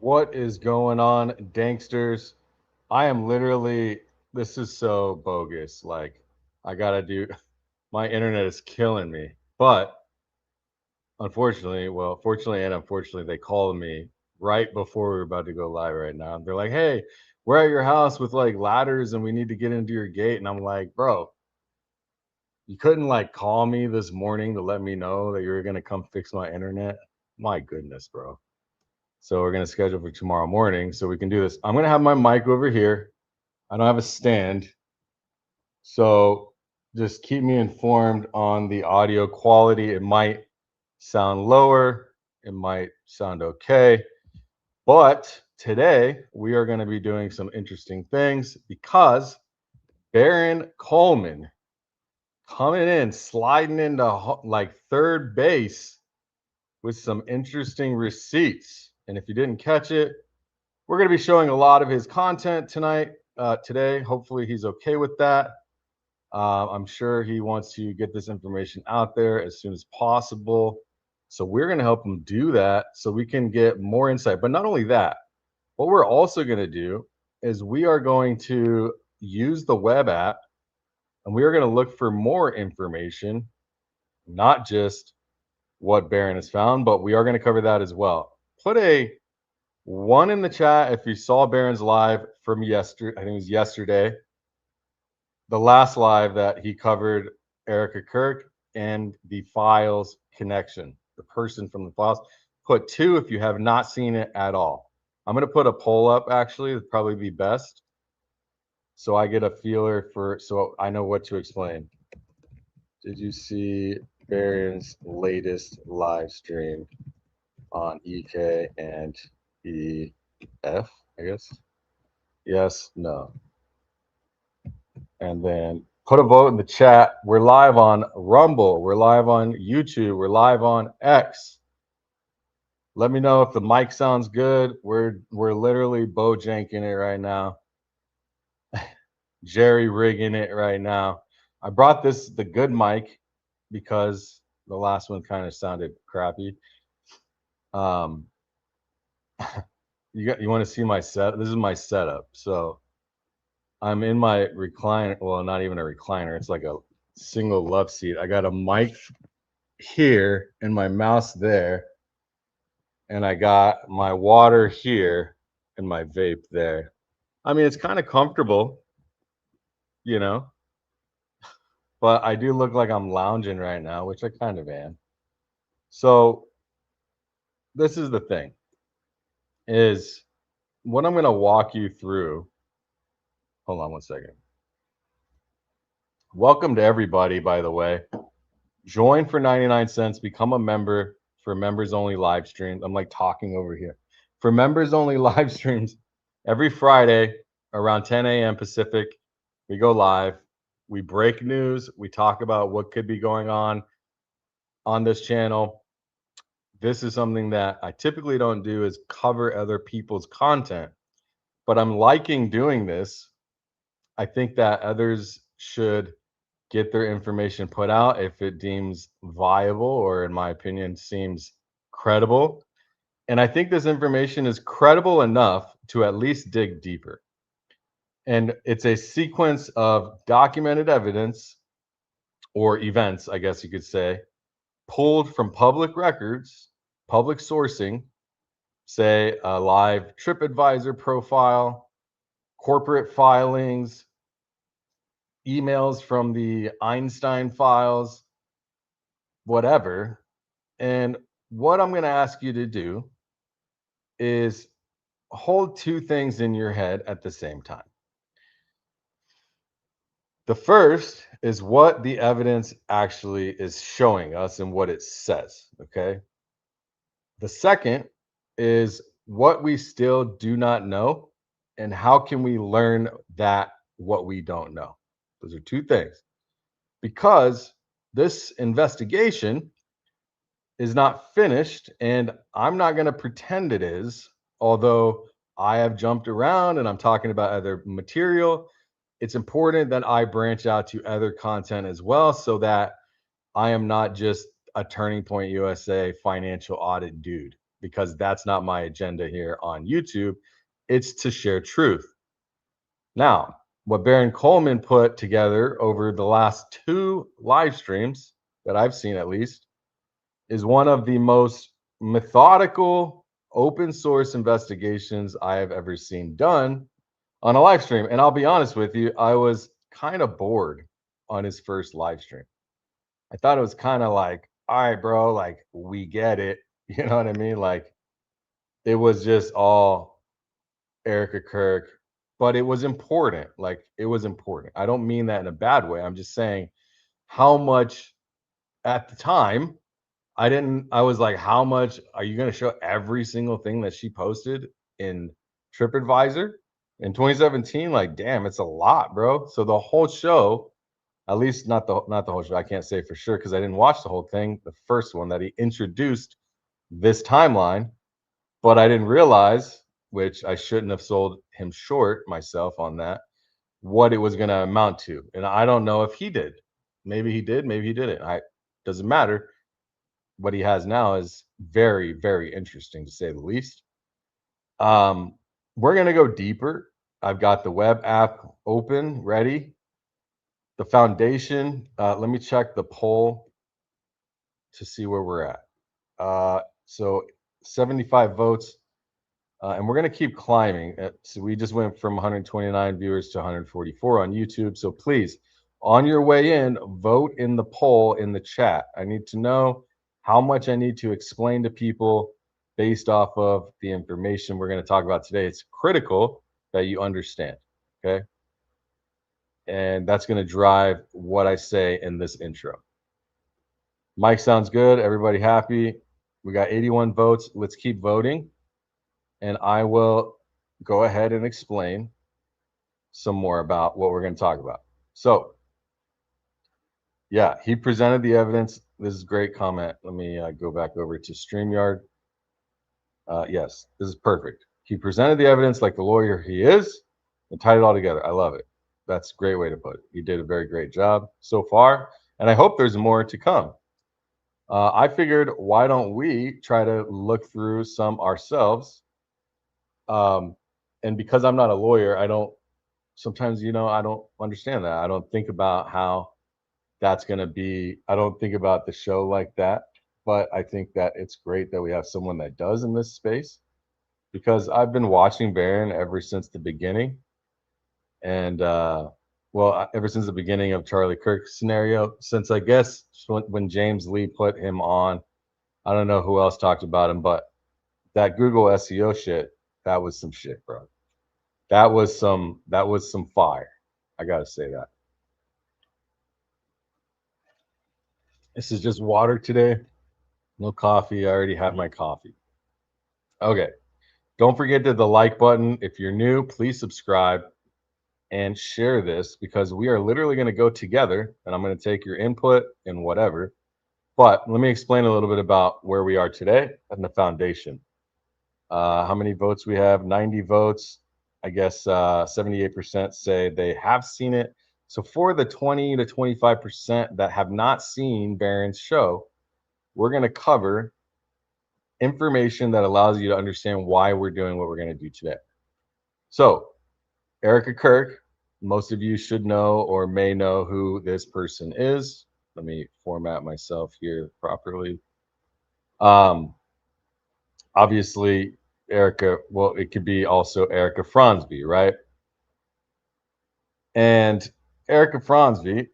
What is going on, danksters? I am literally, this is so bogus. Like, I gotta do, my internet is killing me. But unfortunately, well, fortunately and unfortunately, they called me right before we were about to go live right now. They're like, hey, we're at your house with like ladders and we need to get into your gate. And I'm like, bro, you couldn't like call me this morning to let me know that you were gonna come fix my internet? My goodness, bro. So we're gonna schedule for tomorrow morning so we can do this. I'm gonna have my mic over here. I don't have a stand, so just keep me informed on the audio quality. It might sound lower, it might sound okay, but today we are going to be doing some interesting things because Baron Coleman coming in, sliding into like third base with some interesting receipts. And if you didn't catch it, we're going to be showing a lot of his content today. Hopefully, he's okay with that. I'm sure he wants to get this information out there as soon as possible. So we're going to help him do that so we can get more insight. But not only that, what we're also going to do is we are going to use the web app and we are going to look for more information, not just what Baron has found, but we are going to cover that as well. Put a one in the chat if you saw Baron's live from yesterday. I think it was yesterday, the last live that he covered Erika Kirk and the files connection, the person from the files. Put two if you have not seen it at all. I'm going to put a poll up actually, it'd probably be best. So I get a feeler for, so I know what to explain. Did you see Baron's latest live stream on EK and EF, I guess? Yes, no. And then put a vote in the chat. We're live on Rumble. We're live on YouTube. We're live on X. Let me know if the mic sounds good. We're literally bojanking it right now. Jerry rigging it right now. I brought the good mic because the last one kind of sounded crappy. Um, you want to see my set? This is my setup. So I'm in my recliner. Well, not even a recliner. It's like a single love seat. I got a mic here and my mouse there. And I got my water here and my vape there. I mean, it's kind of comfortable, you know, but I do look like I'm lounging right now, which I kind of am. So this is the thing is what I'm going to walk you through. Hold on one second. Welcome to everybody, by the way. Join for 99 cents, become a member for members only live streams. I'm like talking over here. For members only live streams, every Friday around 10 a.m. Pacific, we go live. We break news. We talk about what could be going on this channel. This is something that I typically don't do is cover other people's content, but I'm liking doing this. I think that others should get their information put out if it deems viable or, in my opinion, seems credible. And I think this information is credible enough to at least dig deeper. And it's a sequence of documented evidence or events, I guess you could say, pulled from public records, public sourcing, say a live TripAdvisor profile, corporate filings, emails from the Einstein files, whatever. And what I'm going to ask you to do is hold two things in your head at the same time. The first is what the evidence actually is showing us and what it says. Okay. The second is what we still do not know and how can we learn that what we don't know. Those are two things. Because this investigation is not finished, and I'm not going to pretend it is, although I have jumped around and I'm talking about other material. It's important that I branch out to other content as well so that I am not just a Turning Point USA financial audit dude. because that's not my agenda here on YouTube. It's to share truth. Now, what Baron Coleman put together over the last 2 live streams that I've seen at least is one of the most methodical open source investigations I have ever seen done on a live stream. And I'll be honest with you, I was kind of bored on his first live stream. I thought it was kind of like, all right, bro, like we get it. You know what I mean? Like it was just all Erika Kirk, but it was important. Like it was important. I don't mean that in a bad way. I'm just saying how much at the time I was like, how much are you going to show every single thing that she posted in TripAdvisor in 2017? Like, damn, it's a lot, bro. So the whole show, at least not the whole show. I can't say for sure because I didn't watch the whole thing. The first one that he introduced this timeline, but I didn't realize, which I shouldn't have sold him short myself on that, what it was going to amount to. And I don't know if he did. Maybe he did, maybe he didn't. I doesn't matter. What he has now is very, very interesting to say the least. We're going to go deeper. I've got the web app open, ready. The foundation, let me check the poll to see where we're at. So 75 votes, and we're going to keep climbing. So we just went from 129 viewers to 144 on YouTube. So please, on your way in, vote in the poll in the chat. I need to know how much I need to explain to people based off of the information we're going to talk about today. It's critical that you understand, okay? And that's going to drive what I say in this intro. Mike sounds good. Everybody happy? We got 81 votes. Let's keep voting. And I will go ahead and explain some more about what we're going to talk about. So, yeah, he presented the evidence. This is a great comment. Let me go back over to StreamYard. Yes, this is perfect. He presented the evidence like the lawyer he is and tied it all together. I love it. That's a great way to put it. He did a very great job so far, and I hope there's more to come. I figured, why don't we try to look through some ourselves? And because I'm not a lawyer, I don't sometimes, I don't understand that. I don't think about how that's going to be. I don't think about the show like that. But I think that it's great that we have someone that does in this space because I've been watching Barron ever since the beginning. And, ever since the beginning of Charlie Kirk's scenario, since I guess when James Lee put him on, I don't know who else talked about him, but that Google SEO shit, that was some shit, bro. That was some fire. I gotta say that. This is just water today. No coffee. I already had my coffee. Okay. Don't forget to the like button. If you're new, please subscribe and share this because we are literally going to go together and I'm going to take your input and whatever. But let me explain a little bit about where we are today and the foundation. How many votes we have? 90 votes. I guess 78% say they have seen it. So for the 20 to 25% that have not seen Barron's show, we're going to cover information that allows you to understand why we're doing what we're going to do today. So Erika Kirk, most of you should know or may know who this person is. Let me format myself here properly. Obviously, Erika, well, it could be also Erika Fronsby, right? And Erika Fronsby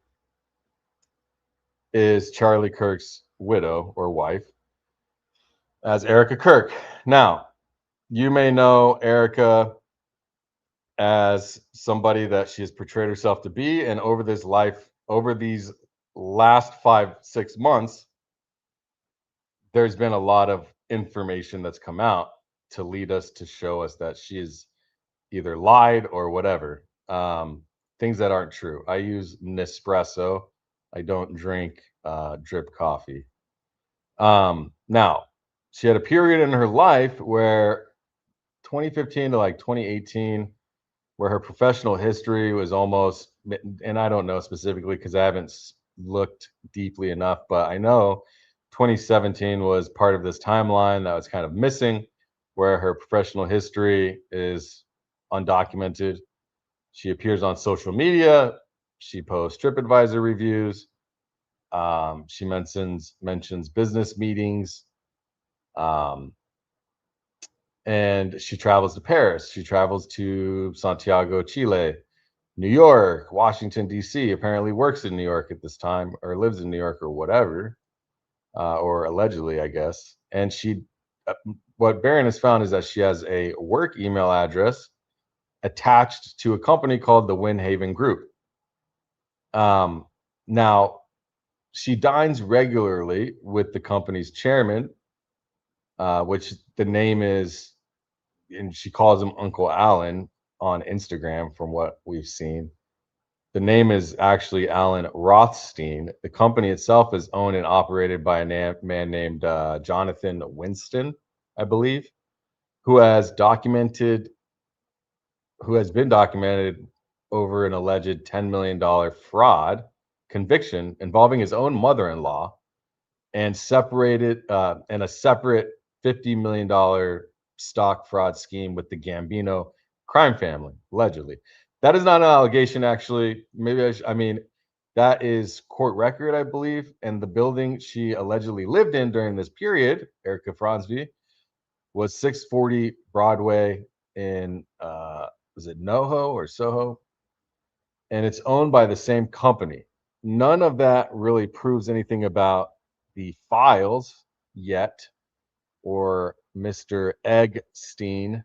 is Charlie Kirk's widow or wife as Erika Kirk. Now, you may know Erika as somebody that she has portrayed herself to be. And over these last 5-6 months, there's been a lot of information that's come out to lead us to show us that she is either lied or whatever. Things that aren't true. I use Nespresso. I don't drink drip coffee. Now, she had a period in her life where 2015 to like 2018, where her professional history was almost, and I don't know specifically because I haven't looked deeply enough, but I know 2017 was part of this timeline that was kind of missing, where her professional history is undocumented. She appears on social media. She posts TripAdvisor reviews. She mentions business meetings, um, and she travels to Paris. She travels to Santiago, Chile, New York, Washington D.C. Apparently works in New York at this time, or lives in New York, or whatever, or allegedly, I guess. And uh, what Barron has found is that she has a work email address attached to a company called the Windhaven Group. Now, she dines regularly with the company's chairman, which the name is, and she calls him Uncle Alan on Instagram, from what we've seen. The name is actually Alan Rothstein. The company itself is owned and operated by a man named Jonathan Winston, I believe, who has documented, who has been documented over an alleged $10 million fraud conviction involving his own mother-in-law, and a separate $50 million stock fraud scheme with the Gambino crime family, allegedly. That is not an allegation, actually. Maybe I mean, that is court record, I believe. And the building she allegedly lived in during this period, Erika Franzvi, was 640 Broadway in, was it NoHo or Soho? And it's owned by the same company. None of that really proves anything about the files yet, or Mr. Eggstein,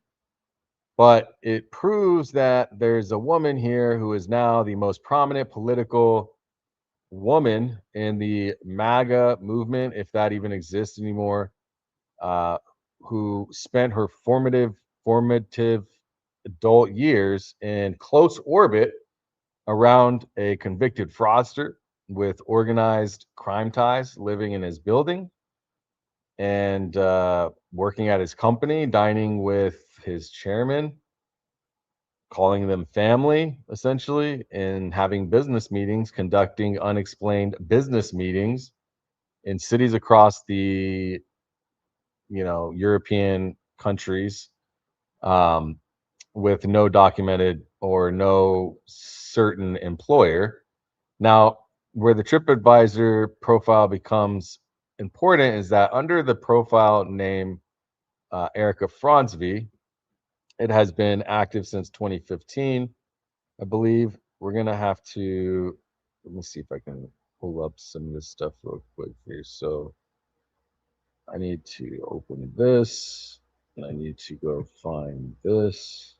but it proves that there's a woman here who is now the most prominent political woman in the MAGA movement, if that even exists anymore, uh, who spent her formative adult years in close orbit around a convicted fraudster with organized crime ties living in his building, and working at his company, dining with his chairman, calling them family, essentially, and having business meetings, conducting unexplained business meetings in cities across the, European countries, um, with no documented or no certain employer. Now, where the TripAdvisor profile becomes important is that under the profile name Erika Franzvi, it has been active since 2015, I believe. We're gonna have to, let me see if I can pull up some of this stuff real quick here. So I need to open this, and I need to go find this.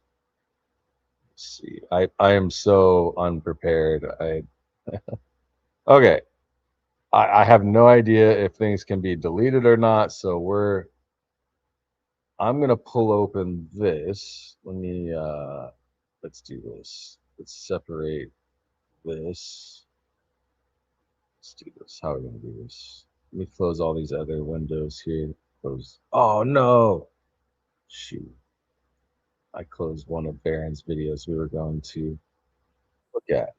Let's see. I am so unprepared. Okay. I have no idea if things can be deleted or not. So I'm gonna pull open this. Let's do this. Let's separate this. Let's do this. How are we gonna do this? Let me close all these other windows here. Close. Oh no! Shoot. I closed one of Baron's videos we were going to look at.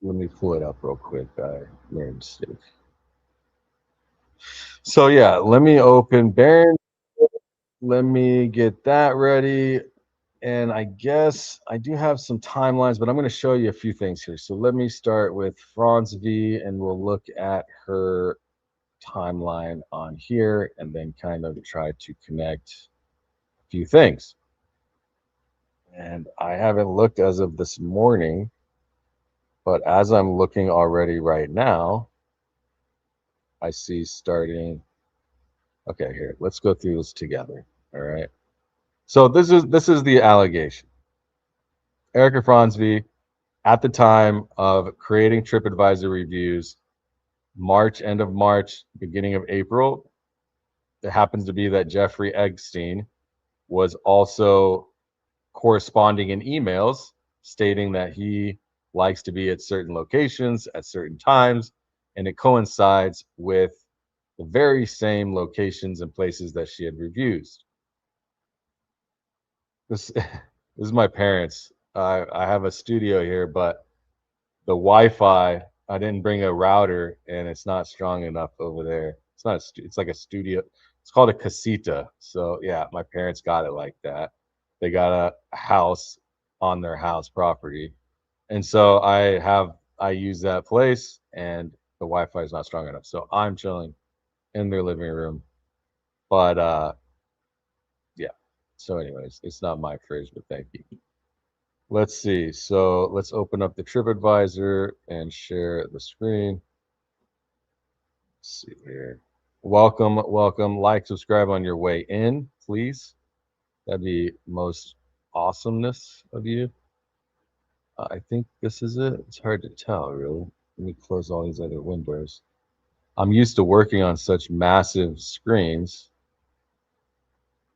Let me pull it up real quick. I made a mistake. So yeah, let me open Baron. Let me get that ready. And I guess I do have some timelines, but I'm going to show you a few things here. So let me start with Franz V, and we'll look at her timeline on here, and then kind of try to connect a few things. And I haven't looked as of this morning, but as I'm looking already right now, I see starting. Okay, here, let's go through this together. All right. So this is the allegation. Erika Franzvi, at the time of creating TripAdvisor reviews, end of March, beginning of April, it happens to be that Jeffrey Eggstein was also corresponding in emails stating that he likes to be at certain locations at certain times, and it coincides with the very same locations and places that she had reviews. This is my parents. I have a studio here, but the Wi-Fi I didn't bring a router, and it's not strong enough over there. It's not. It's like a studio. It's called a casita. So yeah, my parents got it like that. They got a house on their house property, and so I use that place, and the Wi-Fi is not strong enough. So I'm chilling in their living room. But yeah. So anyways, it's not my fridge, but thank you. Let's see. So let's open up the TripAdvisor and share the screen. Let's see here. Welcome, welcome. Like, subscribe on your way in, please. That'd be most awesomeness of you. I think this is it. It's hard to tell, really. Let me close all these other windows. I'm used to working on such massive screens.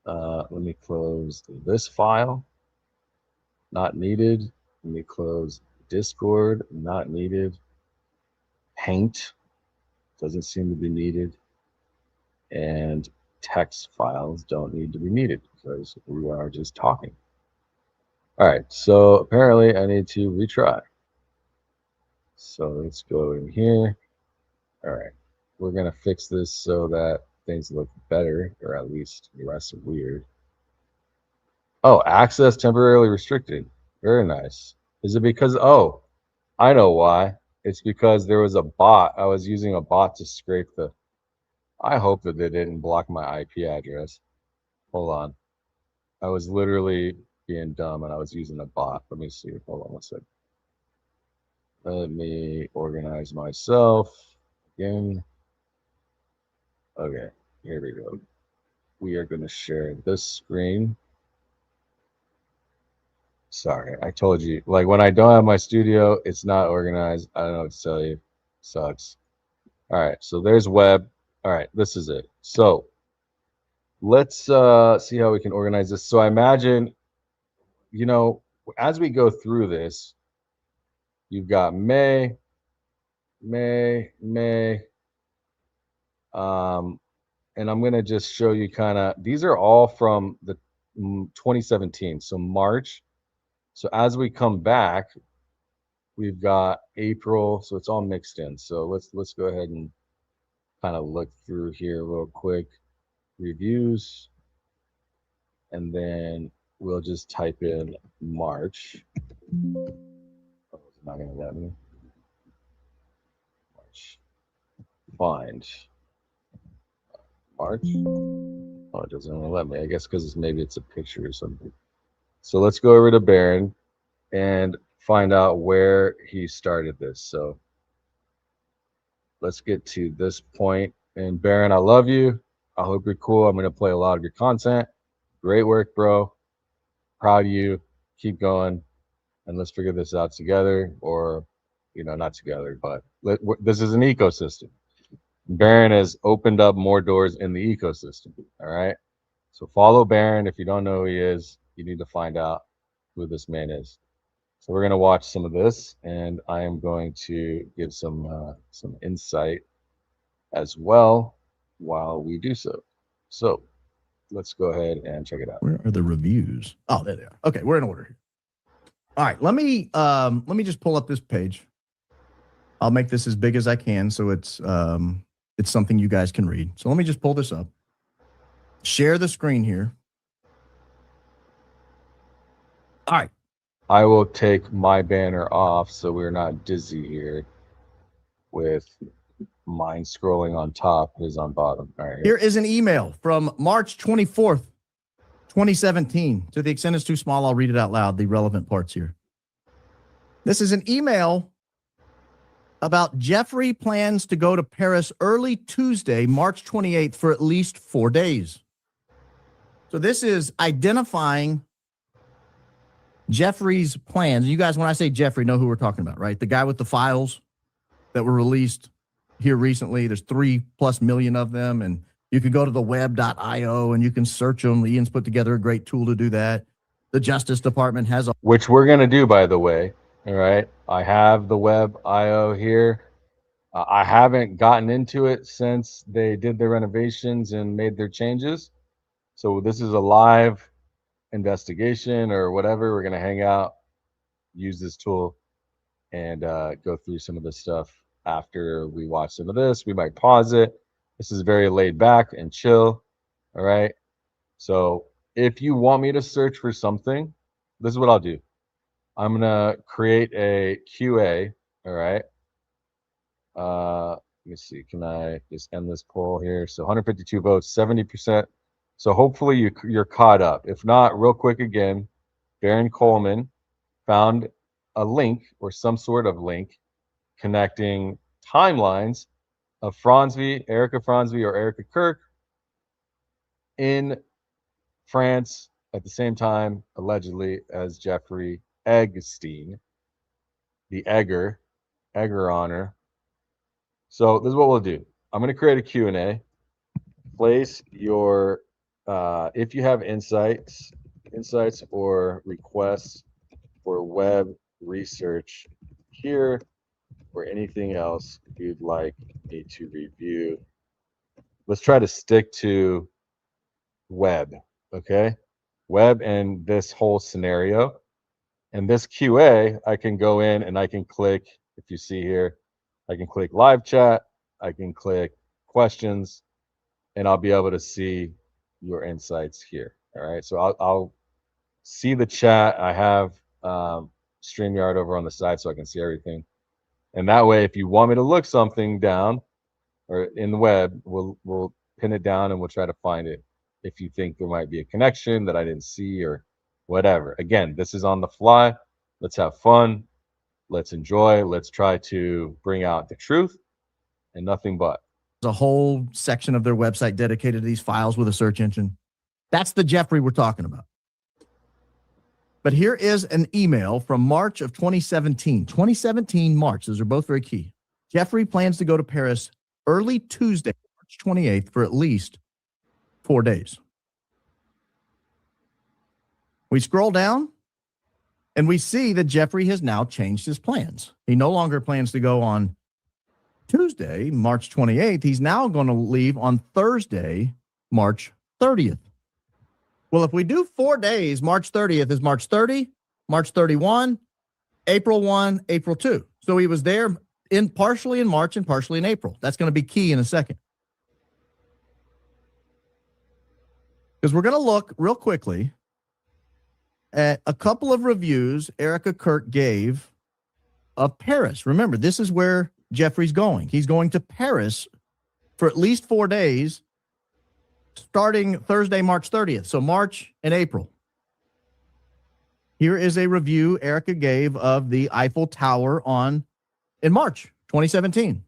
Let me close this file. Not needed. Let me close Discord. Not needed. Paint doesn't seem to be needed. And text files don't need to be needed because we are just talking. All right, so apparently I need to retry. So let's go in here. All right, we're gonna fix this so that things look better, or at least less weird. Oh, access temporarily restricted. Very nice. Is it because, oh, I know why. It's because there was a bot. I was using a bot to scrape the, I hope that they didn't block my IP address. Hold on. I was literally being dumb and I was using a bot. Let me see. Hold on one second. Let me organize myself again. Okay, here we go. We are going to share this screen. Sorry, I told you. Like when I don't have my studio, it's not organized. I don't know what to tell you. Sucks. All right, so there's web. All right, this is it. So let's see how we can organize this. So I imagine, you know, as we go through this, you've got May, and I'm going to just show you kind of, these are all from the 2017, so March. So as we come back, we've got April, so it's all mixed in. So let's go ahead and kind of look through here real quick. Reviews, and then we'll just type in March. Oh, it's not going to let me. March. Find. March. Oh, it doesn't want to let me. I guess because maybe it's a picture or something. So let's go over to Baron and find out where he started this. So let's get to this point. And Baron, I love you. I hope you're cool. I'm going to play a lot of your content. Great work, bro. Proud of you. Keep going. And let's figure this out together, or, you know, not together, but this is an ecosystem. Baron has opened up more doors in the ecosystem. All right. So follow Baron. If you don't know who he is, you need to find out who this man is. So we're going to watch some of this, and I am going to give some insight as well while we do so. So let's go ahead and check it out. Where are the reviews? Oh, there they are. Okay, we're in order here. All right, let me just pull up this page. I'll make this as big as I can so it's something you guys can read. So let me just pull this up. Share the screen here. All right. I will take my banner off so we're not dizzy here with mine scrolling on top, his on bottom. All right. Here is an email from March 24th, 2017. To the extent it's too small, I'll read it out loud, the relevant parts here. This is an email about Jeffrey plans to go to Paris early Tuesday, March 28th for at least 4 days. So this is identifying Jeffrey's plans. You guys, when I say Jeffrey, know who we're talking about, right? The guy with the files that were released here recently. There's 3+ million of them, and you can go to the web.io and you can search them. Ian's put together a great tool to do that. The Justice Department has a, which we're going to do, by the way. All right. I have the web.io here. I haven't gotten into it since they did their renovations and made their changes. So this is a live investigation or whatever. We're going to hang out, use this tool, and go through some of this stuff after we watch some of this. We might pause it. This is very laid back and chill. All right. So if you want me to search for something, this is what I'll do. I'm gonna create a QA. All right. Let me see. Can I just end this poll here? So 152 votes, 70%. So hopefully you're caught up. If not, real quick again, Baron Coleman found a link or some sort of link connecting timelines of Erika Franzvi or Erika Kirk in France at the same time, allegedly, as Jeffrey Epstein, the Egger honor. So this is what we'll do. I'm going to create a Q&A. Place your, if you have insights or requests for web research here or anything else you'd like me to review. Let's try to stick to web, okay? Web and this whole scenario. And this QA, I can go in and I can click, if you see here, I can click live chat, I can click questions, and I'll be able to see your insights here. All right. So I'll see the chat. I have StreamYard over on the side so I can see everything. And that way, if you want me to look something down or in the web, we'll pin it down and we'll try to find it if you think there might be a connection that I didn't see or whatever. Again, this is on the fly. Let's have fun. Let's enjoy. Let's try to bring out the truth and nothing but. There's a whole section of their website dedicated to these files with a search engine. That's the Jeffrey we're talking about. But here is an email from March of 2017. 2017, March. Those are both very key. Jeffrey plans to go to Paris early Tuesday, March 28th, for at least 4 days. We scroll down and we see that Jeffrey has now changed his plans. He no longer plans to go on Tuesday, March 28th. He's now going to leave on Thursday, March 30th. Well, if we do 4 days, March 30th is March 30, March 31, April 1, April 2. So he was there partially in March and partially in April. That's going to be key in a second. Because we're going to look real quickly at a couple of reviews Erika Kirk gave of Paris. Remember, this is where Jeffrey's going. He's going to Paris for at least 4 days, starting Thursday, March 30th. So March and April. Here is a review Erika gave of the Eiffel Tower in March 2017.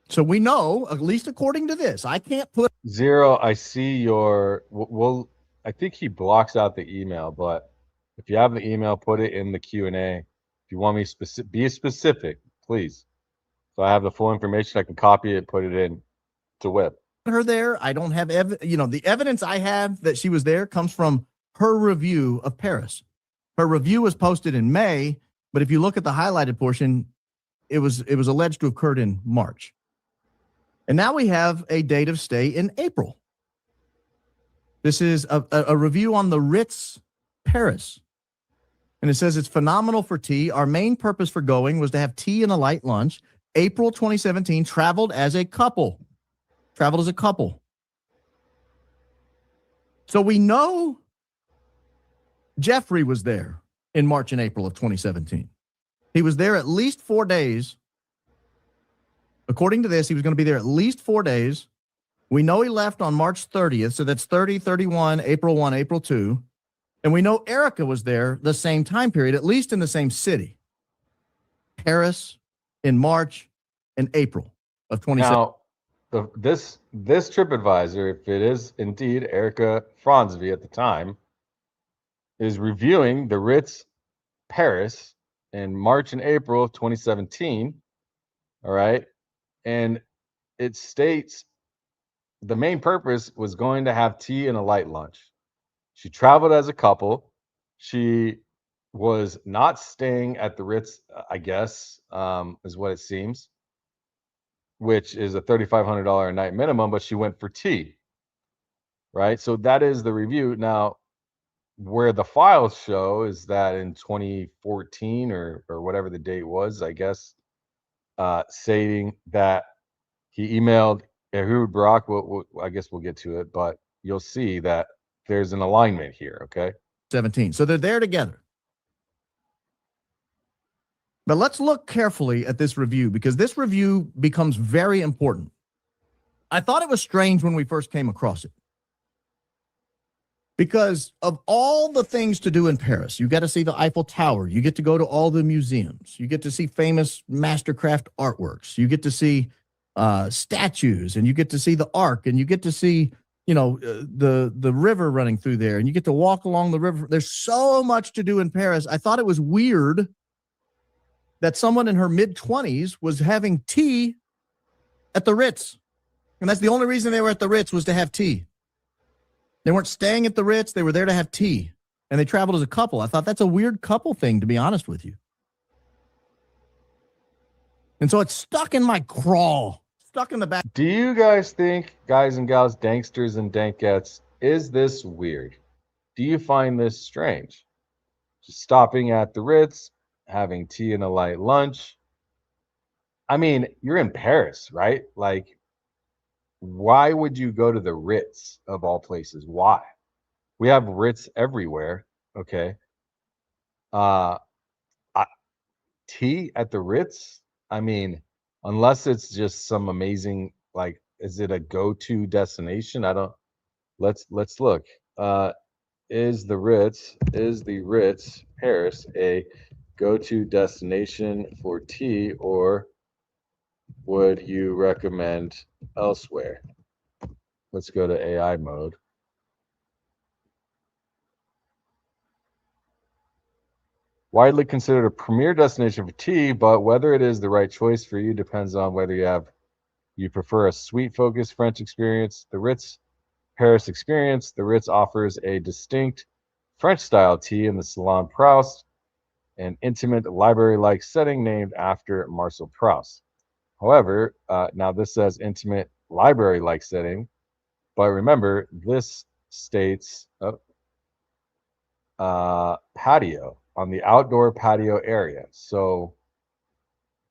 So we know, at least according to this, I can't put Zero. I see your. Well, I think he blocks out the email, but if you have the email, put it in the Q&A. If you want me be specific, please. So I have the full information. I can copy it, put it in to web. her there. I don't have the evidence I have that she was there comes from her review of Paris. Her review was posted in May, but if you look at the highlighted portion, it was alleged to have occurred in March. And now we have a date of stay in April. This is a review on the Ritz Paris. And it says it's phenomenal for tea. Our main purpose for going was to have tea and a light lunch. April 2017, traveled as a couple. So we know Jeffrey was there in March and April of 2017. He was there at least 4 days. According to this, he was going to be there at least 4 days. We know he left on March 30th, so that's 30, 31, April 1, April 2. And we know Erika was there the same time period, at least in the same city. Paris in March and April of 2017. Now, this TripAdvisor, if it is indeed Erika Franzvi at the time, is reviewing the Ritz Paris in March and April of 2017. All right. And it states the main purpose was going to have tea and a light lunch. She traveled as a couple. She was not staying at the Ritz, I guess, is what it seems, which is a $3,500 a night minimum, but she went for tea. Right. So that is the review. Now, where the files show is that in 2014 or whatever the date was, I guess, stating that he emailed Ehud Barak. I guess we'll get to it, but you'll see that there's an alignment here. Okay. 17. So they're there together. But let's look carefully at this review because this review becomes very important. I thought it was strange when we first came across it. Because of all the things to do in Paris, you get to see the Eiffel Tower, you get to go to all the museums, you get to see famous mastercraft artworks, you get to see statues, and you get to see the Arc, and you get to see, the river running through there, and you get to walk along the river. There's so much to do in Paris. I thought it was weird that someone in her mid-20s was having tea at the Ritz. And that's the only reason they were at the Ritz, was to have tea. They weren't staying at the Ritz. They were there to have tea. And they traveled as a couple. I thought that's a weird couple thing, to be honest with you. And so it's stuck in my crawl, stuck in the back. Do you guys think, guys and gals, danksters and dankettes, is this weird? Do you find this strange? Just stopping at the Ritz, having tea and a light lunch. I mean, you're in Paris, right? Like, why would you go to the Ritz of all places? Why? We have Ritz everywhere. Okay. Tea at the Ritz? I mean, unless it's just some amazing, like, is it a go-to destination? I don't. Let's look. Is the Ritz Paris a go-to destination for tea, or would you recommend elsewhere? Let's go to AI mode. Widely considered a premier destination for tea, but whether it is the right choice for you depends on whether you prefer a sweet-focused French experience. The Ritz Paris experience. The Ritz offers a distinct French-style tea in the Salon Proust, an intimate library-like setting named after Marcel Proust. However, now this says intimate library-like setting, but remember, this states patio, on the outdoor patio area. So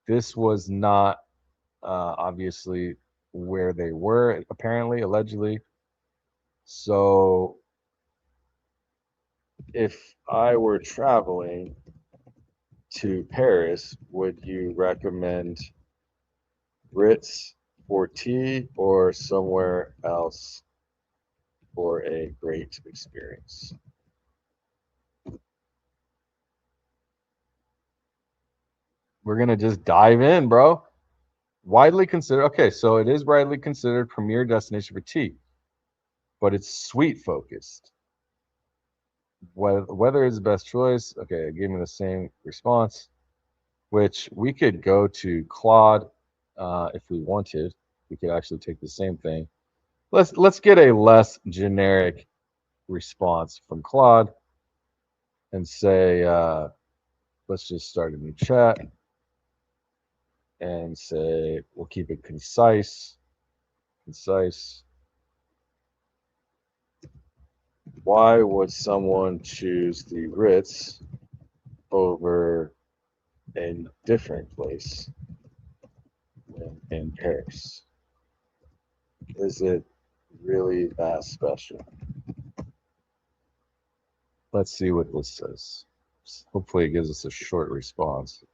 this was not obviously where they were, apparently, allegedly. So if I were traveling to Paris, would you recommend Ritz for tea or somewhere else for a great experience? We're going to just dive in, bro. Widely considered. Okay, so it is widely considered premier destination for tea, but it's sweet focused. Whether is the best choice. Okay, it gave me the same response, which we could go to Claude if we wanted. We could actually take the same thing. Let's get a less generic response from Claude and say, let's just start a new chat and say, we'll keep it concise. Why would someone choose the Ritz over a different place in Paris? Is it really that special? Let's see what this says. Hopefully it gives us a short response.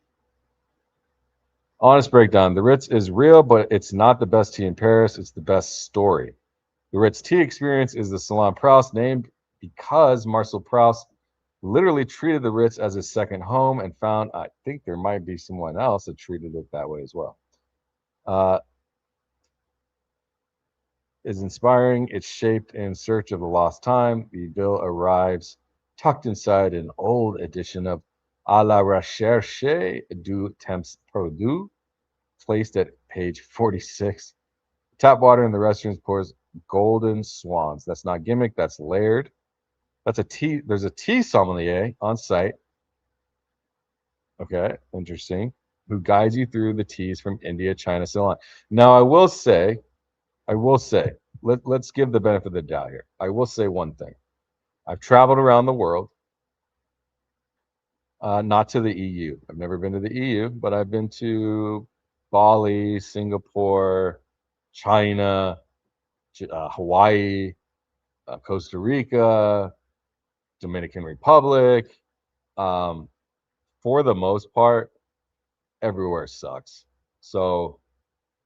Honest breakdown. The Ritz is real, but it's not the best tea in Paris. It's the best story. The Ritz tea experience is the Salon Proust, named because Marcel Proust literally treated the Ritz as his second home and found, I think there might be someone else that treated it that way as well. Is inspiring. It's shaped in search of the lost time. The bill arrives tucked inside an old edition of À la recherche du temps perdu, placed at page 46. Tap water in the restrooms pours golden swans. That's not gimmick, that's layered. That's a tea. There's a tea sommelier on site. Okay, interesting. Who guides you through the teas from India, China, Ceylon. Now, I will say, let's give the benefit of the doubt here. I will say one thing. I've traveled around the world, not to the EU. I've never been to the EU, but I've been to Bali, Singapore, China, Hawaii, Costa Rica, Dominican Republic. Um, for the most part, everywhere sucks. So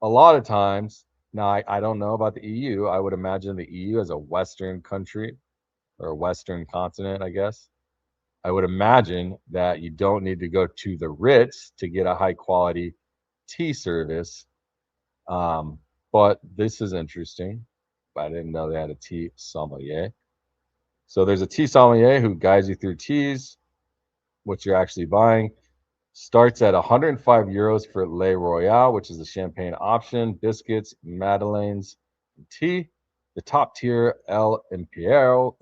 a lot of times, now I don't know about the EU. I would imagine the EU as a Western country or a Western continent, I guess. I would imagine that you don't need to go to the Ritz to get a high quality tea service. Um, but this is interesting. I didn't know they had a tea sommelier. So there's a tea sommelier who guides you through teas, what you're actually buying. Starts at 105 euros for Le Royale, which is the champagne option, biscuits, madeleines, and tea. The top tier El Imperial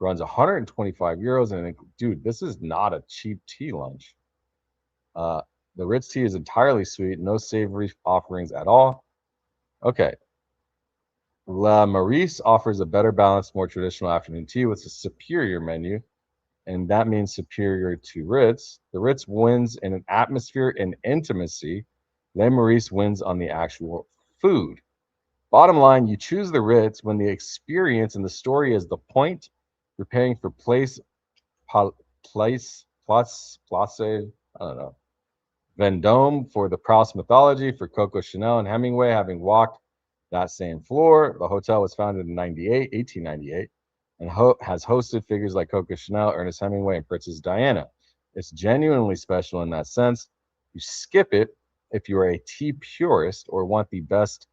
runs 125 euros. And dude, this is not a cheap tea lunch. Uh, the Ritz tea is entirely sweet, no savory offerings at all. Okay. La Maurice offers a better balanced, more traditional afternoon tea with a superior menu, and that means superior to Ritz. The Ritz wins in an atmosphere and intimacy. Le Maurice wins on the actual food. Bottom line, you choose the Ritz when the experience and the story is the point. You're paying for place, I don't know. Vendôme for the Proust mythology, for Coco Chanel and Hemingway having walked that same floor. The hotel was founded in 1898, and has hosted figures like Coco Chanel, Ernest Hemingway, and Princess Diana. It's genuinely special in that sense. You skip it if you are a tea purist or want the best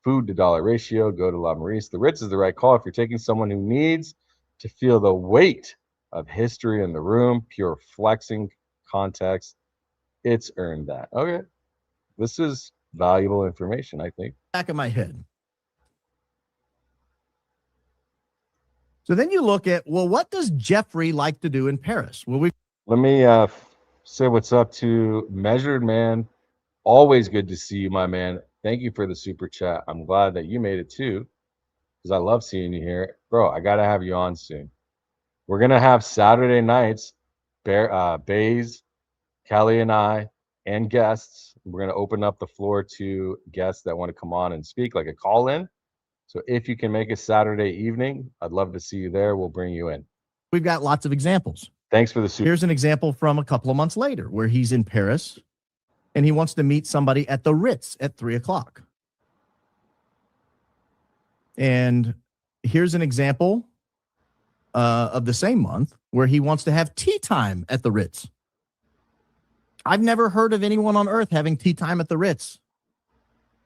food to dollar ratio. Go to La Maurice. The Ritz is the right call if you're taking someone who needs to feel the weight of history in the room, pure flexing context. It's earned that. Okay. This is valuable information, I think. Back of my head. So then you look at, well, what does Jeffrey like to do in Paris? Well, let me say what's up to Measured Man. Always good to see you, my man. Thank you for the super chat. I'm glad that you made it too, because I love seeing you here. Bro, I got to have you on soon. We're going to have Saturday nights, Bays, Kelly, and I, and guests. We're going to open up the floor to guests that want to come on and speak, like a call in. So if you can make a Saturday evening, I'd love to see you there. We'll bring you in. We've got lots of examples. Thanks for the super. Here's an example from a couple of months later where he's in Paris and he wants to meet somebody at the Ritz at 3:00. And here's an example of the same month where he wants to have tea time at the Ritz. I've never heard of anyone on earth having tea time at the Ritz.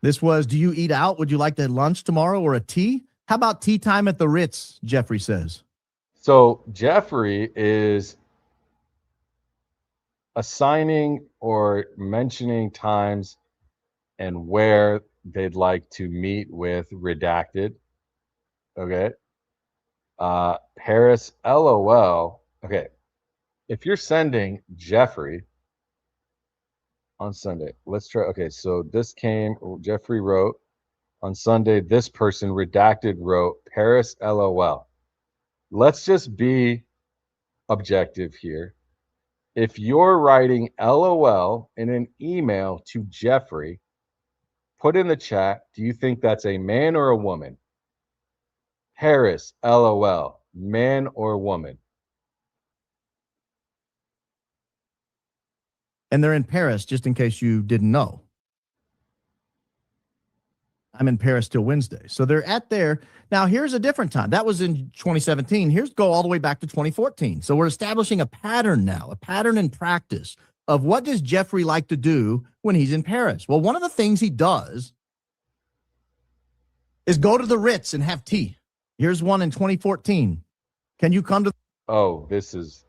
This was, do you eat out? Would you like to lunch tomorrow or a tea? How about tea time at the Ritz, Jeffrey says. So Jeffrey is assigning or mentioning times and where they'd like to meet with Redacted. Okay. Paris, LOL. Okay. If you're sending Jeffrey on Sunday, let's try. Okay. So this came, Jeffrey wrote on Sunday, this person Redacted wrote Paris, LOL. Let's just be objective here. If you're writing LOL in an email to Jeffrey, put in the chat, do you think that's a man or a woman? Harris, LOL, man or woman? And they're in Paris, just in case you didn't know. I'm in Paris till Wednesday. So they're at there. Now, here's a different time. That was in 2017. Here's go all the way back to 2014. So we're establishing a pattern now, a pattern in practice of what does Jeffrey like to do when he's in Paris? Well, one of the things he does is go to the Ritz and have tea. Here's one in 2014. Can you come to? Oh, this is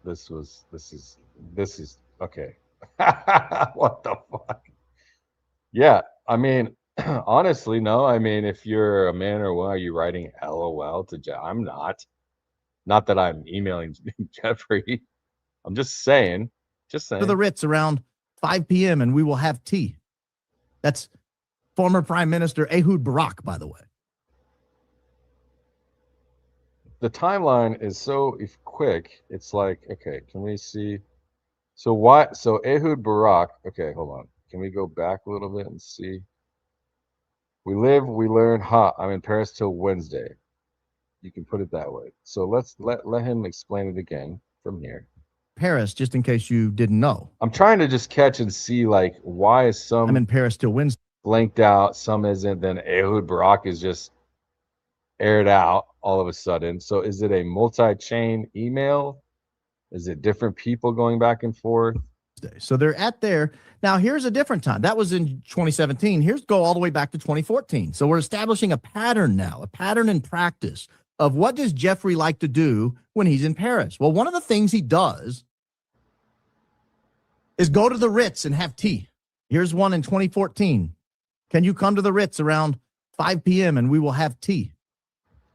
okay. What the fuck? Yeah, I mean, honestly, no. I mean, if you're a man or woman, are you writing LOL to Jeff? I'm not. Not that I'm emailing Jeffrey. I'm just saying. To the Ritz around 5 p.m. and we will have tea. That's former Prime Minister Ehud Barak, by the way. the timeline is so quick. It's like, okay, can we see? So why? So Ehud Barak. Okay, hold on. Can we go back a little bit and see? We live, we learn. I'm in Paris till Wednesday. You can put it that way. So let him explain it again from here. Paris, just in case you didn't know. I'm trying to just catch and see like why is some I'm in Paris till Wednesday. blanked out, some isn't. Then Ehud Barak is just aired out all of a sudden. So is it a multi-chain email? Is it different people going back and forth? So they're at there. Now, here's a different time. That was in 2017. Here's go all the way back to 2014. So we're establishing a pattern now, a pattern in practice of what does Jeffrey like to do when he's in Paris? Well, one of the things he does is go to the Ritz and have tea. Here's one in 2014. Can you come to the Ritz around 5 p.m. and we will have tea?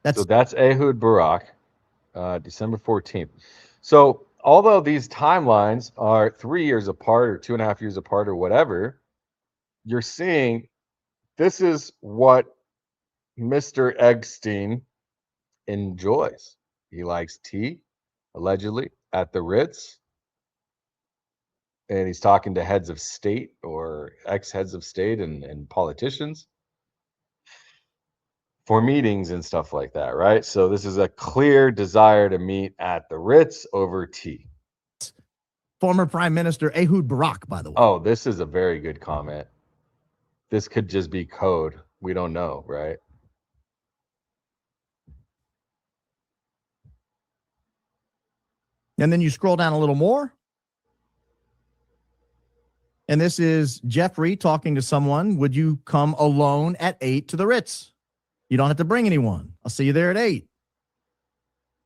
That's Ehud Barak, December 14th. So although these timelines are 3 years apart or 2.5 years apart or whatever, you're seeing this is what Mr. Epstein enjoys. He likes tea, allegedly, at the Ritz. And he's talking to heads of state or ex-heads of state and politicians for meetings and stuff like that, right? So this is a clear desire to meet at the Ritz over tea. Former Prime Minister Ehud Barak, by the way. Oh, this is a very good comment. This could just be code. We don't know, right? And then you scroll down a little more. And this is Jeffrey talking to someone. Would you come alone at 8 to the Ritz? You don't have to bring anyone. I'll see you there at 8.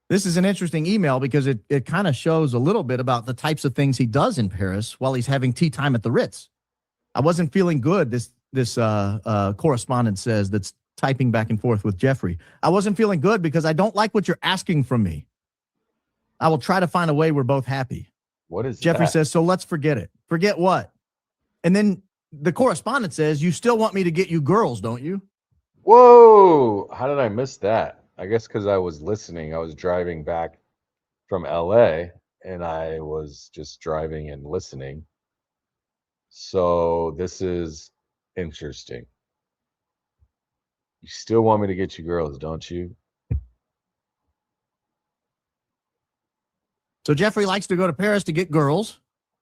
This is an interesting email because it kind of shows a little bit about the types of things he does in Paris while he's having tea time at the Ritz. I wasn't feeling good, this correspondent says, that's typing back and forth with Jeffrey. I wasn't feeling good because I don't like what you're asking from me. I will try to find a way we're both happy. What is Jeffrey that? says, so let's forget it. Forget what? And then the correspondent says, you still want me to get you girls, don't you? Whoa! How did I miss that? I guess because I was listening. I was driving back from LA and I was just driving and listening. So this is interesting. You still want me to get you girls, don't you? So Jeffrey likes to go to Paris to get girls,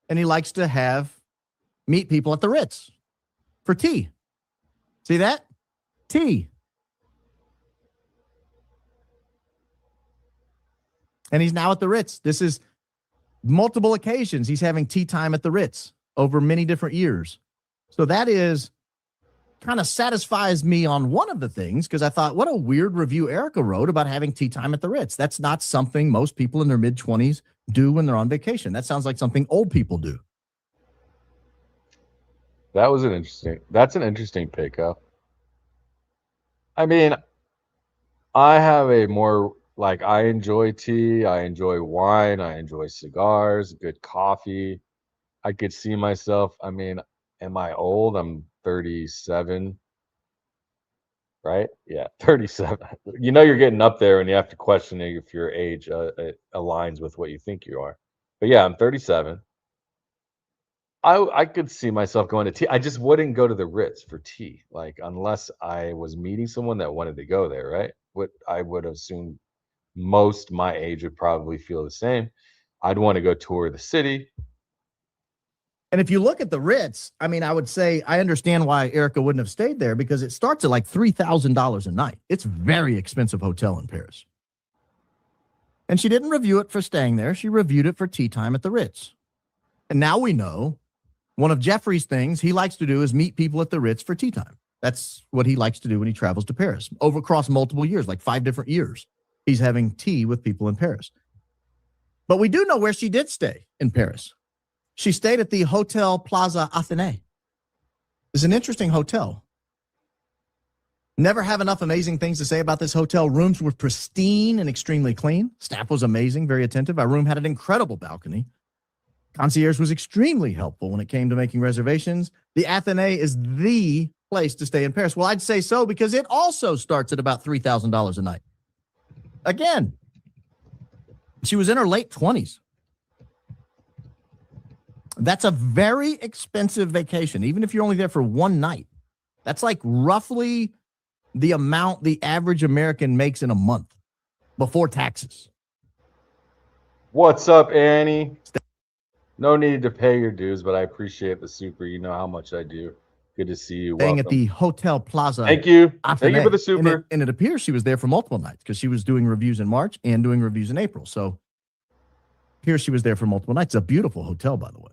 and he likes to meet people at the Ritz for tea. See that? Tea. And he's now at the Ritz. This is multiple occasions he's having tea time at the Ritz over many different years. So that is kind of satisfies me on one of the things, because I thought, what a weird review Erika wrote about having tea time at the Ritz. That's not something most people in their mid-20s do when they're on vacation. That sounds like something old people do. That's an interesting pickup. I mean, I have a more, like, I enjoy tea, I enjoy wine, I enjoy cigars, good coffee. I could see myself, I mean, am I old? I'm 37, right? Yeah, 37. You know you're getting up there and you have to question if your age aligns with what you think you are. But yeah, I'm 37. I could see myself going to tea. I just wouldn't go to the Ritz for tea, like, unless I was meeting someone that wanted to go there, right? What I would assume most my age would probably feel the same. I'd want to go tour the city. And if you look at the Ritz, I mean, I would say I understand why Erika wouldn't have stayed there, because it starts at like $3,000 a night. It's a very expensive hotel in Paris. And she didn't review it for staying there. She reviewed it for tea time at the Ritz. And now we know one of Jeffrey's things he likes to do is meet people at the Ritz for tea time. That's what he likes to do when he travels to Paris. Across multiple years, like 5 different years, he's having tea with people in Paris. But we do know where she did stay in Paris. She stayed at the Hotel Plaza Athénée. It's an interesting hotel. Never have enough amazing things to say about this hotel. Rooms were pristine and extremely clean. Staff was amazing, very attentive. Our room had an incredible balcony. Concierge was extremely helpful when it came to making reservations. The Athénée is the place to stay in Paris. Well, I'd say so, because it also starts at about $3,000 a night. Again, She was in her late 20s. That's a very expensive vacation, even if you're only there for one night. That's like roughly the amount the average American makes in a month before taxes. What's up, Annie? No need to pay your dues, but I appreciate the super. You know how much I do. Good to see you. Staying Welcome. at the Hotel Plaza. Thank you. Athenae. Thank you for the super. And it appears she was there for multiple nights because she was doing reviews in March and doing reviews in April. So here she was there for multiple nights. It's a beautiful hotel, by the way.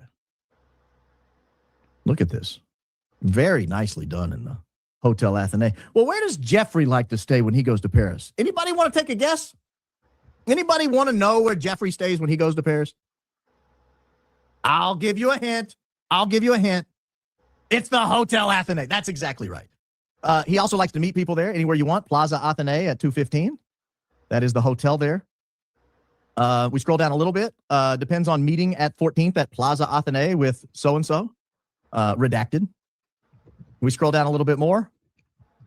Look at this. Very nicely done in the Hotel Athenae. Well, where does Jeffrey like to stay when he goes to Paris? Anybody want to take a guess? Anybody want to know where Jeffrey stays when he goes to Paris? I'll give you a hint. It's the Hotel Athenae. That's exactly right. He also likes to meet people there anywhere you want. Plaza Athenae at 215. That is the hotel there. We scroll down a little bit. Depends on meeting at 14th at Plaza Athenae with so-and-so. Redacted. We scroll down a little bit more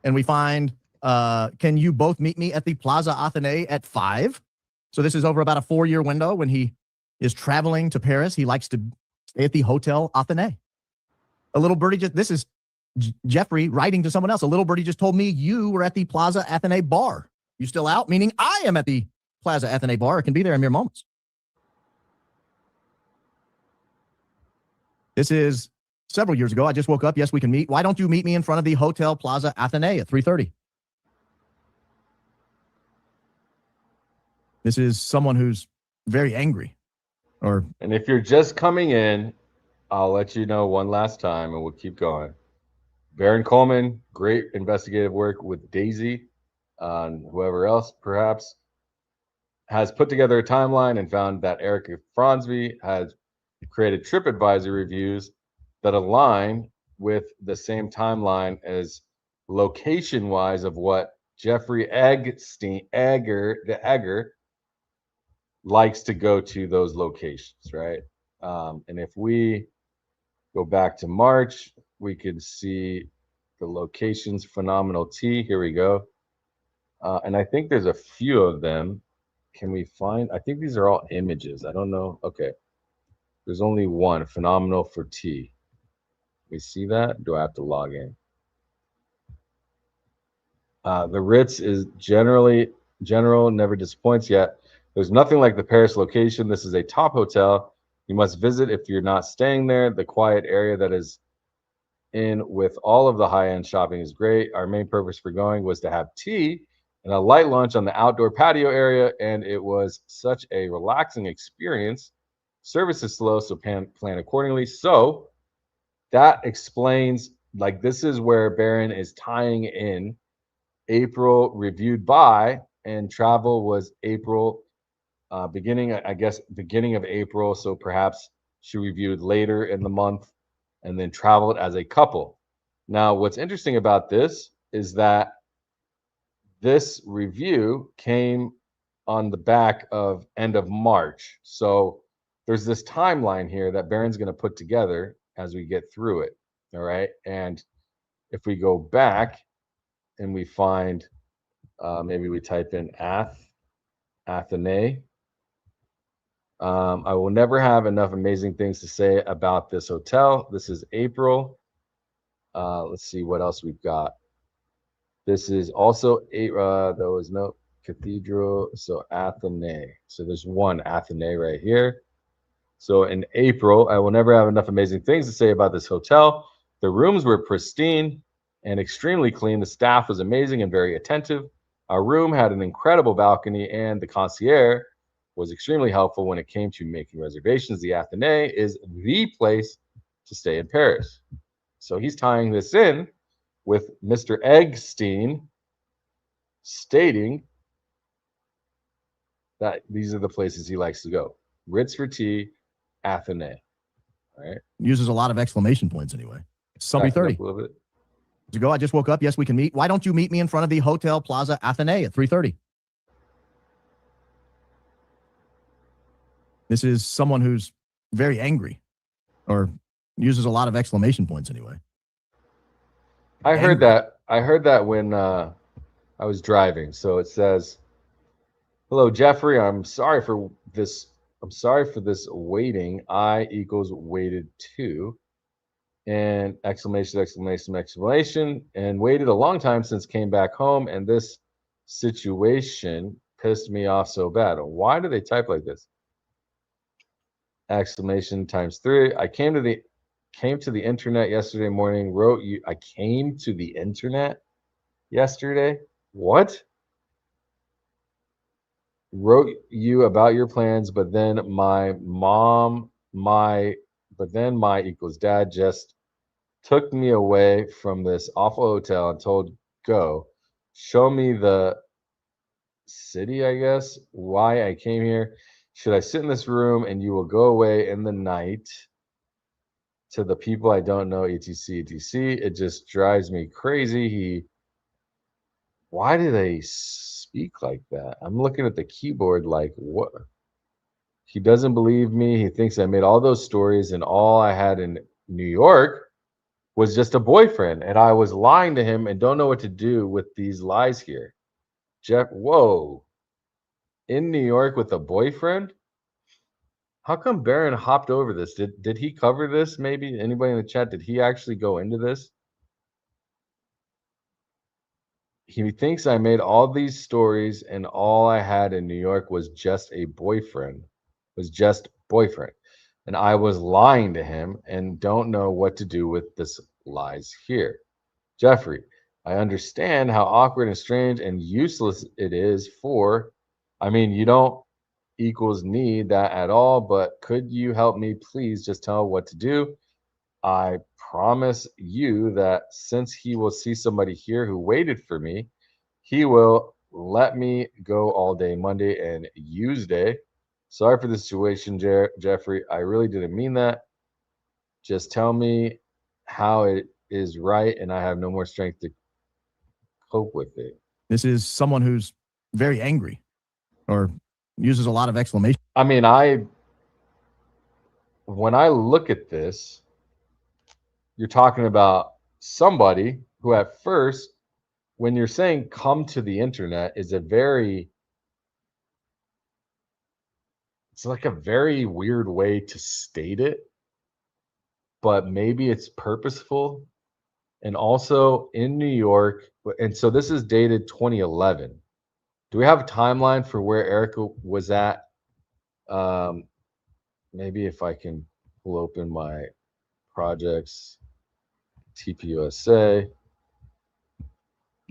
and we find, can you both meet me at the Plaza Athenae at 5? So this is over about a 4-year window when he is traveling to Paris. He likes to stay at the Hotel Athenae. A little birdie this is Jeffrey writing to someone else. A little birdie just told me you were at the Plaza Athenae bar. You still out? Meaning I am at the Plaza Athenae bar. It can be there in mere moments. This is several years ago. I just woke up. Yes, we can meet. Why don't you meet me in front of the Hotel Plaza Athenae at 3:30? This is someone who's very angry. And if you're just coming in, I'll let you know one last time and we'll keep going. Baron Coleman, great investigative work with Daisy, whoever else perhaps, has put together a timeline and found that Erika Kirk has created TripAdvisor reviews that align with the same timeline as location-wise of what Jeffrey Egger likes to go to those locations, right? And if we go back to March, we could see the locations. Phenomenal T. Here we go. And I think there's a few of them. Can we find? I think these are all images. I don't know. Okay. There's only one. Phenomenal for T. We see that? Do I have to log in? The Ritz is general, never disappoints yet. There's nothing like the Paris location. This is a top hotel you must visit if you're not staying there. The quiet area that is in with all of the high-end shopping is great. Our main purpose for going was to have tea and a light lunch on the outdoor patio area, and it was such a relaxing experience. Service is slow, so plan accordingly. So that explains, like, this is where Barron is tying in April reviewed by, and travel was April, beginning of April. So perhaps she reviewed later in the month and then traveled as a couple. Now, what's interesting about this is that this review came on the back of end of March. So there's this timeline here that Barron's going to put together as we get through it. All right. And if we go back and we find, maybe we type in Athenae. I will never have enough amazing things to say about this hotel. This is April. Let's see what else we've got. This is also there was no cathedral, so Athenae. So there's one Athenae right here. So in April, I will never have enough amazing things to say about this hotel. The rooms were pristine and extremely clean. The staff was amazing and very attentive. Our room had an incredible balcony, and the concierge was extremely helpful when it came to making reservations. The Athenae is the place to stay in Paris. So he's tying this in with Mr. Epstein stating that these are the places he likes to go. Ritz for tea, Athenae. All right. Uses a lot of exclamation points anyway. Somebody 30. A little bit. To go, I just woke up. Yes, we can meet. Why don't you meet me in front of the Hotel Plaza Athenae at 3:30? This is someone who's very angry, or uses a lot of exclamation points anyway. I heard that when I was driving. So it says, "Hello, Jeffrey. I'm sorry for this, I'm sorry for this waiting. I equals waited 2 and exclamation, exclamation, exclamation, and waited a long time since came back home. And this situation pissed me off so bad. Why do they type like this? Exclamation times 3. I came to the internet yesterday morning, wrote you. I came to the internet yesterday. What? Wrote you about your plans, but then my equals dad just took me away from this awful hotel and told go show me the city, I guess, why I came here. Should I sit in this room and you will go away in the night to the people I don't know, etc. It just drives me crazy. Why do they speak like that? I'm looking at the keyboard like, what? He doesn't believe me. He thinks I made all those stories and all I had in New York was just a boyfriend, and I was lying to him and don't know what to do with these lies here. Jeff, whoa. In New York with a boyfriend? How come Barron hopped over this? Did he cover this? Maybe anybody in the chat, did he actually go into this? He thinks I made all these stories and all I had in New York was just a boyfriend. Was just boyfriend. And I was lying to him and don't know what to do with this lies here. Jeffrey, I understand how awkward and strange and useless it is for, I mean, you don't equals need that at all, but could you help me please just tell what to do? I promise you that since he will see somebody here who waited for me, he will let me go all day Monday and Tuesday. Sorry for the situation, Jeffrey. I really didn't mean that. Just tell me how it is right, and I have no more strength to cope with it. This is someone who's very angry or uses a lot of exclamation. I mean, when I look at this, you're talking about somebody who at first, when you're saying come to the internet, is it's like a very weird way to state it, but maybe it's purposeful. And also in New York, and so this is dated 2011. Do we have a timeline for where Erika was at? Maybe if I can pull open my projects, TPUSA.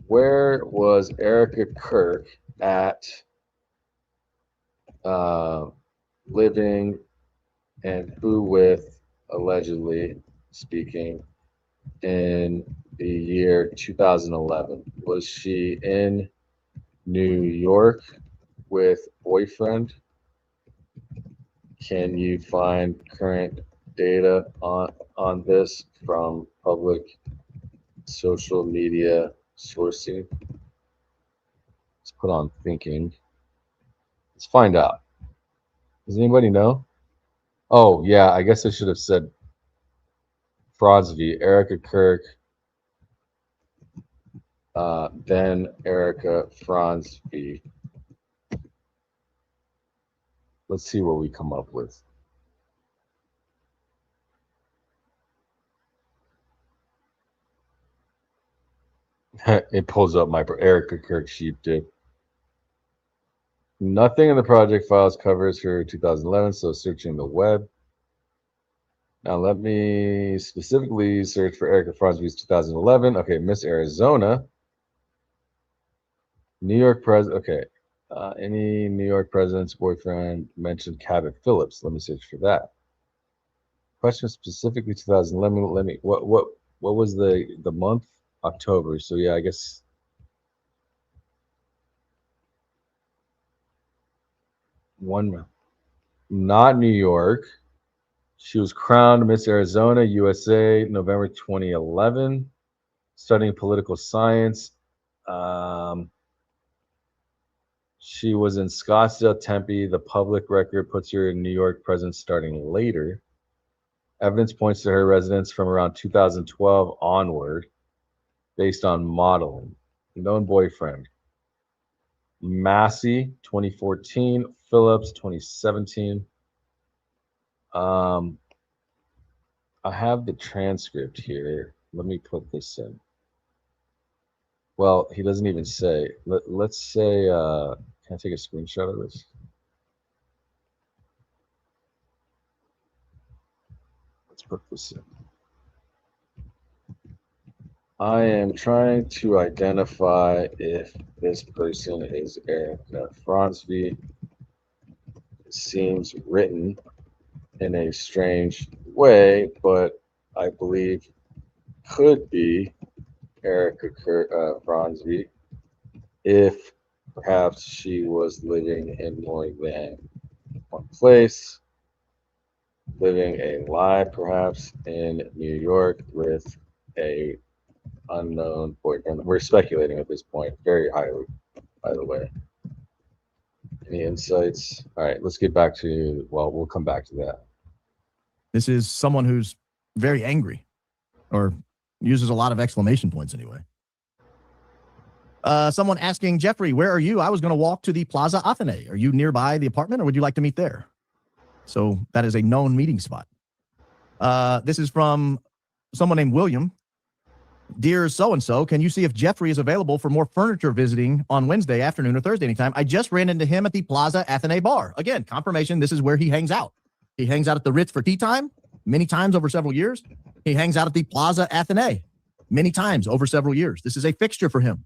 Where was Erika Kirk at living and who with, allegedly speaking, in the year 2011? Was she in New York with boyfriend? Can you find current data on this from public social media sourcing? Let's put on thinking. Let's find out. Does anybody know? Oh, yeah, I guess I should have said Frosby, Erika Kirk, then Erika Fronsby. Let's see what we come up with. It pulls up my Erika Kirk sheet dip. Nothing in the project files covers her 2011, so searching the web. Now let me specifically search for Erika Fronsby's 2011. Okay, Miss Arizona. New York president. Okay. Any New York president's boyfriend mentioned Cabot Phillips. Let me search for that. Question specifically 2011. What was the month? October. So yeah, I guess one, not New York. She was crowned Miss Arizona USA November 2011, studying political science. She was in Scottsdale, Tempe. The public record puts her in New York presence starting later. Evidence points to her residence from around 2012 onward, based on modeling. Known boyfriend. Massey 2014, Phillips 2017. I have the transcript here. Let me put this in. Well, he doesn't even say. Let's say, can I take a screenshot of this? Let's put this in. I am trying to identify if this person is Erika Fronsby. It seems written in a strange way, but I believe could be Erika Kirk, Fronsby if perhaps she was living in more than one place, living a lie perhaps in New York with a unknown boyfriend. We're speculating at this point very highly, by the way. Any insights? All right, let's get back to, well, we'll come back to that. This is someone who's very angry or uses a lot of exclamation points anyway. Someone asking, Jeffrey, where are you? I was going to walk to the Plaza Athene. Are you nearby the apartment or would you like to meet there? So that is a known meeting spot. This is from someone named William. Dear so-and-so, can you see if Jeffrey is available for more furniture visiting on Wednesday afternoon or Thursday anytime? I just ran into him at the Plaza Athene bar. Again, confirmation, this is where he hangs out. He hangs out at the Ritz for tea time many times over several years. He hangs out at the Plaza Athene many times over several years. This is a fixture for him.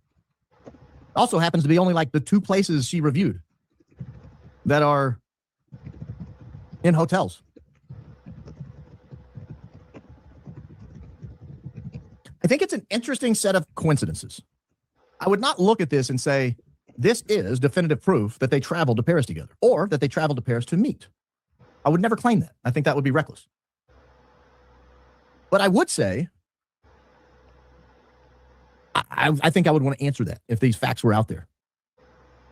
Also happens to be only like the two places she reviewed that are in hotels. I think it's an interesting set of coincidences. I would not look at this and say, this is definitive proof that they traveled to Paris together or that they traveled to Paris to meet. I would never claim that. I think that would be reckless. But I would say, I think I would want to answer that if these facts were out there.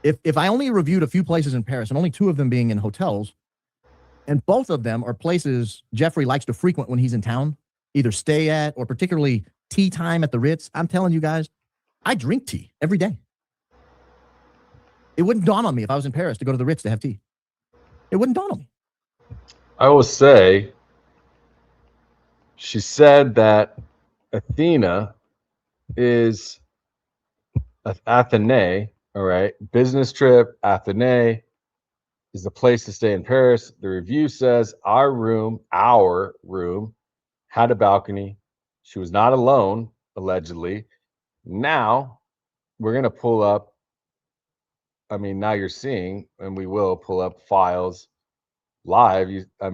If I only reviewed a few places in Paris and only two of them being in hotels, and both of them are places Jeffrey likes to frequent when he's in town, either stay at or particularly tea time at the Ritz, I'm telling you guys, I drink tea every day. It wouldn't dawn on me if I was in Paris to go to the Ritz to have tea. It wouldn't dawn on me. I will say, she said that Athena is Athene, all right? Business trip, Athene is the place to stay in Paris. The review says our room had a balcony. She was not alone, allegedly. Now we're going to pull up. I mean, now you're seeing, and we will pull up files live. At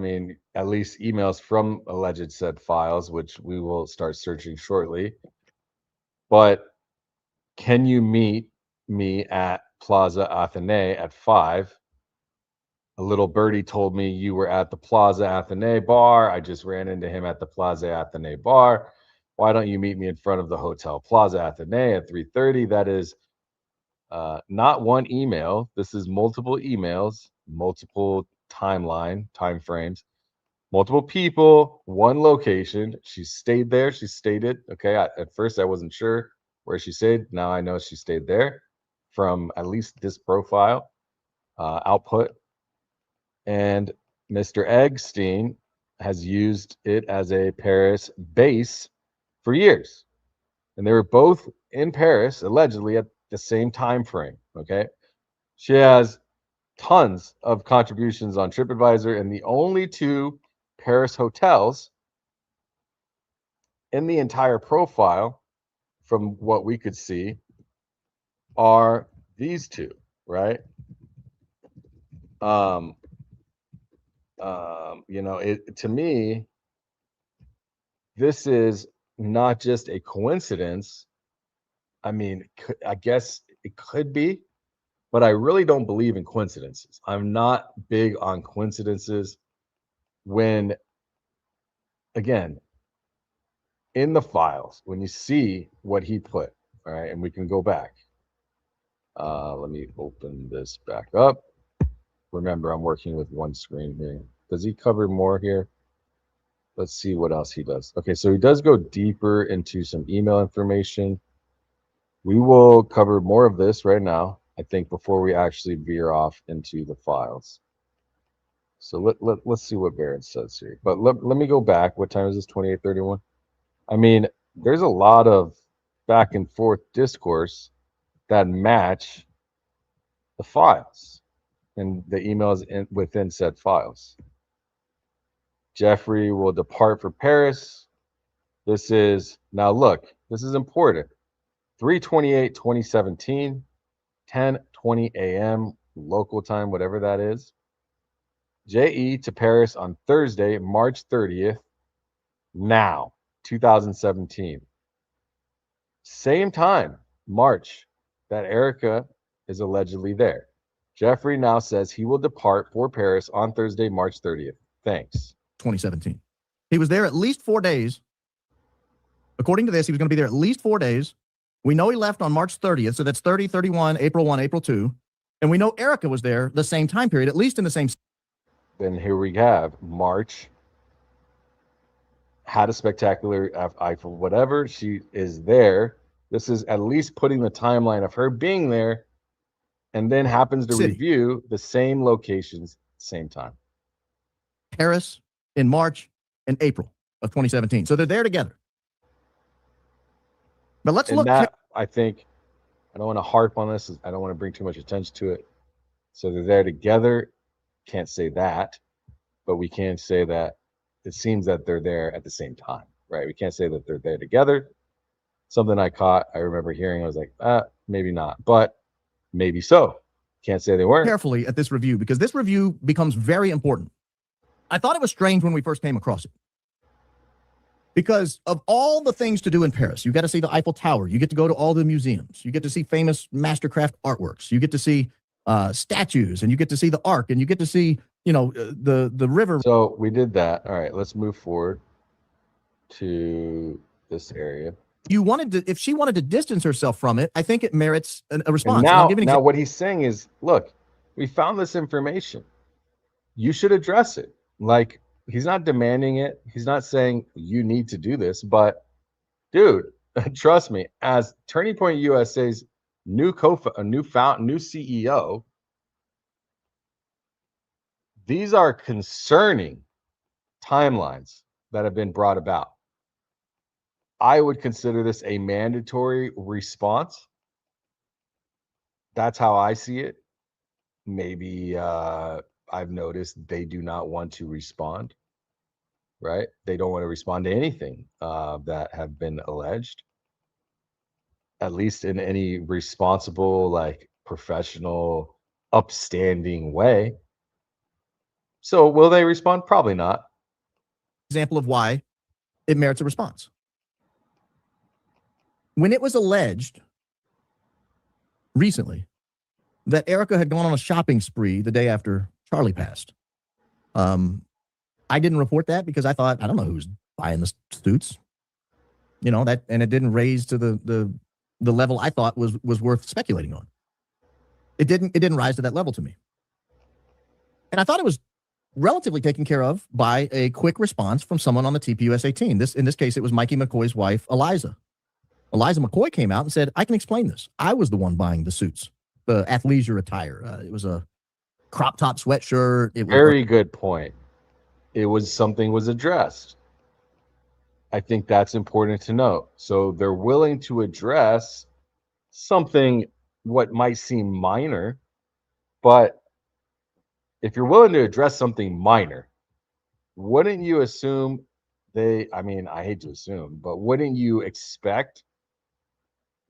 least emails from alleged said files, which we will start searching shortly. But can you meet me at Plaza Athene at 5? A little birdie told me you were at the Plaza Athene bar. I just ran into him at the Plaza Athene bar. Why don't you meet me in front of the Hotel Plaza Athene at 3:30? That is not one email. This is multiple emails, multiple time frames, multiple people, one location. She stayed there. She stated, okay, at first I wasn't sure where she stayed. Now I know she stayed there from at least this profile output. And Mr. Epstein has used it as a Paris base for years. And they were both in Paris, allegedly, at the same time frame. Okay. She has tons of contributions on TripAdvisor, and the only two Paris hotels in the entire profile, from what we could see, are these two, right? To me, this is not just a coincidence. I mean, I guess it could be, but I really don't believe in coincidences. I'm not big on coincidences when, again, in the files, when you see what he put, all right, and we can go back. Let me open this back up. Remember, I'm working with one screen here. Does he cover more here? Let's see what else he does. Okay, so he does go deeper into some email information. We will cover more of this right now. I think, before we actually veer off into the files. So let's see what Barrett says here. But let me go back. What time is this? 28:31. I mean, there's a lot of back and forth discourse that match the files and the emails within said files. Jeffrey will depart for Paris. This is, now look, this is important. 3/28/2017, 10:20 a.m. local time, whatever that is. JE to Paris on Thursday, March 30th, now, 2017. Same time, March, that Erika is allegedly there. Jeffrey now says he will depart for Paris on Thursday, March 30th. Thanks. 2017. He was there at least 4 days. According to this, he was going to be there at least 4 days. We know he left on March 30th, so that's 30, 31, April 1, April 2. And we know Erika was there the same time period, at least in the same. Then here we have March, had a spectacular Eiffel, whatever. She is there. This is at least putting the timeline of her being there, and then happens to review the same locations, same time. Paris in March and April of 2017. So they're there together. But let's look. I think, I don't want to harp on this. I don't want to bring too much attention to it. So they're there together. Can't say that, but we can say that it seems that they're there at the same time, right? We can't say that they're there together. Something I caught, I remember hearing, I was like, maybe not, but maybe so. Can't say they weren't. Carefully at this review, because this review becomes very important. I thought it was strange when we first came across it. Because of all the things to do in Paris, you got to see the Eiffel Tower. You get to go to all the museums. You get to see famous mastercraft artworks. You get to see statues, and you get to see the Ark, and you get to see, the river. So we did that. All right, let's move forward to this area. If she wanted to distance herself from it, I think it merits a response. Now what he's saying is, look, we found this information. You should address it. Like, he's not demanding it. He's not saying you need to do this, but dude, trust me, as Turning Point USA's new CEO, these are concerning timelines that have been brought about. I would consider this a mandatory response. That's how I see it. Maybe I've noticed they do not want to respond, right? They don't want to respond to anything that have been alleged, at least in any responsible, like, professional, upstanding way. So will they respond? Probably not. Example of why it merits a response. When it was alleged recently that Erika had gone on a shopping spree the day after Charlie passed, I didn't report that because I thought, I don't know who's buying the suits, and it didn't raise to the level I thought was worth speculating on. It didn't rise to that level to me, and I thought it was relatively taken care of by a quick response from someone on the TPUSA team. In this case, it was Mikey McCoy's wife, Eliza. Eliza McCoy came out and said, I can explain this. I was the one buying the suits, the athleisure attire. It was a crop top sweatshirt. Very good point. Something was addressed. I think that's important to note. So they're willing to address something, what might seem minor, but if you're willing to address something minor, wouldn't you assume I hate to assume, but wouldn't you expect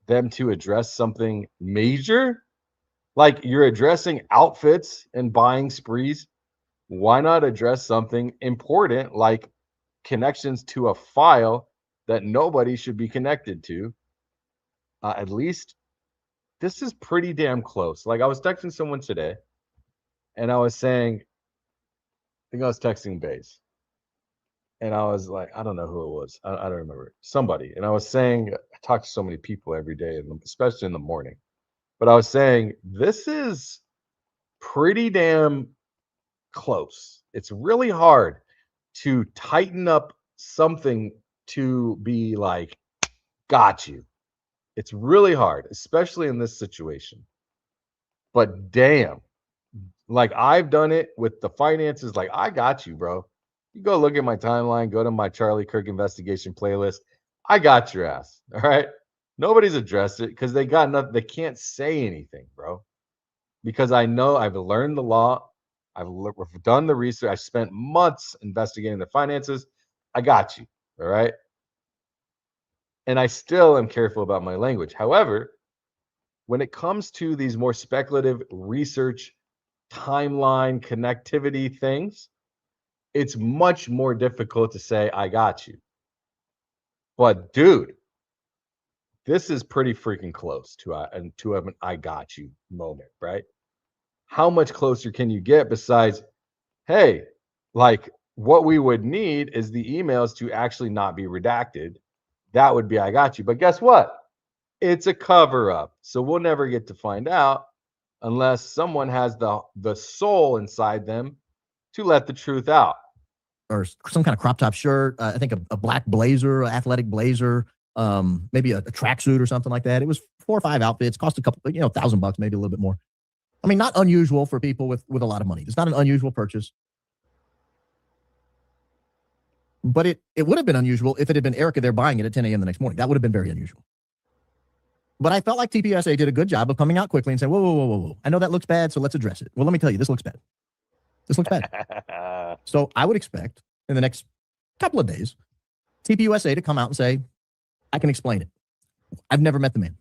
them to address something major? Like, you're addressing outfits and buying sprees. Why not address something important, like connections to a file that nobody should be connected to? At least this is pretty damn close. Like, I was texting someone today, and I was saying, I think I was texting Baze, and I was like, I don't know who it was. I don't remember. Somebody. And I was saying, I talk to so many people every day, especially in the morning. But I was saying, this is pretty damn close. It's really hard to tighten up something to be like, got you. It's really hard, especially in this situation. But damn, like I've done it with the finances. Like I got you, bro. You go look at my timeline, go to my Charlie Kirk investigation playlist. I got your ass. All right. Nobody's addressed it because they got nothing. They can't say anything, bro. Because I know I've learned the law. I've done the research. I spent months investigating the finances. I got you. All right. And I still am careful about my language. However, when it comes to these more speculative research, timeline, connectivity things, it's much more difficult to say, I got you. But dude, this is pretty freaking close to an I got you moment, right? How much closer can you get besides, hey, like what we would need is the emails to actually not be redacted. That would be I got you. But guess what? It's a cover up. So we'll never get to find out unless someone has the soul inside them to let the truth out. Or some kind of crop top shirt. I think a black blazer, athletic blazer, maybe a tracksuit or something like that. It was 4 or 5 outfits, cost a couple, $1,000, maybe a little bit more. I mean, not unusual for people with a lot of money. It's not an unusual purchase. But it would have been unusual if it had been Erika there buying it at 10 a.m. the next morning. That would have been very unusual. But I felt like TPUSA did a good job of coming out quickly and saying, whoa, whoa, whoa, whoa, whoa. I know that looks bad, so let's address it. Well, let me tell you, this looks bad. This looks bad. So I would expect in the next couple of days, TPUSA to come out and say, I can explain it. I've never met the man.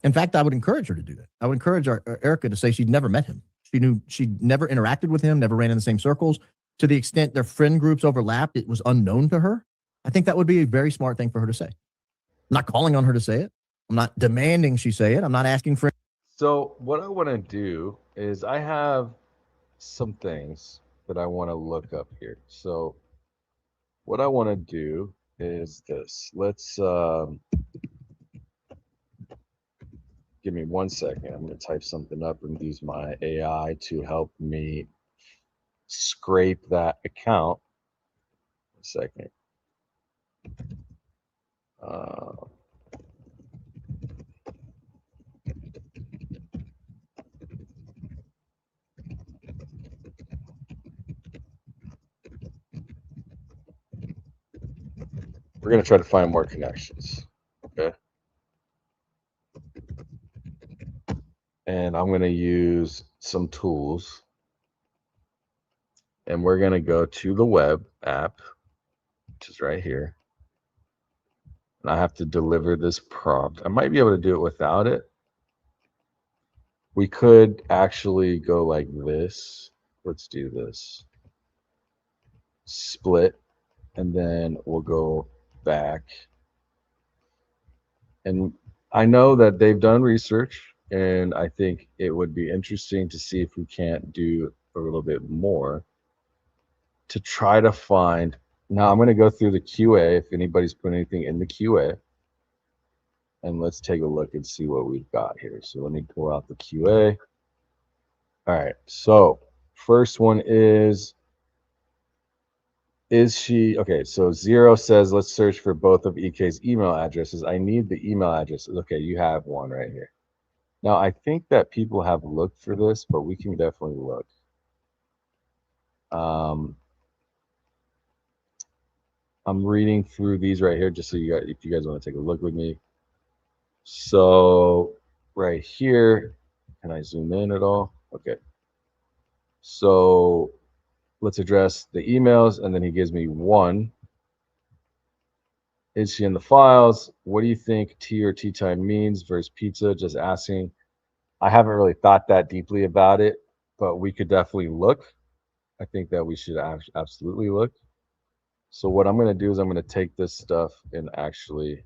In fact, I would encourage her to do that. I would encourage Erika to say she'd never met him. She'd never interacted with him, never ran in the same circles. To the extent their friend groups overlapped, it was unknown to her. I think that would be a very smart thing for her to say. I'm not calling on her to say it. I'm not demanding she say it. I'm not asking for. So what I want to do is I have some things that I want to look up here. So what I want to do is this. Let's give me 1 second. I'm going to type something up and use my AI to help me scrape that account. 1 second. We're going to try to find more connections. Okay. And I'm going to use some tools. And we're going to go to the web app, which is right here. And I have to deliver this prompt. I might be able to do it without it. We could actually go like this. Let's do this. Split. And then we'll go back. And I know that they've done research, and I think it would be interesting to see if we can't do a little bit more to try to find. Now I'm going to go through the QA if anybody's put anything in the QA. And let's take a look and see what we've got here. So let me pull out the QA. All right. So first one is she, okay, so 0 says, let's search for both of EK's email addresses. I need the email addresses. Okay, you have one right here. Now, I think that people have looked for this, but we can definitely look. I'm reading through these right here just so you guys, if you guys want to take a look with me. So right here, can I zoom in at all? Okay. So let's address the emails, and then he gives me one. Is she in the files? What do you think tea or tea time means versus pizza? Just asking. I haven't really thought that deeply about it, but we could definitely look. I think that we should absolutely look. So what I'm going to do is I'm going to take this stuff and actually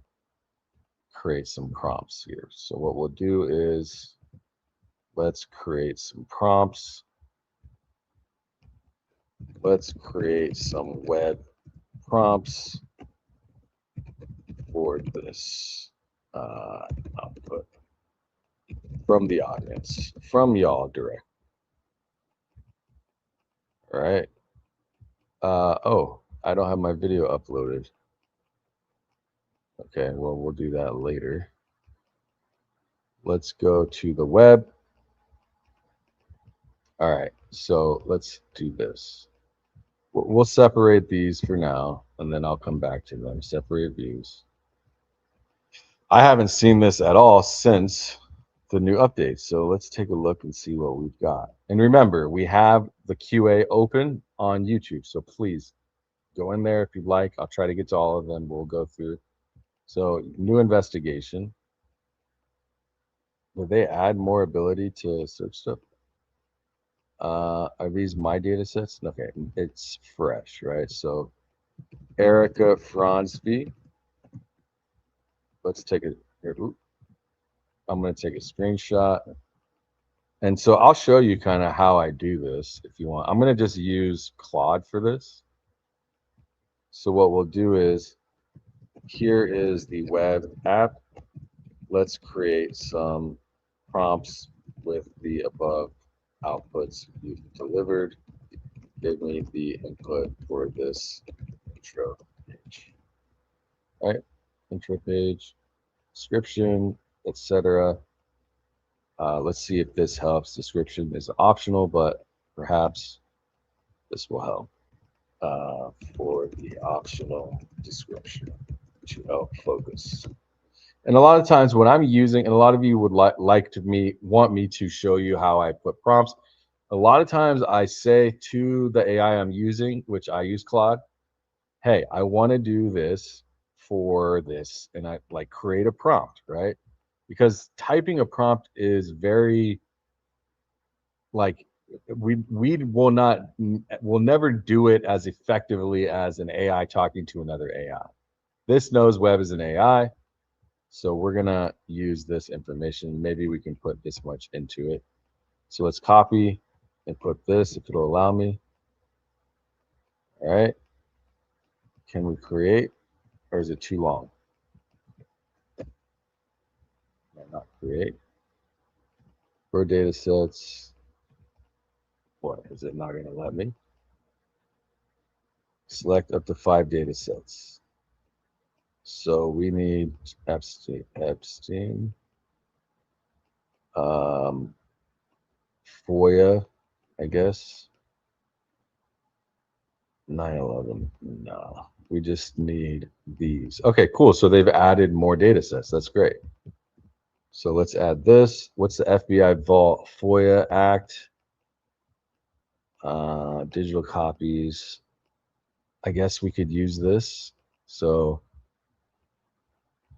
create some prompts here. So what we'll do is let's create some prompts. Let's create some web prompts for this output from the audience, from y'all direct. All right. Oh, I don't have my video uploaded. Okay, well, we'll do that later. Let's go to the web. All right, so let's do this. We'll separate these for now, and then I'll come back to them. Separate views. I haven't seen this at all since the new update. So let's take a look and see what we've got. And remember, we have the QA open on YouTube. So please go in there if you'd like. I'll try to get to all of them. We'll go through. So new investigation. Will they add more ability to search stuff? Are these my data sets? Okay, it's fresh, right? So Erika Fransby. Let's take it here. I'm going to take a screenshot. And so I'll show you kind of how I do this if you want. I'm going to just use Claude for this. So what we'll do is, here is the web app. Let's create some prompts with the above outputs you've delivered. Give me the input for this intro page. All right, intro page, description, etc. Let's see if this helps. Description is optional, but perhaps this will help for the optional description to help focus. And a lot of times when I'm using, and a lot of you would want me to show you how I put prompts. A lot of times I say to the AI I'm using, which I use Claude, hey, I want to do this for this, and I like create a prompt, right? Because typing a prompt is very like we will never do it as effectively as an AI talking to another AI. This knows web is an AI, so we're gonna use this information. Maybe we can put this much into it. So let's copy and put this if it'll allow me. All right. Can we create, or is it too long? Not create. For data sets. What is it not going to let me? Select up to 5 data sets. So we need Epstein, FOIA, I guess. 9/11. No, we just need these. Okay, cool. So they've added more data sets. That's great. So let's add this. What's the FBI Vault FOIA Act? Digital copies. I guess we could use this. So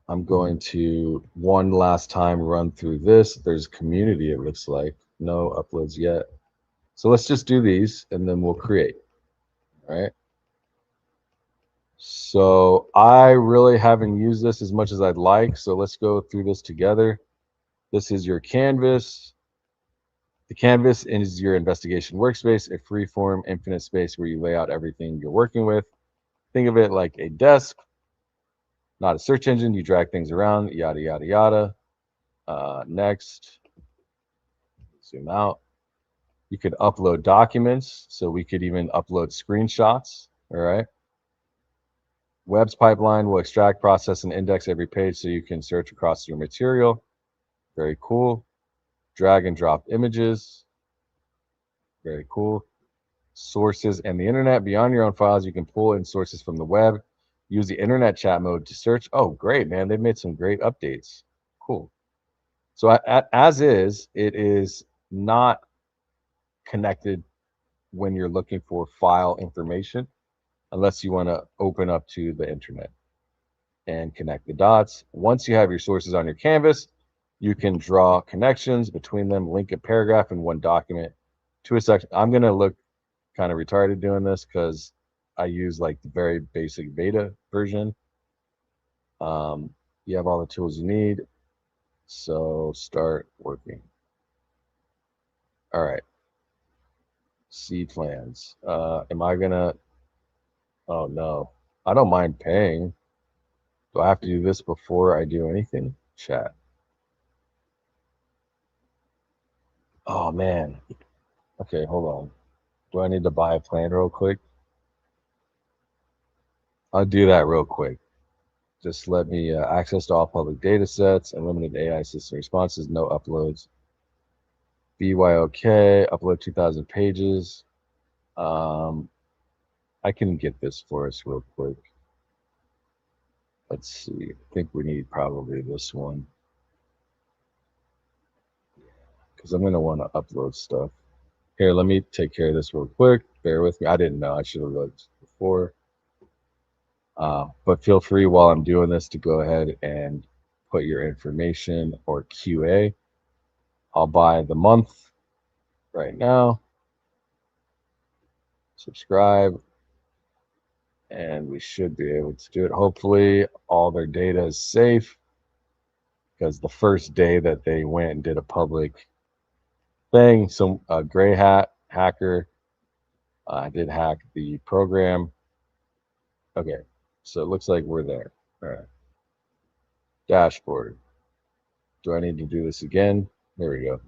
I'm going to one last time run through this. There's community, it looks like. No uploads yet. So let's just do these and then we'll create. All right. So I really haven't used this as much as I'd like. So let's go through this together. This is your canvas. The canvas is your investigation workspace, a free-form, infinite space where you lay out everything you're working with. Think of it like a desk, not a search engine. You drag things around, yada, yada, yada. Next, zoom out. You could upload documents. So we could even upload screenshots. All right. Web's pipeline will extract, process, and index every page so you can search across your material. Very cool. Drag and drop images. Very cool. Sources and the internet. Beyond your own files, you can pull in sources from the web. Use the internet chat mode to search. Oh, great, man. They've made some great updates. Cool. So as is, it is not connected when you're looking for file information, unless you want to open up to the internet and connect the dots. Once you have your sources on your canvas, you can draw connections between them, link a paragraph in one document to a section. I'm going to look kind of retarded doing this because I use like the very basic beta version. You have all the tools you need. So start working. All right. See plans. Am I gonna? Oh no, I don't mind paying. Do I have to do this before I do anything? Chat. Oh man. Okay, hold on. Do I need to buy a plan real quick? I'll do that real quick. Just let me access to all public data sets, unlimited AI system responses, no uploads. BYOK, upload 2,000 pages. I can get this for us real quick. Let's see. I think we need probably this one because I'm going to want to upload stuff. Here, let me take care of this real quick. Bear with me. I didn't know. I should have looked before. But feel free while I'm doing this to go ahead and put your information or QA. I'll buy the month right now. Subscribe. And we should be able to do it. Hopefully, all their data is safe because the first day that they went and did a public thing, some gray hat hacker did hack the program. Okay, so it looks like we're there. All right. Dashboard. Do I need to do this again? There we go.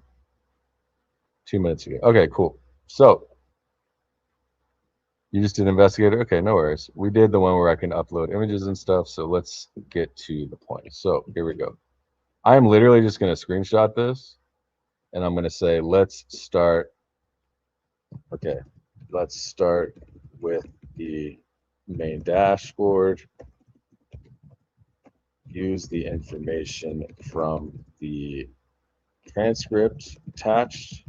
2 minutes ago. Okay, cool. So you just did Investigator? Okay, no worries. We did the one where I can upload images and stuff. So let's get to the point. So here we go. I am literally just going to screenshot this and I'm going to say, let's start. Okay, let's start with the main dashboard. Use the information from the transcript attached.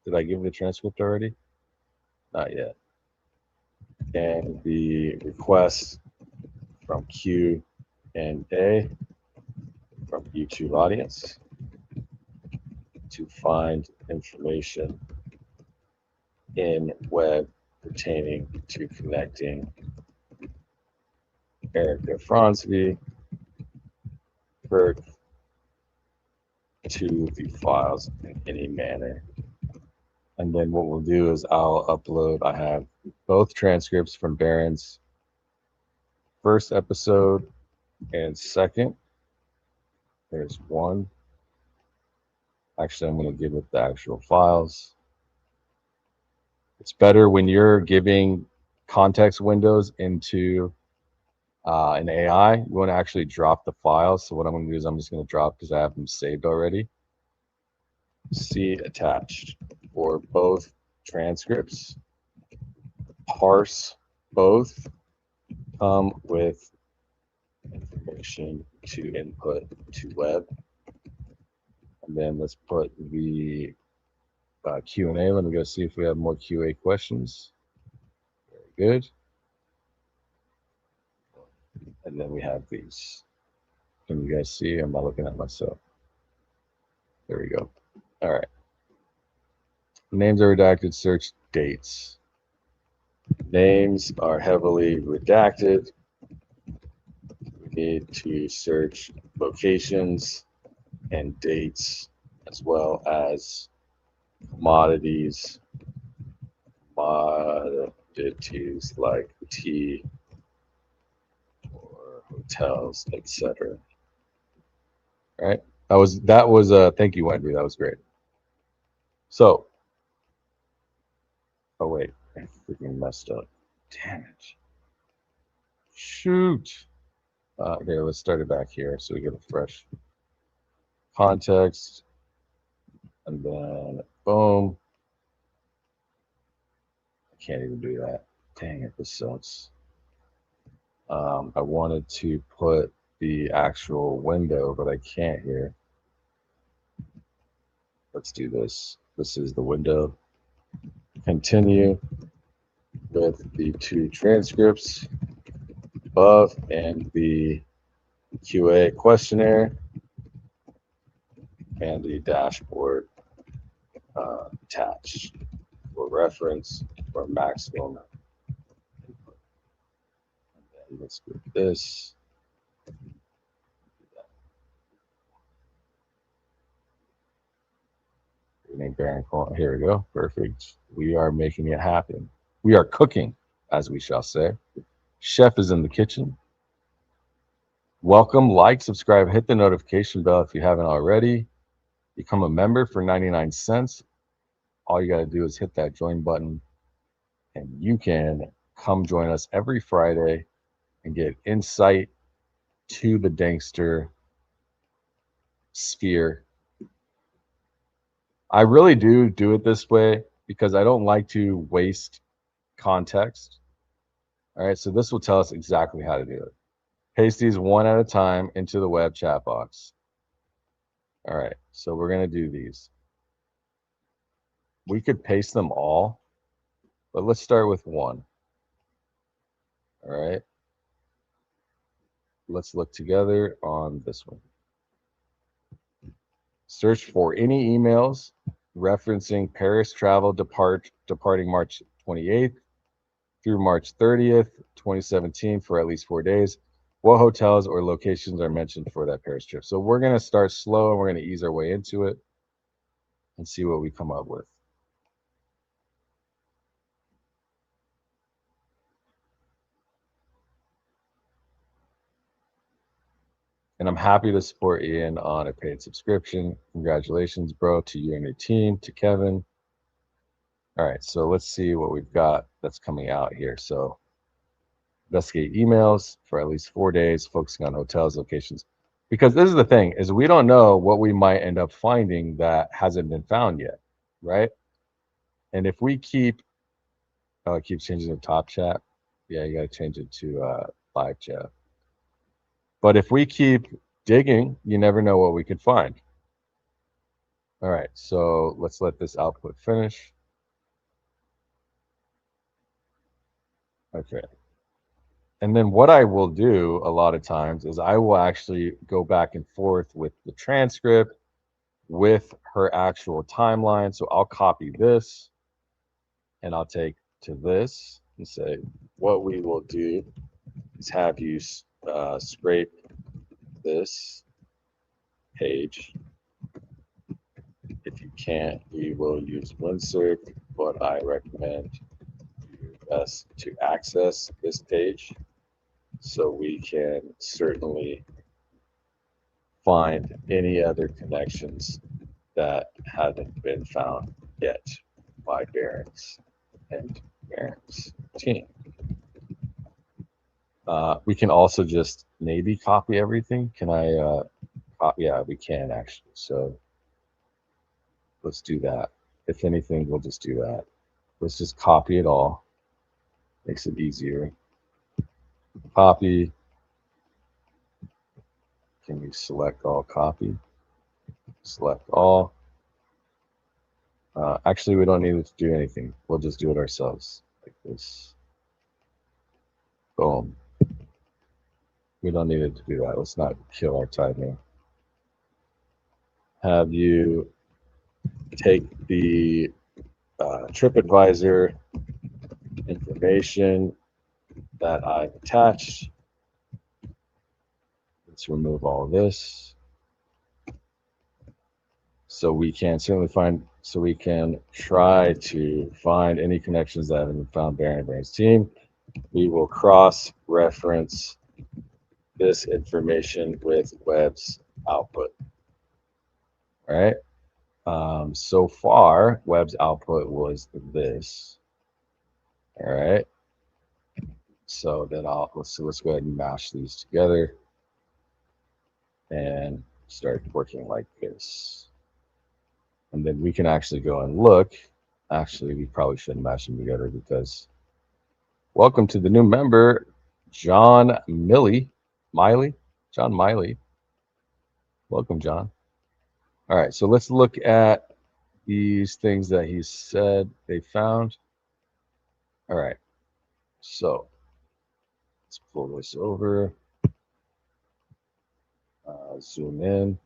Did I give the transcript already? Not yet. And the request from Q and A from YouTube audience to find information in web pertaining to connecting Erika Kirk to the files in any manner. And then what we'll do is I'll upload, I have both transcripts from Barron's first episode and second. There's one. Actually, I'm going to give it the actual files. It's better when you're giving context windows into an AI. You want to actually drop the files. So what I'm going to do is I'm just going to drop because I have them saved already. See attached for both transcripts. Parse both. Come with information to input to web. And then let's put the Q&A. Let me go see if we have more QA questions. Very good. And then we have these. Can you guys see? I'm not looking at myself. There we go. All right. Names are redacted. Search dates. Names are heavily redacted. We need to search locations and dates as well as commodities like tea or hotels, etc. Right? That was thank you, Wendy. That was great. So, oh wait, I freaking messed up. Damn it. Shoot. Here, let's start it back here so we get a fresh context. And then boom. I can't even do that. Dang it, this sucks. I wanted to put the actual window, but I can't here. Let's do this. This is the window. Continue with the two transcripts above and the QA questionnaire and the dashboard attached for reference for maximum input. And then let's do this. Here we go. Perfect. We are making it happen. We are cooking, as we shall say. Chef is in the kitchen. Welcome, like, subscribe, hit the notification bell if you haven't already. Become a member for 99 cents. All you got to do is hit that join button, and you can come join us every Friday and get insight to the Dankster sphere. I really do it this way because I don't like to waste context. All right, so this will tell us exactly how to do it. Paste these one at a time into the web chat box. All right, so we're going to do these. We could paste them all, but let's start with one. All right, let's look together on this one. Search for any emails referencing Paris travel departing March 28th through March 30th, 2017 for at least 4 days. What hotels or locations are mentioned for that Paris trip? So we're going to start slow and we're going to ease our way into it and see what we come up with. And I'm happy to support Ian on a paid subscription. Congratulations, bro, to you and your team, to Kevin. All right, so let's see what we've got that's coming out here. So investigate emails for at least 4 days, focusing on hotels, locations. Because this is the thing, is we don't know what we might end up finding that hasn't been found yet, right? And if we keep, oh, it keeps changing the top chat. Yeah, you got to change it to live chat. But if we keep digging, you never know what we could find. All right, so let's let this output finish. Okay. And then what I will do a lot of times is I will actually go back and forth with the transcript, with her actual timeline. So I'll copy this and I'll take to this and say, what we will do is have you scrape this page. If you can't, we will use Windsurf, but I recommend you best to access this page so we can certainly find any other connections that haven't been found yet by Barron's and Barron's team. We can also just maybe copy everything. Can I copy? Yeah, we can actually. So let's do that. If anything, we'll just do that. Let's just copy it all. Makes it easier. Copy. Can we select all copy? Select all. Actually, we don't need to do anything. We'll just do it ourselves like this. Boom. We don't need it to do that. Let's not kill our time here. Have you take the TripAdvisor information that I've attached. Let's remove all of this. So we can certainly find, so we can try to find any connections that haven't been found by Barron Brain's team. We will cross-reference this information with Webb's output. All right. So far, Webb's output was this. All right. So then let's go ahead and mash these together and start working like this. And then we can actually go and look. Actually, we probably shouldn't mash them together because welcome to the new member, John Miley. John Miley. Welcome, John. All right, so let's look at these things that he said they found. All right, so let's pull this over, zoom in.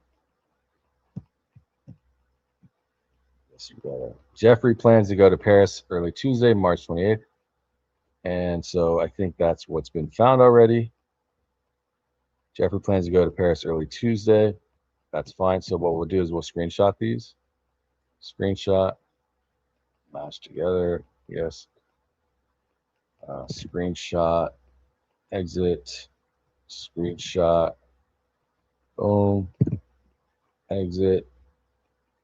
Jeffrey plans to go to Paris early Tuesday, March 28th. And so I think that's what's been found already. Jeffrey plans to go to Paris early Tuesday. That's fine. So what we'll do is we'll screenshot these. Screenshot, mash together. Yes. Screenshot, exit, screenshot, boom, exit,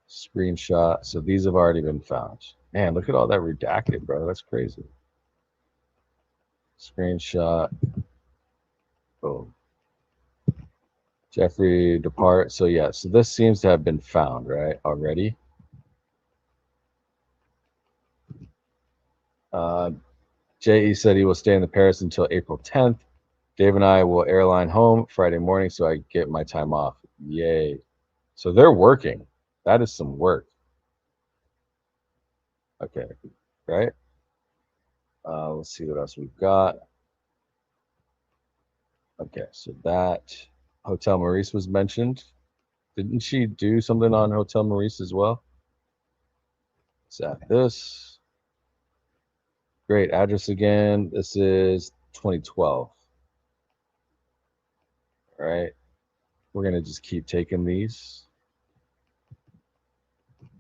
screenshot. So these have already been found. Man, look at all that redacted, bro. That's crazy. Screenshot, boom. Jeffrey depart. So yeah, so this seems to have been found, right, already. J.E. said he will stay in the Paris until April 10th. Dave and I will airline home Friday morning so I get my time off. Yay. So they're working. That is some work. Okay, right? Let's see what else we've got. Okay, so that Hotel Maurice was mentioned. Didn't she do something on Hotel Maurice as well? Is that this? Great address again. This is 2012. All right. We're going to just keep taking these.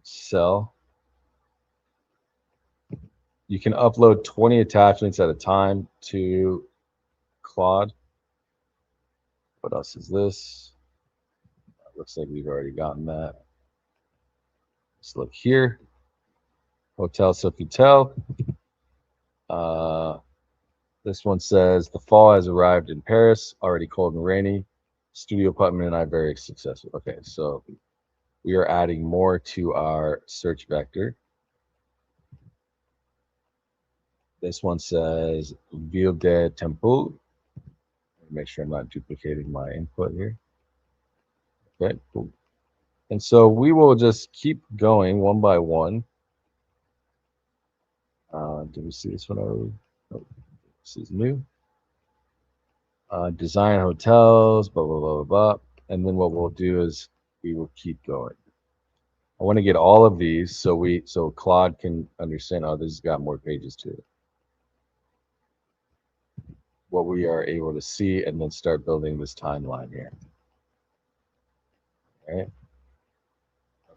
Sell. You can upload 20 attachments at a time to Claude. What else is this? Looks like we've already gotten that. Let's look here. Hotel Sofitel. This one says the fall has arrived in Paris, already cold and rainy. Studio apartment and I very successful. Okay, so we are adding more to our search vector. This one says Ville de Temple. Make sure I'm not duplicating my input here. Okay, cool. And so we will just keep going one by one. Did we see this one already? Oh, this is new. Design hotels, blah, blah, blah, blah, blah. And then what we'll do is we will keep going. I want to get all of these so Claude can understand, oh, this has got more pages to it. What we are able to see and then start building this timeline here. All right.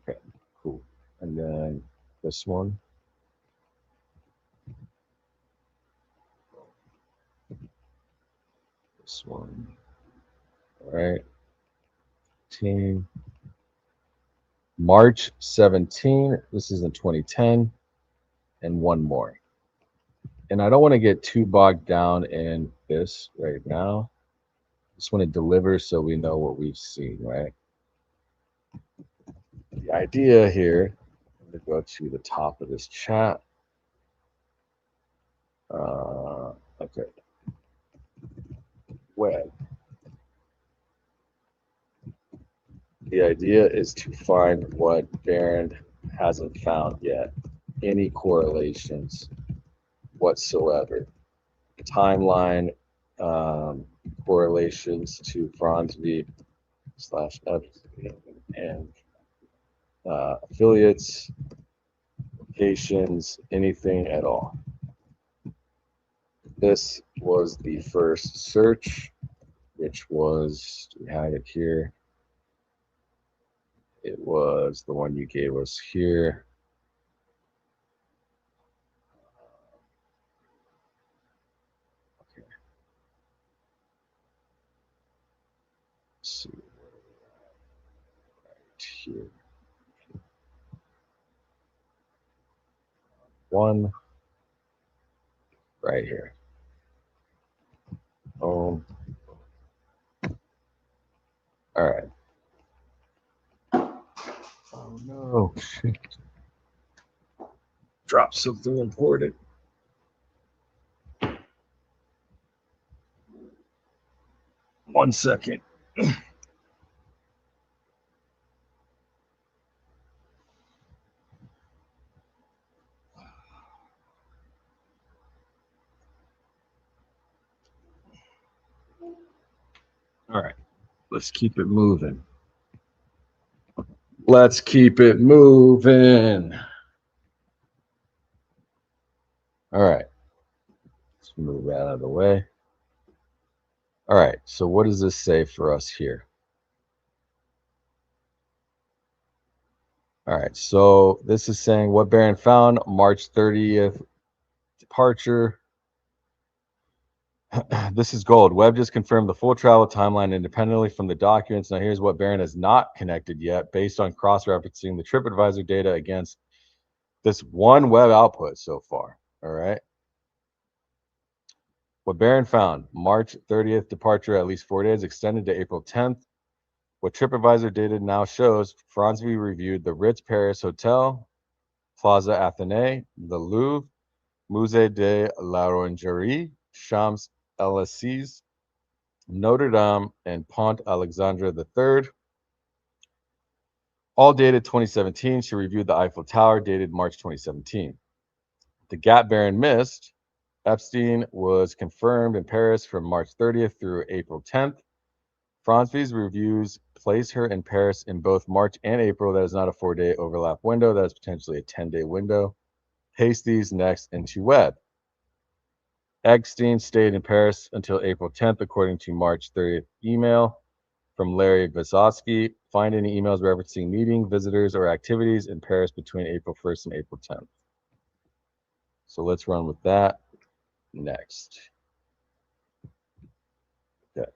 Okay, cool. And then this one. This one. All right. Team. March 17. This is in 2010. And one more. And I don't want to get too bogged down in this right now. Just want to deliver so we know what we've seen, right? The idea here, I'm going to go to the top of this chat. Okay. Web. The idea is to find what Barron hasn't found yet. Any correlations whatsoever. Timeline correlations to Franz-V / Epstein and affiliates, locations, anything at all. This was the first search, which was, we had it here. It was the one you gave us here. Okay. Let's see. Right here. One right here. All right. Oh no. Drop something important. One second. All right. Let's keep it moving. Let's keep it moving. All right. Let's move that out of the way. All right. So what does this say for us here? All right. So this is saying what Barron found March 30th departure. This is gold. Webb just confirmed the full travel timeline independently from the documents. Now here's what Barron has not connected yet based on cross-referencing the TripAdvisor data against this one web output so far. All right. What Barron found, March 30th departure, at least 4 days, extended to April 10th. What TripAdvisor data now shows, Franz-V reviewed the Ritz Paris Hotel, Plaza Athénée, the Louvre, Musée de l'Orangerie, Champs-Élysées, Notre Dame, and Pont Alexandre III. All dated 2017. She reviewed the Eiffel Tower, dated March 2017. The Gap Baron missed. Epstein was confirmed in Paris from March 30th through April 10th. Franzvi's reviews place her in Paris in both March and April. That is not a 4-day overlap window. That is potentially a 10-day window. Paste these next into web. Epstein stayed in Paris until April 10th, according to March 30th email from Larry Vysotsky. Find any emails referencing meeting, visitors, or activities in Paris between April 1st and April 10th. So let's run with that next. Okay.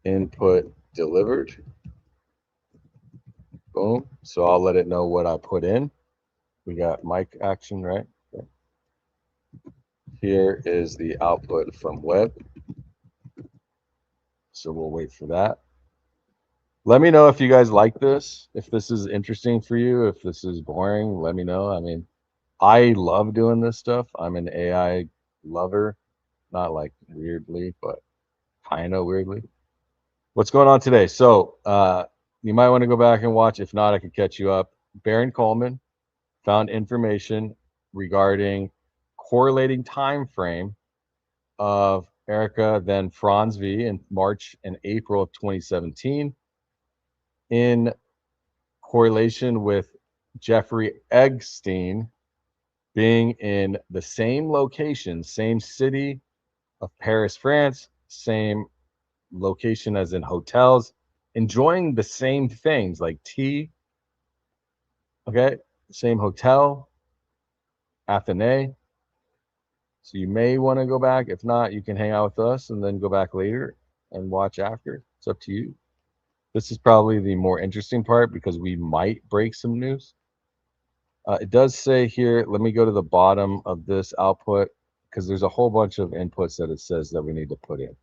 Input delivered. Boom. So I'll let it know what I put in. We got mic action, right? Okay. Here is the output from web. So we'll wait for that. Let me know if you guys like this, if this is interesting for you, if this is boring, let me know. I mean, I love doing this stuff. I'm an AI lover, not like weirdly, but kind of weirdly. What's going on today? So you might want to go back and watch. If not, I could catch you up. Baron Coleman found information regarding correlating time frame of Erika then Franzvi in March and April of 2017 in correlation with Jeffrey Epstein being in the same location, same city of Paris, France, same location as in hotels, enjoying the same things like tea, okay, same hotel, Athénée. So you may want to go back. If not, you can hang out with us and then go back later and watch after. It's up to you. This is probably the more interesting part because we might break some news. It does say here, let me go to the bottom of this output because there's a whole bunch of inputs that it says that we need to put in.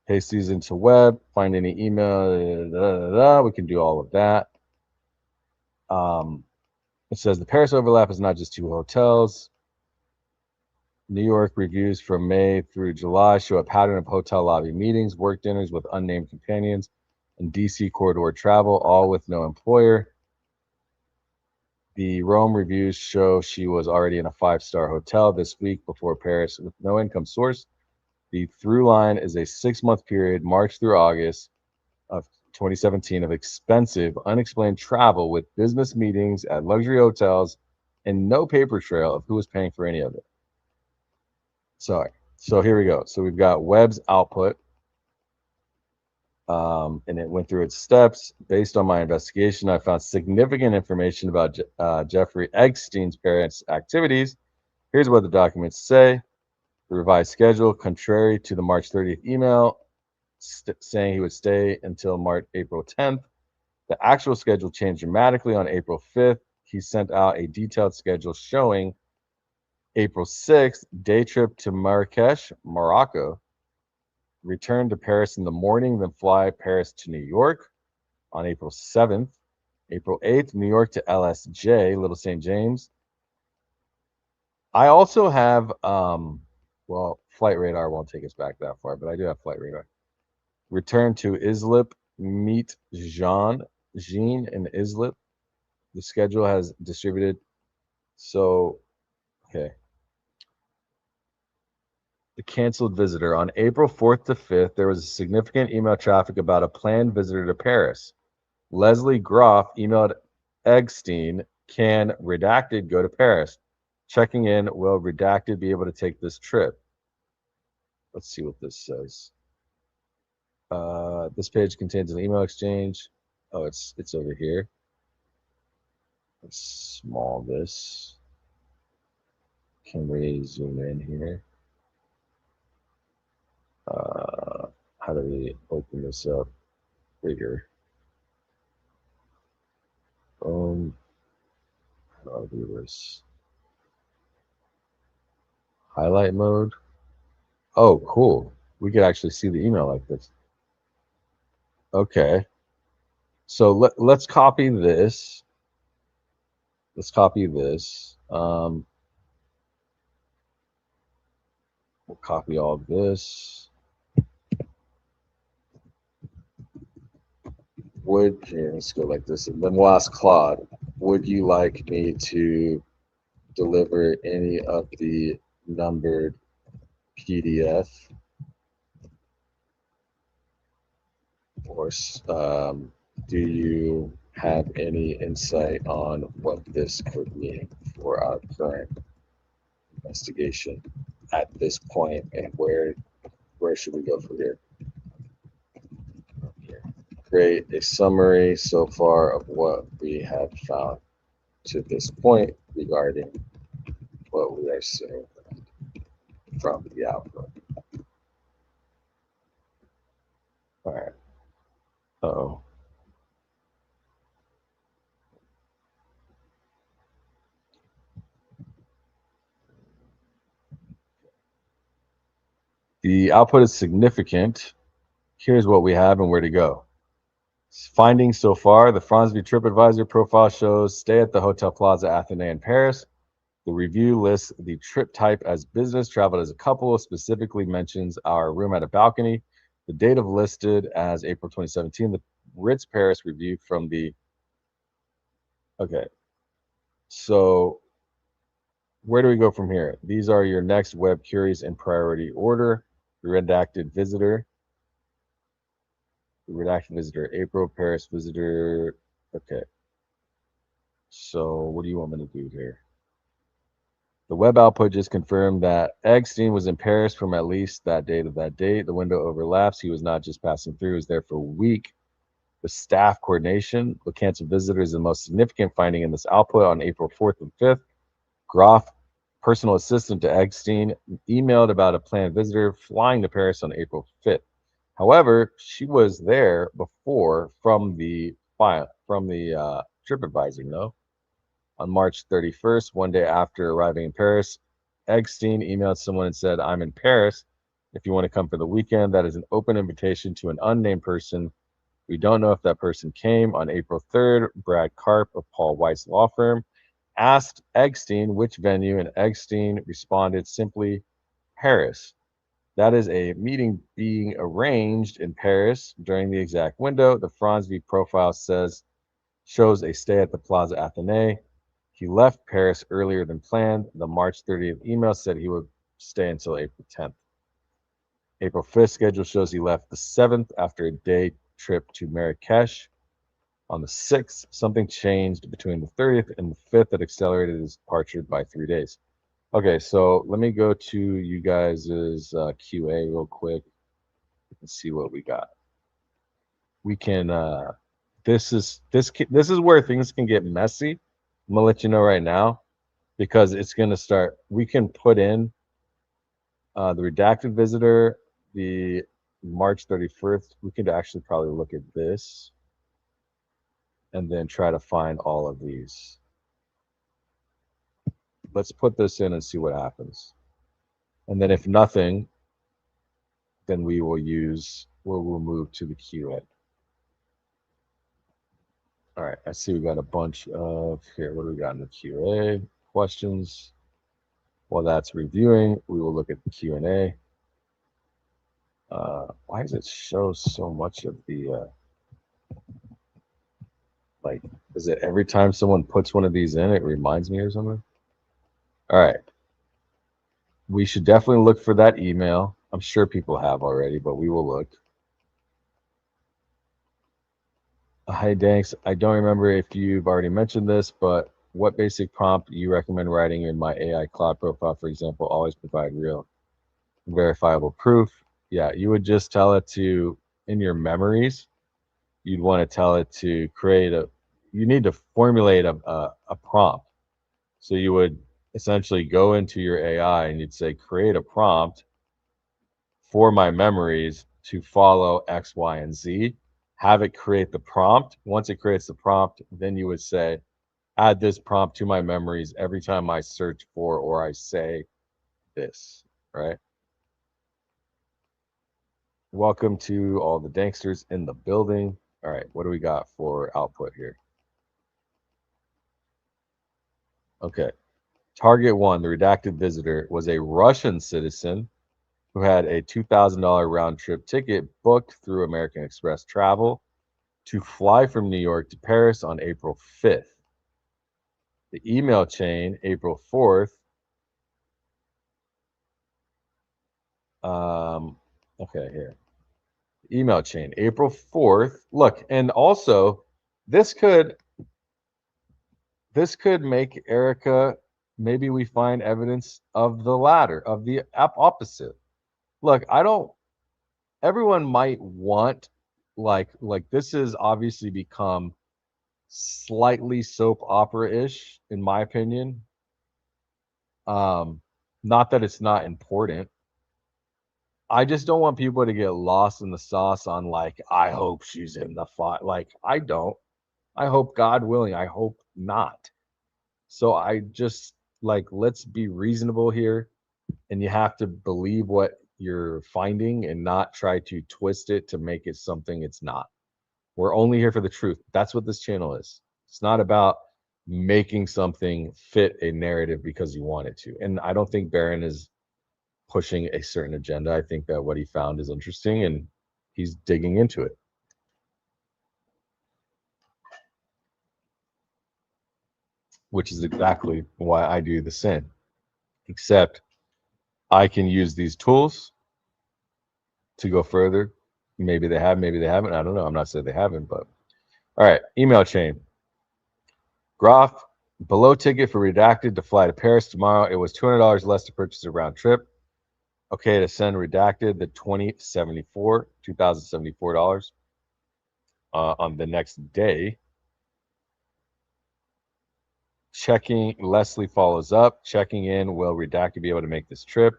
Paste these into web, find any email, we can do all of that. It says the Paris overlap is not just two hotels. New York reviews from May through July show a pattern of hotel lobby meetings, work dinners with unnamed companions, and DC corridor travel, all with no employer. The Rome reviews show she was already in a 5-star hotel this week before Paris with no income source. The through line is a 6-month period, March through August of 2017, of expensive, unexplained travel with business meetings at luxury hotels and no paper trail of who was paying for any of it. Sorry. So here we go. So we've got Webb's output. And it went through its steps. Based on my investigation, I found significant information about Jeffrey Epstein's parents' activities. Here's what the documents say. The revised schedule, contrary to the March 30th email saying he would stay until April 10th. The actual schedule changed dramatically on April 5th. He sent out a detailed schedule showing April 6th, day trip to Marrakesh, Morocco. Return to Paris in the morning, then fly Paris to New York on April 7th. April 8th, New York to LSJ, Little St. James. I also have, well, Flight Radar won't take us back that far, but I do have Flight Radar. Return to Islip, meet Jean in Islip. The schedule has distributed. So, okay. The canceled visitor. On April 4th to 5th, there was a significant email traffic about a planned visitor to Paris. Leslie Groff emailed Epstein, can redacted go to Paris? Checking in, will redacted be able to take this trip? Let's see what this says. This page contains an email exchange. Oh, it's over here. Let's small this. Can we zoom in here? How do we open this up bigger? How do I do this? Highlight mode. Oh, cool. We could actually see the email like this. Okay. So let's copy this. Let's copy this. We'll copy all of this. Let's go like this. And then we'll ask Claude, would you like me to deliver any of the numbered PDF or do you have any insight on what this could mean for our current investigation at this point, and where should we go from here? Create a summary so far of what we have found to this point regarding what we are seeing from the output. All right. Uh-oh. The output is significant. Here's what we have and where to go. Findings so far: the Franzby TripAdvisor profile shows stay at the Hotel Plaza Athénée in Paris. The review lists the trip type as business, traveled as a couple, specifically mentions our room at a balcony. The date of listed as April 2017. The Ritz Paris review from the. Okay. So where do we go from here? These are your next web queries in priority order. The redacted visitor. April, Paris visitor. Okay. So what do you want me to do here? The web output just confirmed that Epstein was in Paris from at least that date of that date. The window overlaps. He was not just passing through, he was there for a week. The staff coordination, the canceled visitor is the most significant finding in this output. On April 4th and 5th, Groff, personal assistant to Epstein, emailed about a planned visitor flying to Paris on April 5th. However, she was there before from the TripAdvisor, no? On March 31st, one day after arriving in Paris, Epstein emailed someone and said, I'm in Paris. If you want to come for the weekend, that is an open invitation to an unnamed person. We don't know if that person came. On April 3rd, Brad Karp of Paul Weiss Law Firm asked Epstein which venue, and Epstein responded simply, Paris. That is a meeting being arranged in Paris during the exact window. The Franzby profile shows a stay at the Plaza Athénée. He left Paris earlier than planned. The March 30th email said he would stay until April 10th. April 5th schedule shows he left the 7th after a day trip to Marrakesh. On the 6th, something changed between the 30th and the 5th that accelerated his departure by 3 days. Okay, so let me go to you guys' QA real quick and see what we got. We can this is where things can get messy. I'm gonna let you know right now, because it's gonna start. We can put in the redacted visitor, the March 31st. We could actually probably look at this and then try to find all of these. Let's put this in and see what happens. And then if nothing, then we'll move to the QA. All right, I see we got a bunch of here. What do we got in the QA? Questions. While that's reviewing, we will look at the Q&A. Why does it show so much of the like, is it every time someone puts one of these in, it reminds me or something? All right. We should definitely look for that email. I'm sure people have already, but we will look. Hi, Danks. I don't remember if you've already mentioned this, but what basic prompt do you recommend writing in my AI cloud profile, for example? Always provide real verifiable proof. Yeah, you would just tell it to, in your memories, you'd want to tell it to you need to formulate a prompt. So you would essentially go into your AI and you'd say, create a prompt for my memories to follow X, Y, and Z. Have it create the prompt. Once it creates the prompt, then you would say, add this prompt to my memories every time I search for or I say this, right? Welcome to all the danksters in the building. All right, what do we got for output here? Okay, Target 1, the redacted visitor, was a Russian citizen who had a $2,000 round trip ticket booked through American Express Travel to fly from New York to Paris on April 5th. The email chain, April 4th. Okay, here. Email chain, April 4th. Look, and also this could make Erika, maybe we find evidence of the latter, of the opposite. Look, I don't, everyone might want, like this has obviously become slightly soap opera-ish, in my opinion. Not that it's not important. I just don't want people to get lost in the sauce on like, I hope she's in the fight. Like, I don't. I hope, God willing, I hope not. So I just like, let's be reasonable here, and you have to believe what you're finding and not try to twist it to make it something it's not. We're only here for the truth. That's what this channel is. It's not about making something fit a narrative because you want it to. And I don't think Barron is pushing a certain agenda. I think that what he found is interesting and he's digging into it. Which is exactly why I do the same. Except I can use these tools to go further. Maybe they have, maybe they haven't. I don't know. I'm not saying they haven't, but all right. Email chain. Groff, below ticket for redacted to fly to Paris tomorrow. It was $200 less to purchase a round trip. Okay, to send redacted the $2,074 on the next day. Checking, Leslie follows up. Checking in, will redacted be able to make this trip?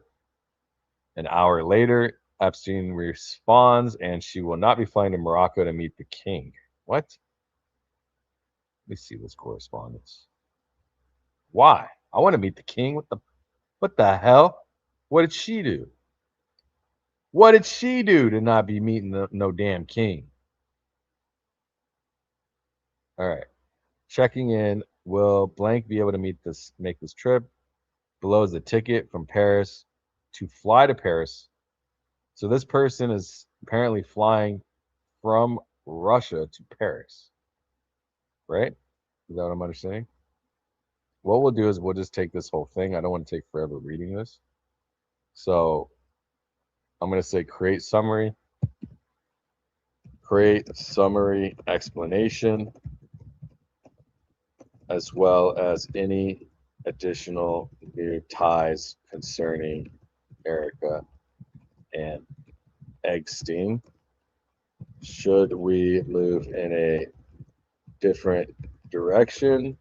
An hour later, Epstein responds, and she will not be flying to Morocco to meet the king. What? Let me see this correspondence. Why? I want to meet the king. What the hell? What did she do? What did she do to not be meeting no damn king? All right. Checking in. Will blank be able to make this trip? Below is the ticket from Paris to fly to Paris. So this person is apparently flying from Russia to Paris. Right? Is that what I'm understanding? What we'll do is we'll just take this whole thing. I don't want to take forever reading this. So I'm going to say create summary explanation, as well as any additional new ties concerning Erika and Epstein. Should we move in a different direction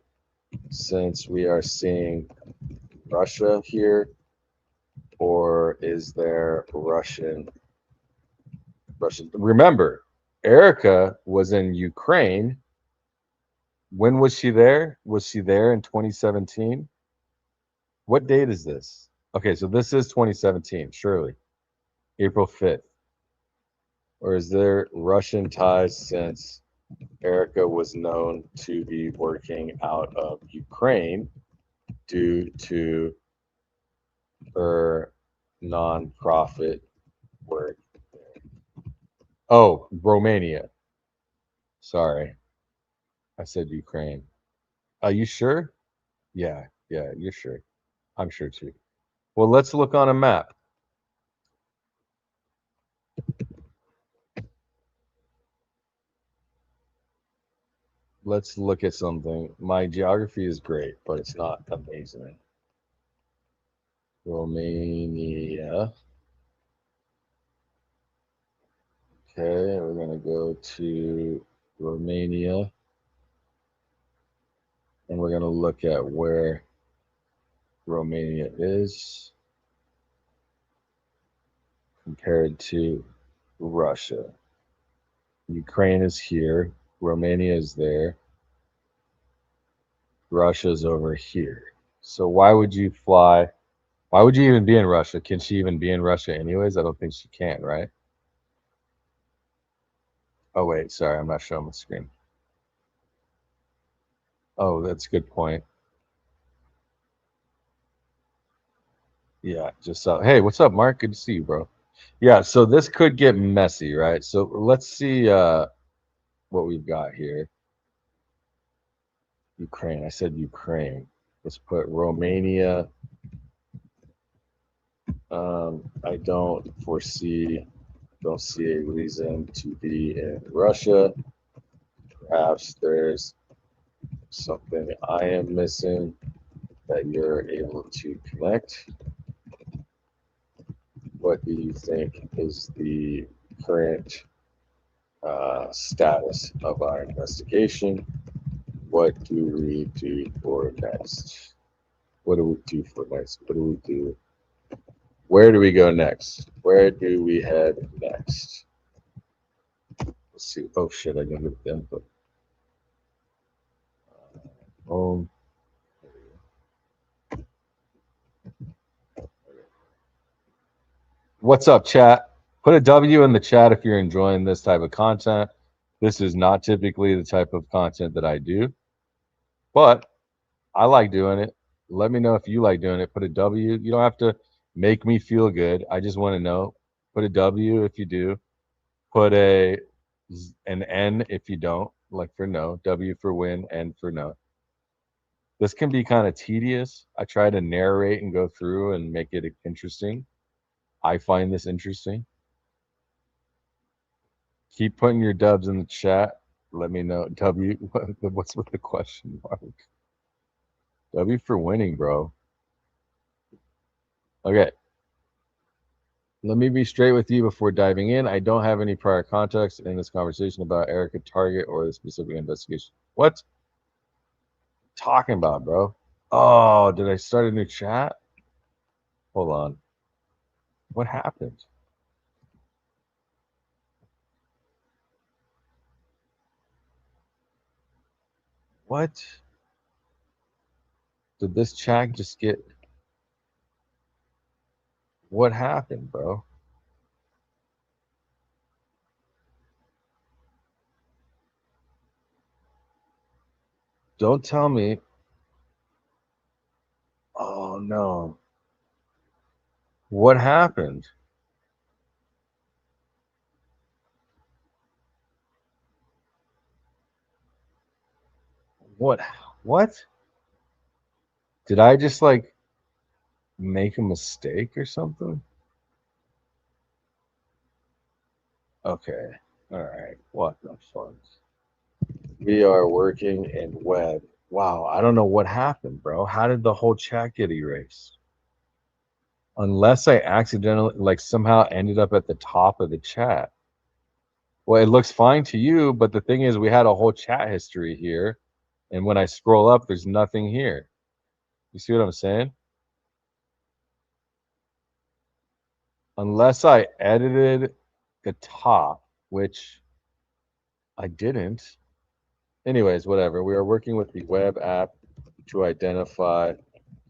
since we are seeing Russia here, or is there Russian? Remember, Erika was in Ukraine. When was she there? Was she there in 2017? What date is this? Okay, so this is 2017, surely. April 5th. Or is there Russian ties since Erika was known to be working out of Ukraine due to her nonprofit work? Oh, Romania. Sorry, I said Ukraine. Are you sure? Yeah, you're sure. I'm sure too. Well, let's look on a map. Let's look at something. My geography is great, but it's not amazing. Romania. Okay, we're going to go to Romania. And we're going to look at where Romania is compared to Russia. Ukraine is here. Romania is there. Russia's over here. So why would you fly? Why would you even be in Russia? Can she even be in Russia anyways? I don't think she can, right? Oh, wait, sorry, I'm not showing the screen. Oh, that's a good point. Yeah, just hey, what's up, Mark? Good to see you, bro. Yeah, so this could get messy, right? So let's see what we've got here. Ukraine. I said Ukraine. Let's put Romania. I don't see a reason to be in Russia. Perhaps there's something I am missing that you're able to connect. What do you think is the current status of our investigation? What do we do for next? What do we do for next? What do we do? Where do we go next? Where do we head next? Let's see. Oh shit! I didn't get the input. Um, what's up, chat? Put a W in the chat if you're enjoying this type of content. This is not typically the type of content that I do, but I like doing it. Let me know if you like doing it. Put a W. You don't have to make me feel good. I just want to know. Put a W if you do. Put an N if you don't, like for no. W for win, N for no. This can be kind of tedious. I try to narrate and go through and make it interesting. I find this interesting. Keep putting your dubs in the chat. Let me know. W, what's with the question mark? W for winning, bro. Okay. Let me be straight with you before diving in. I don't have any prior context in this conversation about Erika Target or the specific investigation. What? Talking about, bro? Oh, did I start a new chat? Hold on. What happened? What? Did this chat just get... What happened, bro? Don't tell me. Oh, no. What happened? What? What? Did I just like make a mistake or something? Okay. All right. What the fuck? We are working in web. Wow. I don't know what happened, bro. How did the whole chat get erased? Unless I accidentally, like, somehow ended up at the top of the chat. Well, it looks fine to you, but the thing is, we had a whole chat history here. And when I scroll up, there's nothing here. You see what I'm saying? Unless I edited the top, which I didn't. Anyways, whatever. We are working with the web app to identify,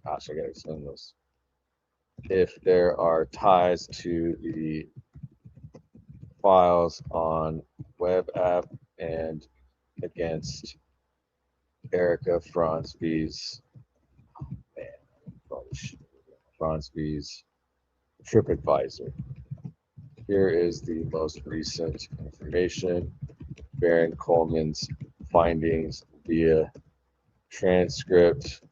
gosh, I gotta explain this. If there are ties to the files on web app and against Erika Fronsby's, Fronsby's TripAdvisor. Here is the most recent information. Baron Coleman's findings via transcript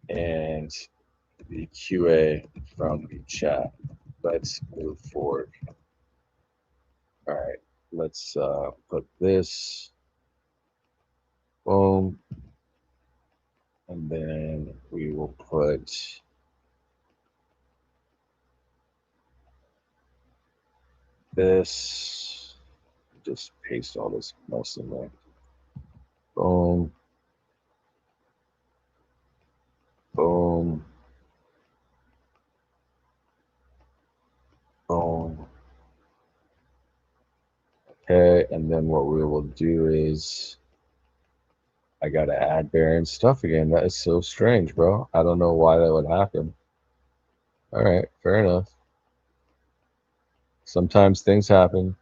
and the QA from the chat. Let's move forward. All right, let's put this. Boom. And then we will put this. Just paste all this mess in there. Boom. Boom. Boom. Okay, and then what we will do is I gotta add Baron's stuff again. That is so strange, bro. I don't know why that would happen. All right, fair enough. Sometimes things happen.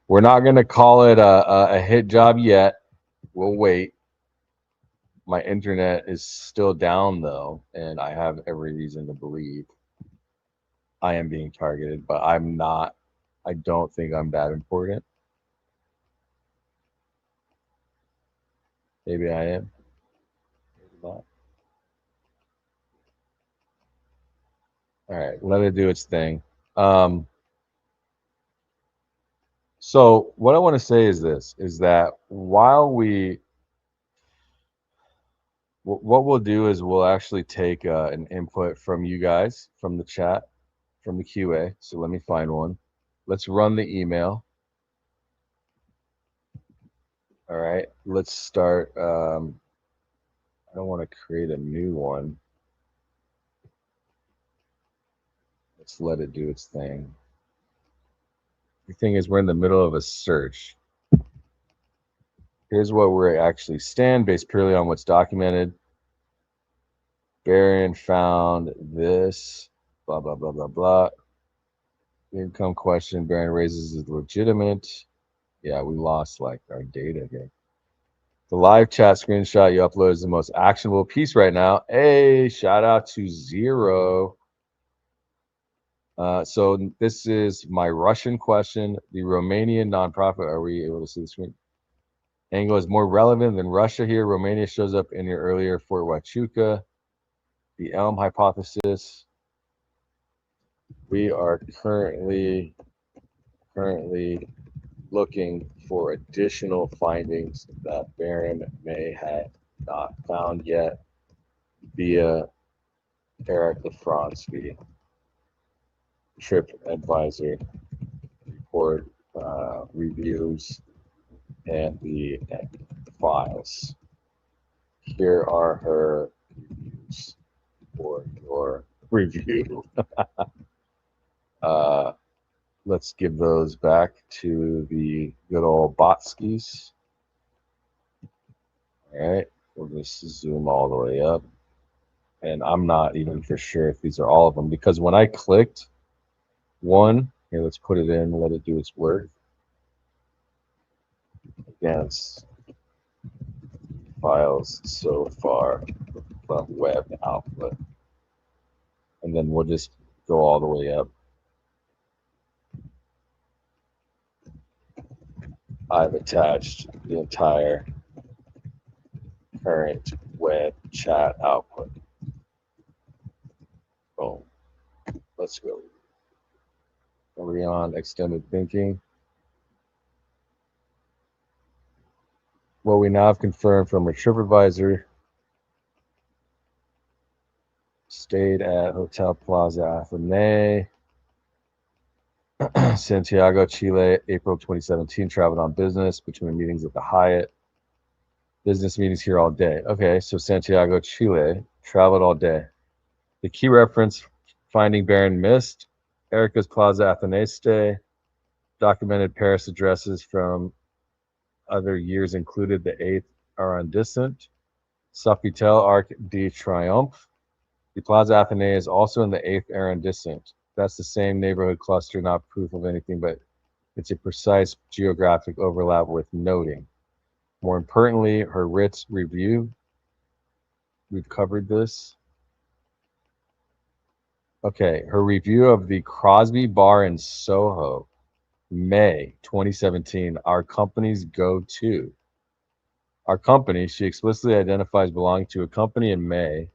We're not gonna call it a hit job yet. We'll wait. My internet is still down though, and I have every reason to believe I am being targeted, but I'm not. I don't think I'm that important. Maybe I am. Maybe not. All right, let it do its thing. So what I want to say is this: is that while what we'll do is we'll actually take an input from you guys from the chat, from the QA. So let me find one. Let's run the email. All right, let's start. I don't want to create a new one. Let's let it do its thing. The thing is, we're in the middle of a search. Here's what we're actually stand based purely on what's documented. Barron found this, blah, blah, blah, blah, blah. The income question Barron raises is legitimate. Yeah, we lost like our data here. The live chat screenshot you upload is the most actionable piece right now. Hey, shout out to Zero. So this is my Russian question. The Romanian nonprofit, are we able to see the screen? Angle is more relevant than Russia here. Romania shows up in your earlier Fort Huachuca. The Elm hypothesis. We are currently looking for additional findings that Barron may have not found yet via Erika Fronsky, Trip Advisor report reviews and the files. Here are her reviews for your review. Let's give those back to the good old Botskis. All right, we'll just zoom all the way up. And I'm not even for sure if these are all of them, because when I clicked one, here, let's put it in, let it do its work. Against files so far from web output. And then we'll just go all the way up. I've attached the entire current web chat output. Boom. Let's go. Are we on extended thinking? Well, we now have confirmed from a TripAdvisor. Stayed at Hotel Plaza Athénée, Santiago, Chile, April 2017. Traveled on business between meetings at the Hyatt. Business meetings here all day. Okay, so Santiago, Chile, traveled all day. The key reference, finding Barron missed, Erika's Plaza Athénée stay, documented Paris addresses from other years included the 8th arrondissement, Sofitel Arc de Triomphe. The Plaza Athénée is also in the 8th arrondissement. That's the same neighborhood cluster, not proof of anything, but it's a precise geographic overlap worth noting. More importantly, her Ritz review. We've covered this. Okay, her review of the Crosby Bar in Soho, May 2017, our company's go-to. Our company, she explicitly identifies belonging to a company in May.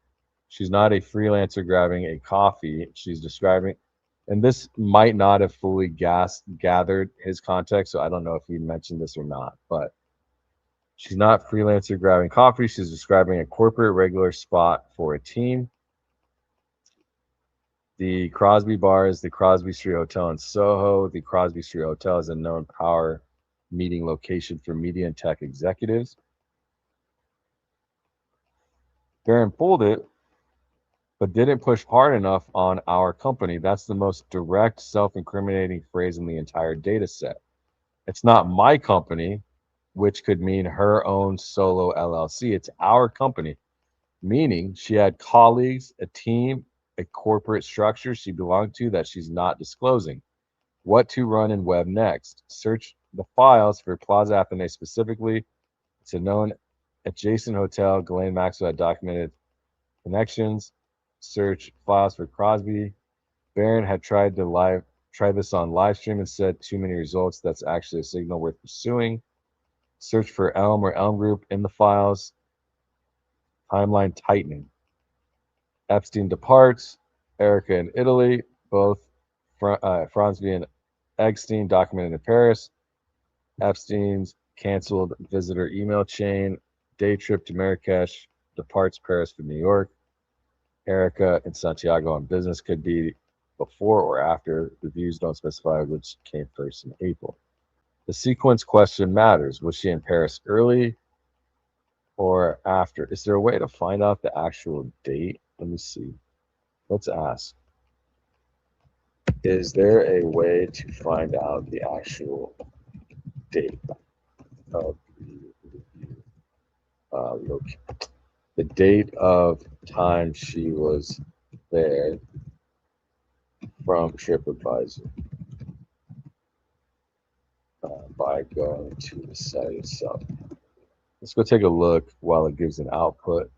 She's not a freelancer grabbing a coffee. She's describing, and this might not have fully gathered his context, so I don't know if he mentioned this or not, but she's not freelancer grabbing coffee. She's describing a corporate regular spot for a team. The Crosby Bar is the Crosby Street Hotel in Soho. The Crosby Street Hotel is a known power meeting location for media and tech executives. Barron pulled it, but didn't push hard enough on our company. That's the most direct, self-incriminating phrase in the entire data set. It's not my company, which could mean her own solo LLC. It's our company, meaning she had colleagues, a team, a corporate structure she belonged to that she's not disclosing. What to run in web next? Search the files for Plaza Athénée specifically. It's a known adjacent hotel. Ghislaine Maxwell had documented connections. Search files for Crosby. Barron had tried this on live stream and said too many results. That's actually a signal worth pursuing. Search for Elm or Elm Group in the files. Timeline tightening. Epstein departs. Erika in Italy. Both Franzby and Eggstein documented in Paris. Epstein's canceled visitor email chain. Day trip to Marrakesh. Departs Paris for New York. Erika in Santiago on business could be before or after. The views don't specify which came first in April. The sequence question matters. Was she in Paris early or after? Is there a way to find out the actual date? Let me see. Let's ask. Is there a way to find out the actual date of the date of time she was there from TripAdvisor by going to the site itself? Let's go take a look while it gives an output.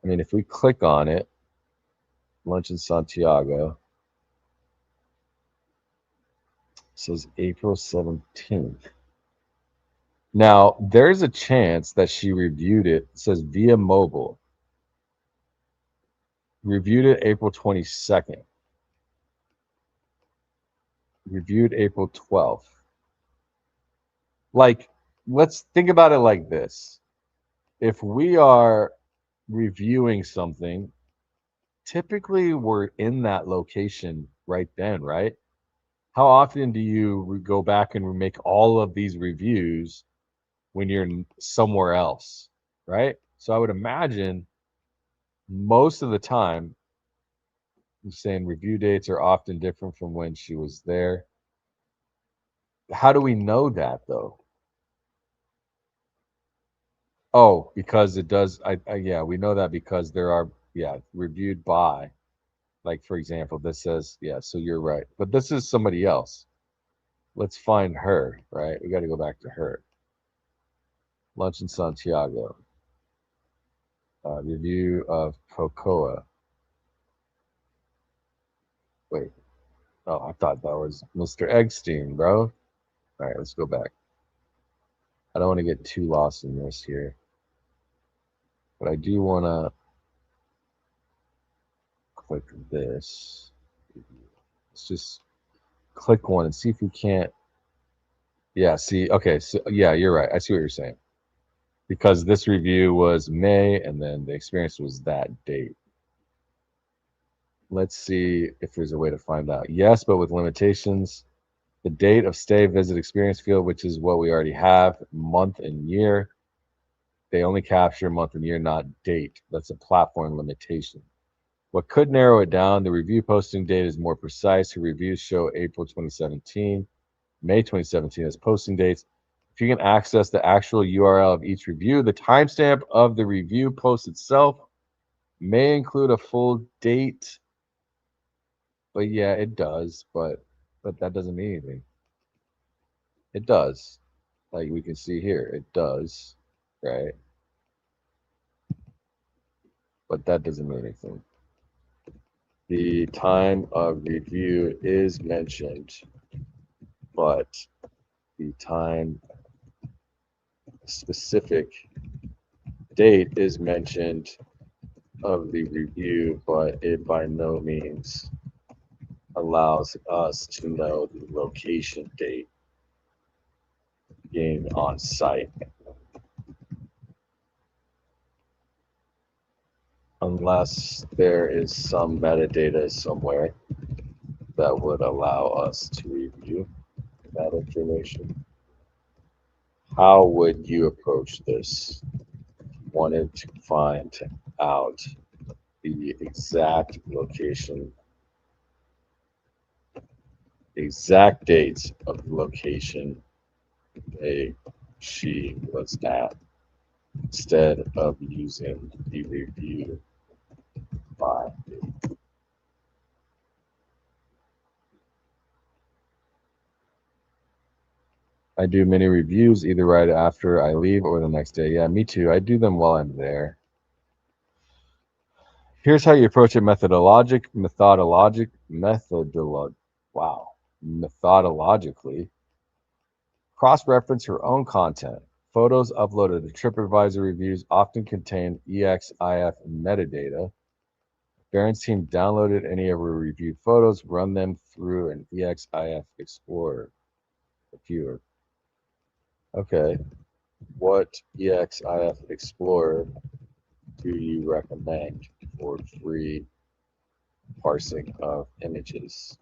I mean, if we click on it, lunch in Santiago, says April 17th. Now, there's a chance that she reviewed it. It says via mobile. Reviewed it April 22nd. Reviewed April 12th. Like, let's think about it like this. If we are reviewing something, typically we're in that location right then, right? How often do you go back and make all of these reviews when you're somewhere else, right? So I would imagine most of the time, I'm saying review dates are often different from when she was there. How do we know that though? Oh, because it does. Yeah, we know that because there are, yeah, reviewed by, like for example, this says, yeah, so you're right. But this is somebody else. Let's find her, right? We got to go back to her. Lunch in Santiago. Review of Cocoa. Wait. Oh, I thought that was Mr. Eggstein, bro. All right, let's go back. I don't want to get too lost in this here, but I do want to click this. Let's just click one and see if we can't. Yeah, see, okay, so yeah, you're right. I see what you're saying. Because this review was May and then the experience was that date. Let's see if there's a way to find out. Yes, but with limitations. The date of stay, visit, experience field, which is what we already have, month and year. They only capture month and year, not date. That's a platform limitation. What could narrow it down, the review posting date is more precise. Her reviews show April 2017, May 2017 as posting dates. If you can access the actual URL of each review, the timestamp of the review post itself may include a full date. But yeah, it does, but that doesn't mean anything. It does. Like we can see here, it does, right? But that doesn't mean anything. The time of review is mentioned, but the time specific date is mentioned of the review, but it by no means allows us to know the location date being on site unless there is some metadata somewhere that would allow us to review that information. How would you approach this? Wanted to find out the exact location, exact dates of the location she was at, instead of using the review by date. I do many reviews either right after I leave or the next day. Yeah, me too. I do them while I'm there. Here's how you approach it methodologically. Cross-reference your own content. Photos uploaded to TripAdvisor reviews often contain EXIF metadata. Barron's team downloaded any of our reviewed photos, run them through an EXIF Explorer viewer. Okay, what EXIF Explorer do you recommend for free parsing of images?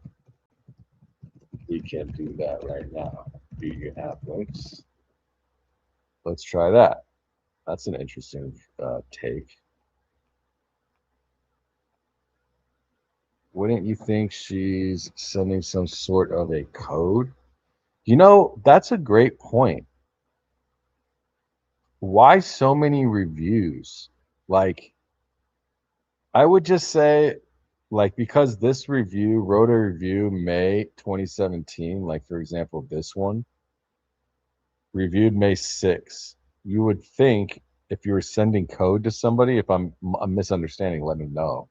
We can do that right now. Do you have links? Let's try that. That's an interesting take. Wouldn't you think she's sending some sort of a code? You know, that's a great point. Why so many reviews? Like, I would just say, like, because this review wrote a review May 2017, like, for example, this one, reviewed May 6th. You would think if you were sending code to somebody, if I'm misunderstanding, let me know.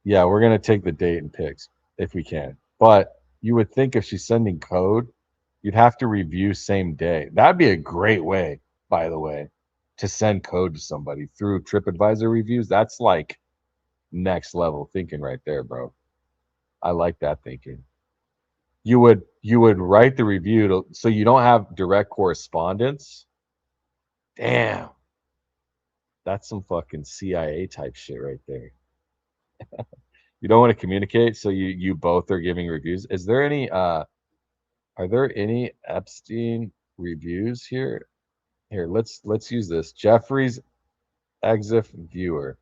Yeah, we're gonna take the date and pics if we can. But you would think if she's sending code, you'd have to review same day. That'd be a great way, by the way, to send code to somebody through TripAdvisor reviews. That's like next level thinking right there, bro. I like that thinking. You would write the review so you don't have direct correspondence. Damn, that's some fucking CIA type shit right there. You don't want to communicate, so you both are giving reviews. Is there any are there any Epstein reviews here? Here, let's use this. Jeffrey's EXIF viewer.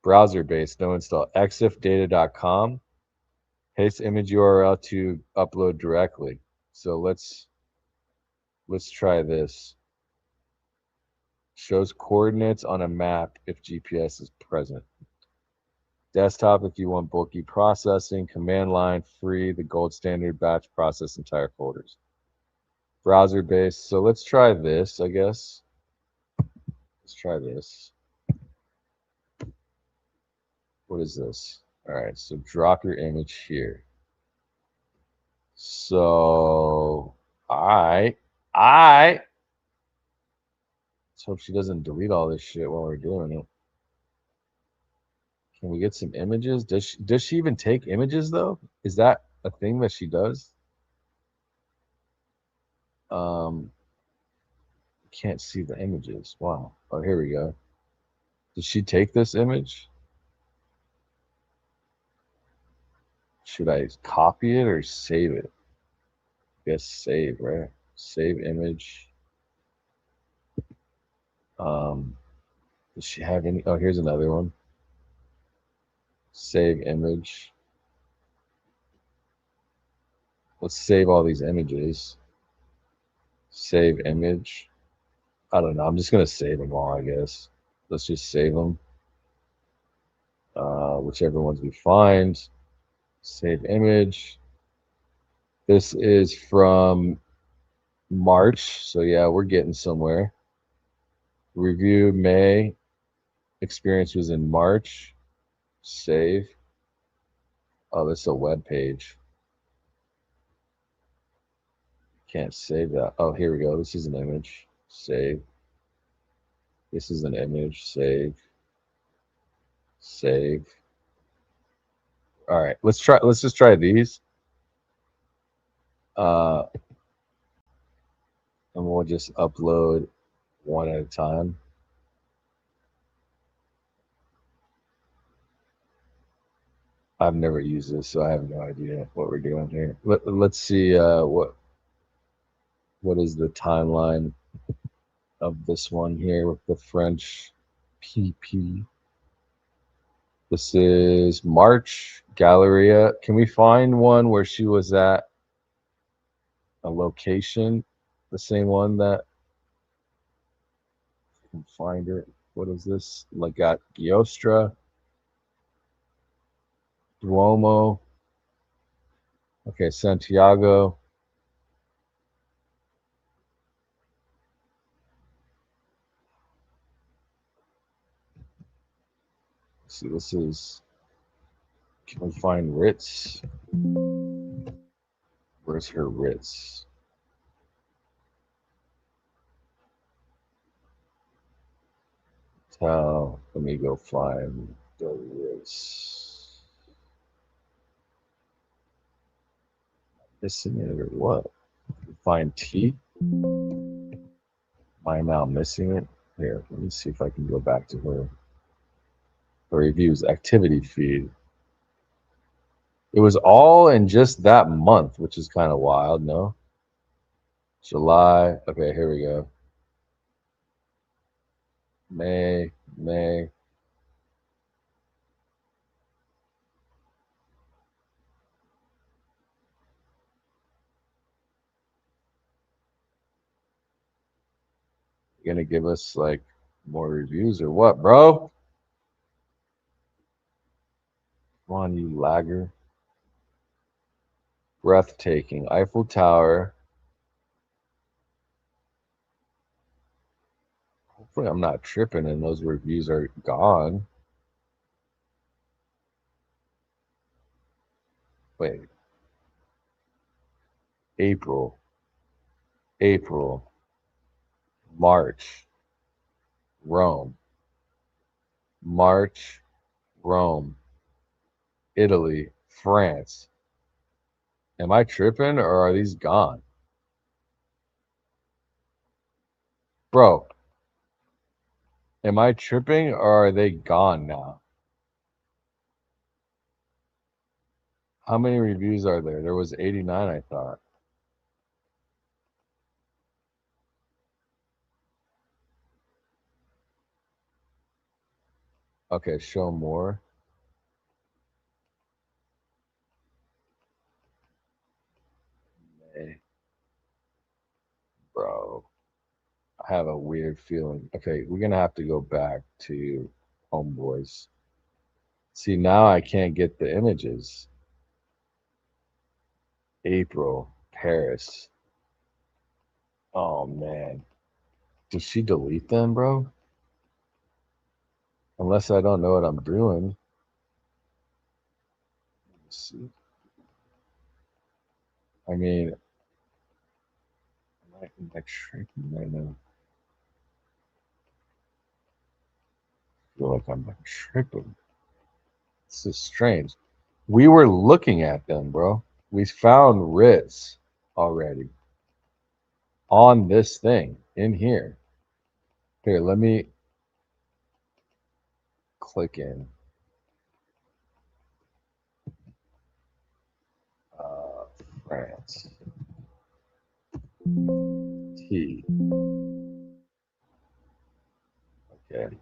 Browser based, no install. exifdata.com. Paste image URL to upload directly. So let's try this. Shows coordinates on a map if GPS is present. Desktop if you want bulky processing. Command line free, the gold standard batch process entire folders. Browser based. So let's try this, I guess. Let's try this. What is this? All right, so drop your image here. So I let's hope she doesn't delete all this shit while we're doing it. Can we get some images? Does she even take images though? Is that a thing that she does? Can't see the images. Wow. Oh, here we go. Did she take this image? Should I copy it or save it? I guess save, right? Save image. Does she have any? Oh, here's another one. Save image. Let's save all these images. Save image. I don't know. I'm just gonna save them all, I guess. Let's just save them. Whichever ones we find. Save image. This is from March. So yeah, we're getting somewhere. Review May. Experience was in March. Save. Oh, this is a web page. Can't save that. Oh, here we go. This is an image. Save. This is an image. Save. Save. All right, let's try. Let's just try these. And we'll just upload one at a time. I've never used this, so I have no idea what we're doing here. Let's see what is the timeline of this one here with the French PP. This is March, Galleria. Can we find one where she was at a location? The same one that I can find it. What is this? Legat Giostra, Duomo. Okay, Santiago. See, this is. Can we find Ritz? Where's her Ritz? Let me go find the Ritz. Missing it or what? Find T. Am I now missing it? Here, let me see if I can go back to her. The reviews, activity feed. It was all in just that month, which is kind of wild, no? July. Okay, here we go. May. You gonna give us like more reviews or what, bro? Come on, you lagger. Breathtaking. Eiffel Tower. Hopefully I'm not tripping and those reviews are gone. Wait. April. March. Rome. March. Rome. Italy. France. Am I tripping or are these gone? Bro, am I tripping or are they gone now? How many reviews are there? There was 89, I thought. Okay, show more. Hey, bro, I have a weird feeling. Okay, we're gonna have to go back to Homeboys. See, now I can't get the images. April, Paris. Oh man. Did she delete them, bro? Unless I don't know what I'm doing. Let's see. I mean, am I shrinking right now? I feel like I'm like tripping. This is strange. We were looking at them, bro. We found Ritz already on this thing in here. Here, let me click in. France. T. Okay.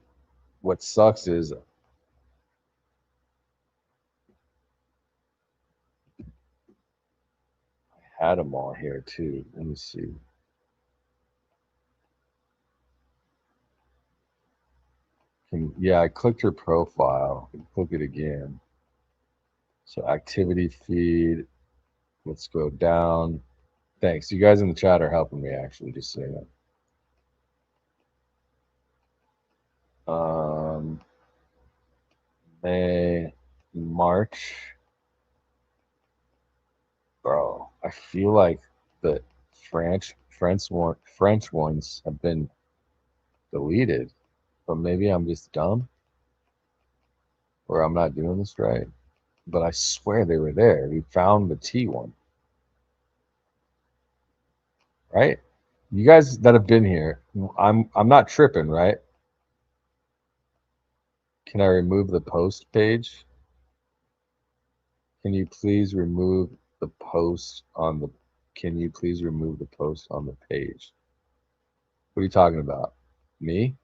What sucks is I had them all here too. Let me see. Yeah, I clicked her profile. Click it again. So activity feed. Let's go down. Thanks. You guys in the chat are helping me actually, just saying that. May, March. Bro, I feel like the French ones have been deleted, but maybe I'm just dumb or I'm not doing this right. But I swear they were there. We found the T one, right? You guys that have been here, I'm not tripping, right? Can I remove the post page? Can you please remove the post on the can you please remove the post on the page? What are you talking about? Me?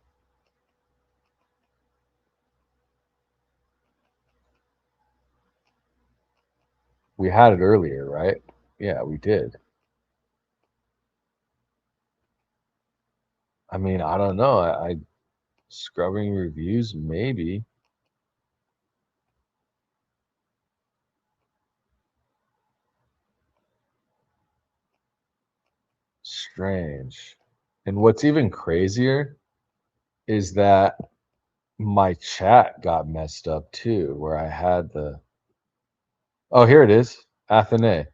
We had it earlier, right? Yeah, we did. I mean, I don't know. I scrubbing reviews, maybe. Strange. And what's even crazier is that My chat got messed up too, where I had the. Oh, here it is. Athene.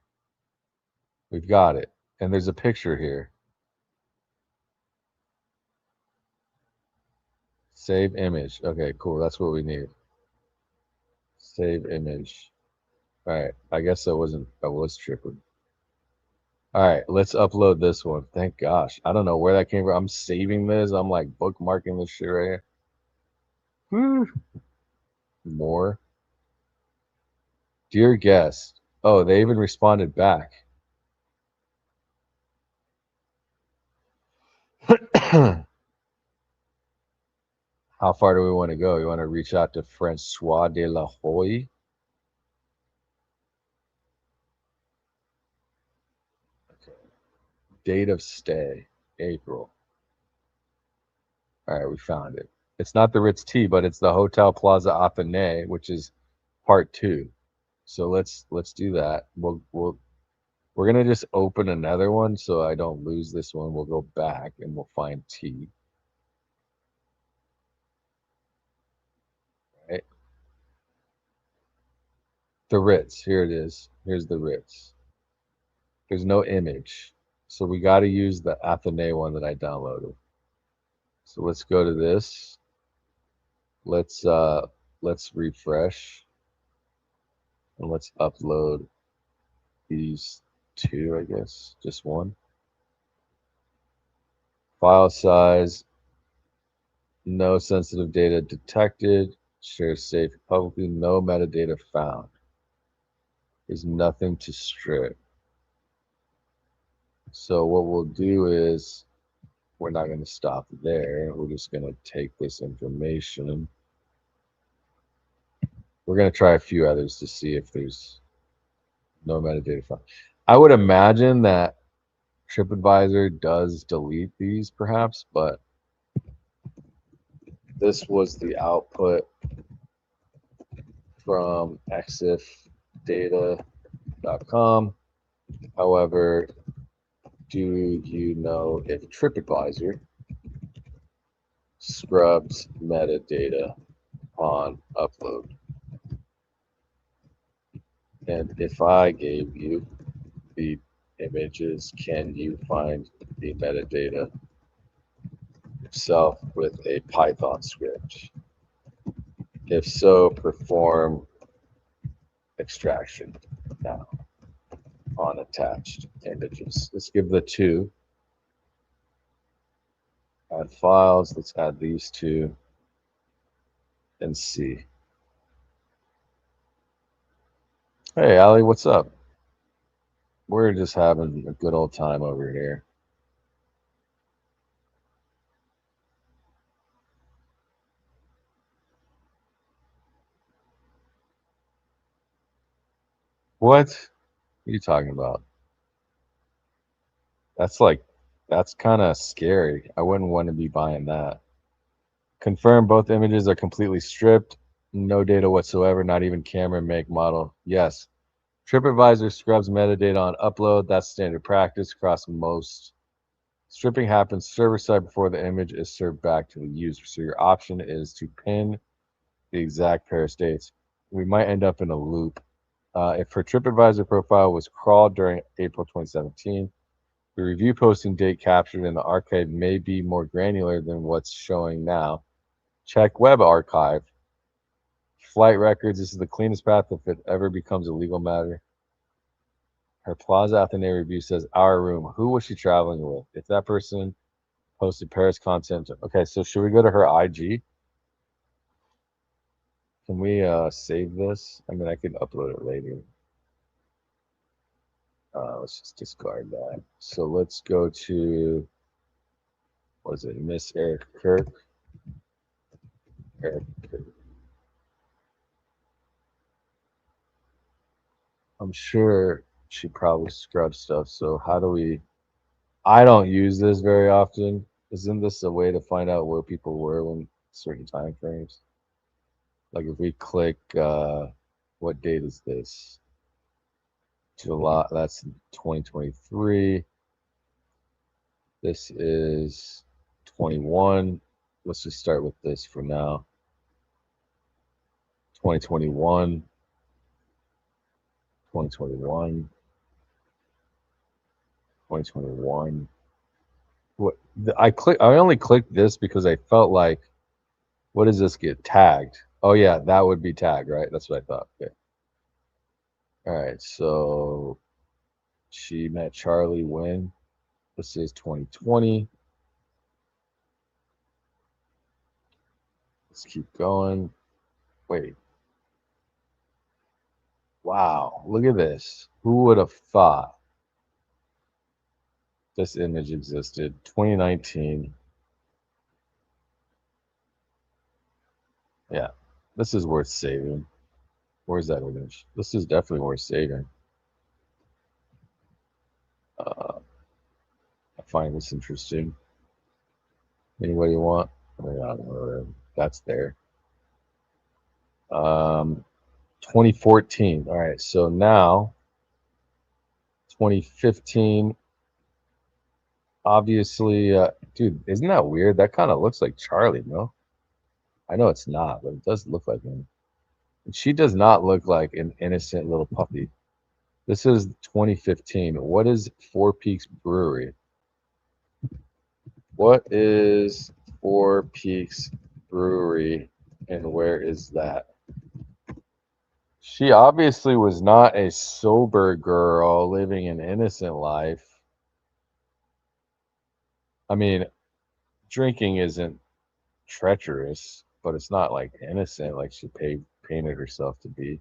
We've got it. And there's a picture here. Save image. Okay, cool. That's what we need. Save image. All right. I guess I was tripping. All right, let's upload this one. Thank gosh. I don't know where that came from. I'm saving this. I'm like bookmarking this shit right here. Whew. More. Dear guest. Oh, they even responded back. How far do we want to go? You want to reach out to Francois de la Hoye? Okay. Date of stay, April. All right, we found it. It's not the Ritz T, but it's the Hotel Plaza Athénée, which is part 2. So let's do that. We're gonna just open another one so I don't lose this one. We'll go back and we'll find T. Right? The Ritz. Here it is. Here's the Ritz. There's no image. So we got to use the Athénée one that I downloaded. So let's go to this. Let's refresh and let's upload these 2, I guess. Just one. File size, no sensitive data detected. Share safe publicly, no metadata found. There's nothing to strip. So what we'll do is we're not going to stop there. We're just going to take this information. We're going to try a few others to see if there's no metadata found. I would imagine that TripAdvisor does delete these perhaps, but this was the output from exifdata.com. However, do you know if TripAdvisor scrubs metadata on upload? And if I gave you the images, can you find the metadata yourself with a Python script? If so, perform extraction now on attached images. Let's give the 2. Add files. Let's add these 2 and see. Hey, Ali, what's up? We're just having a good old time over here. What are you talking about? That's kind of scary. I wouldn't want to be buying that. Confirm both images are completely stripped, no data whatsoever, not even camera, make, model. Yes. TripAdvisor scrubs metadata on upload. That's standard practice across most. Stripping happens server side before the image is served back to the user. So your option is to pin the exact pair of states. We might end up in a loop. If her TripAdvisor profile was crawled during April 2017, the review posting date captured in the archive may be more granular than what's showing now. Check web archive. Flight records. This is the cleanest path if it ever becomes a legal matter. Her Plaza Athénée review says our room. Who was she traveling with? If that person posted Paris content. Okay, so should we go to her IG? Can we save this? I mean, I could upload it later. Let's just discard that. So let's go to, what is it, Miss Erika Kirk? Erika Kirk. I'm sure she probably scrubs stuff. So how do we? I don't use this very often. Isn't this a way to find out where people were when certain time frames? Like if we click, what date is this? July. That's 2023. This is 21. Let's just start with this for now. 2021, 2021, 2021. What I only clicked this because I felt like, what does this get tagged? Oh yeah, that would be tagged, right? That's what I thought. Okay. All right, so she met Charlie when? This is 2020. Let's keep going. Wait. Wow, look at this. Who would have thought this image existed? 2019. Yeah, this is worth saving. Where's that image? This is definitely worth saving. I find this interesting. Anybody want? I mean, I don't know. That's there. 2014. All right, so now 2015. Obviously, dude, isn't that weird? That kind of looks like Charlie, no? I know it's not, but it does look like him. And she does not look like an innocent little puppy. This is 2015. What is Four Peaks Brewery? What is Four Peaks Brewery and where is that? She obviously was not a sober girl living an innocent life. I mean, drinking isn't treacherous, but it's not like innocent like she painted herself to be.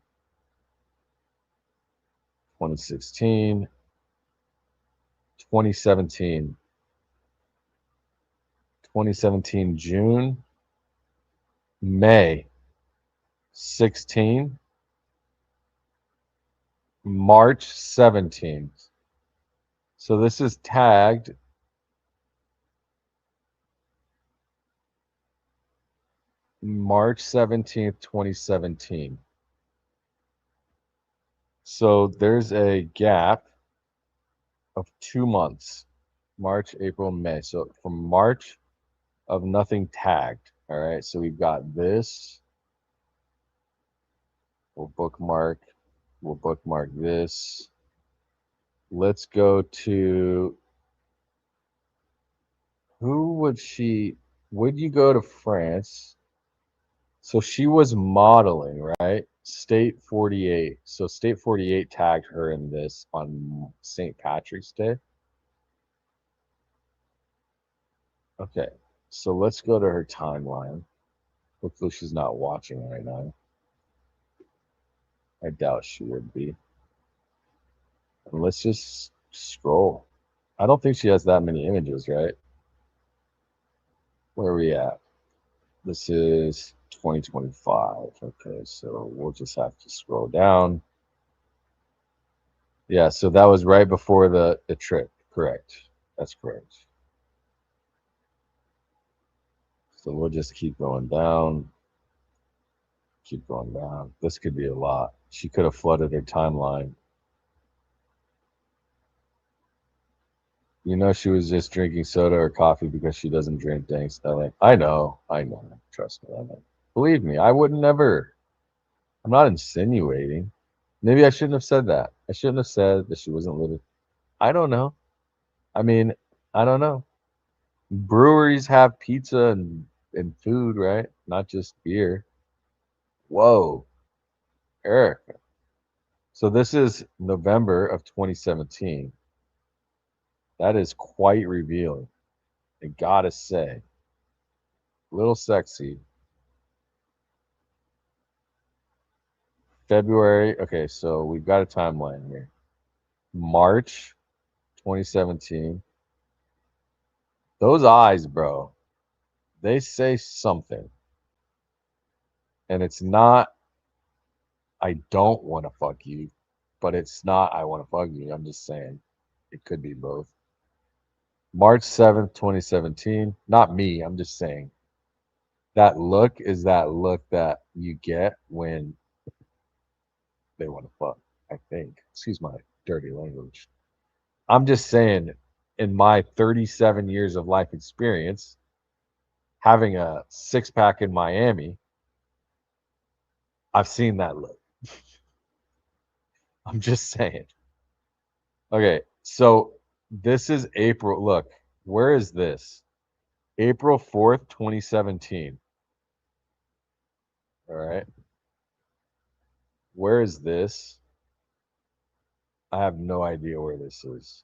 2016, 2017, 2017 June, May 16, March 17. So this is tagged March 17th, 2017. So there's a gap of 2 months, March, April, May. So from March of nothing tagged. All right. So we've got this. We'll bookmark. We'll bookmark this. Let's go to who would you go to France? So she was modeling, right? State 48. So State 48 tagged her in this on St. Patrick's Day. Okay. So let's go to her timeline. Hopefully she's not watching right now. I doubt she would be. And let's just scroll. I don't think she has that many images, right? Where are we at? This is 2025. Okay, so we'll just have to scroll down. Yeah, so that was right before the trip. Correct. That's correct. So we'll just keep going down. Keep going down. This could be a lot. She could have flooded her timeline. You know, she was just drinking soda or coffee because she doesn't drink dankstering. I know. Trust me, I know. Believe me, I would never. I'm not insinuating. Maybe I shouldn't have said that. I shouldn't have said that she wasn't living. I don't know. I mean, I don't know. Breweries have pizza and food, right? Not just beer. Whoa, Eric. So this is November of 2017. That is quite revealing. I gotta say, a little sexy. February. Okay, so we've got a timeline here. March 2017. Those eyes, bro, they say something. And it's not, I don't want to fuck you, but it's not, I want to fuck you. I'm just saying it could be both. March 7th, 2017. Not me. I'm just saying that look is that look that you get when they want to fuck, I think. Excuse my dirty language. I'm just saying, in my 37 years of life experience, having a six pack in Miami, I've seen that look. I'm just saying. Okay, so this is April. Look, where is this? April 4th, 2017. All right. Where is this? I have no idea where this is.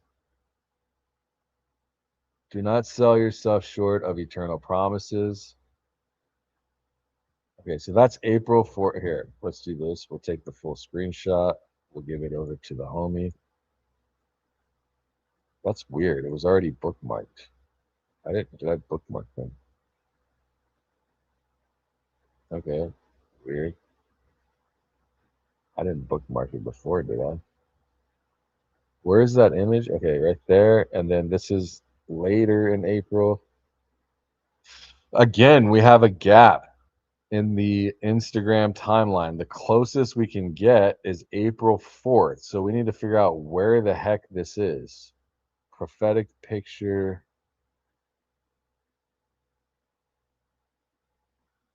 Do not sell yourself short of eternal promises. Okay, so that's April 4th. Here, let's do this. We'll take the full screenshot. We'll give it over to the homie. That's weird. It was already bookmarked. Did I bookmark them? Okay, weird. I didn't bookmark it before, did I? Where is that image? Okay, right there. And then this is later in April. Again, we have a gap in the Instagram timeline. The closest we can get is April 4th. So we need to figure out where the heck this is. Prophetic picture.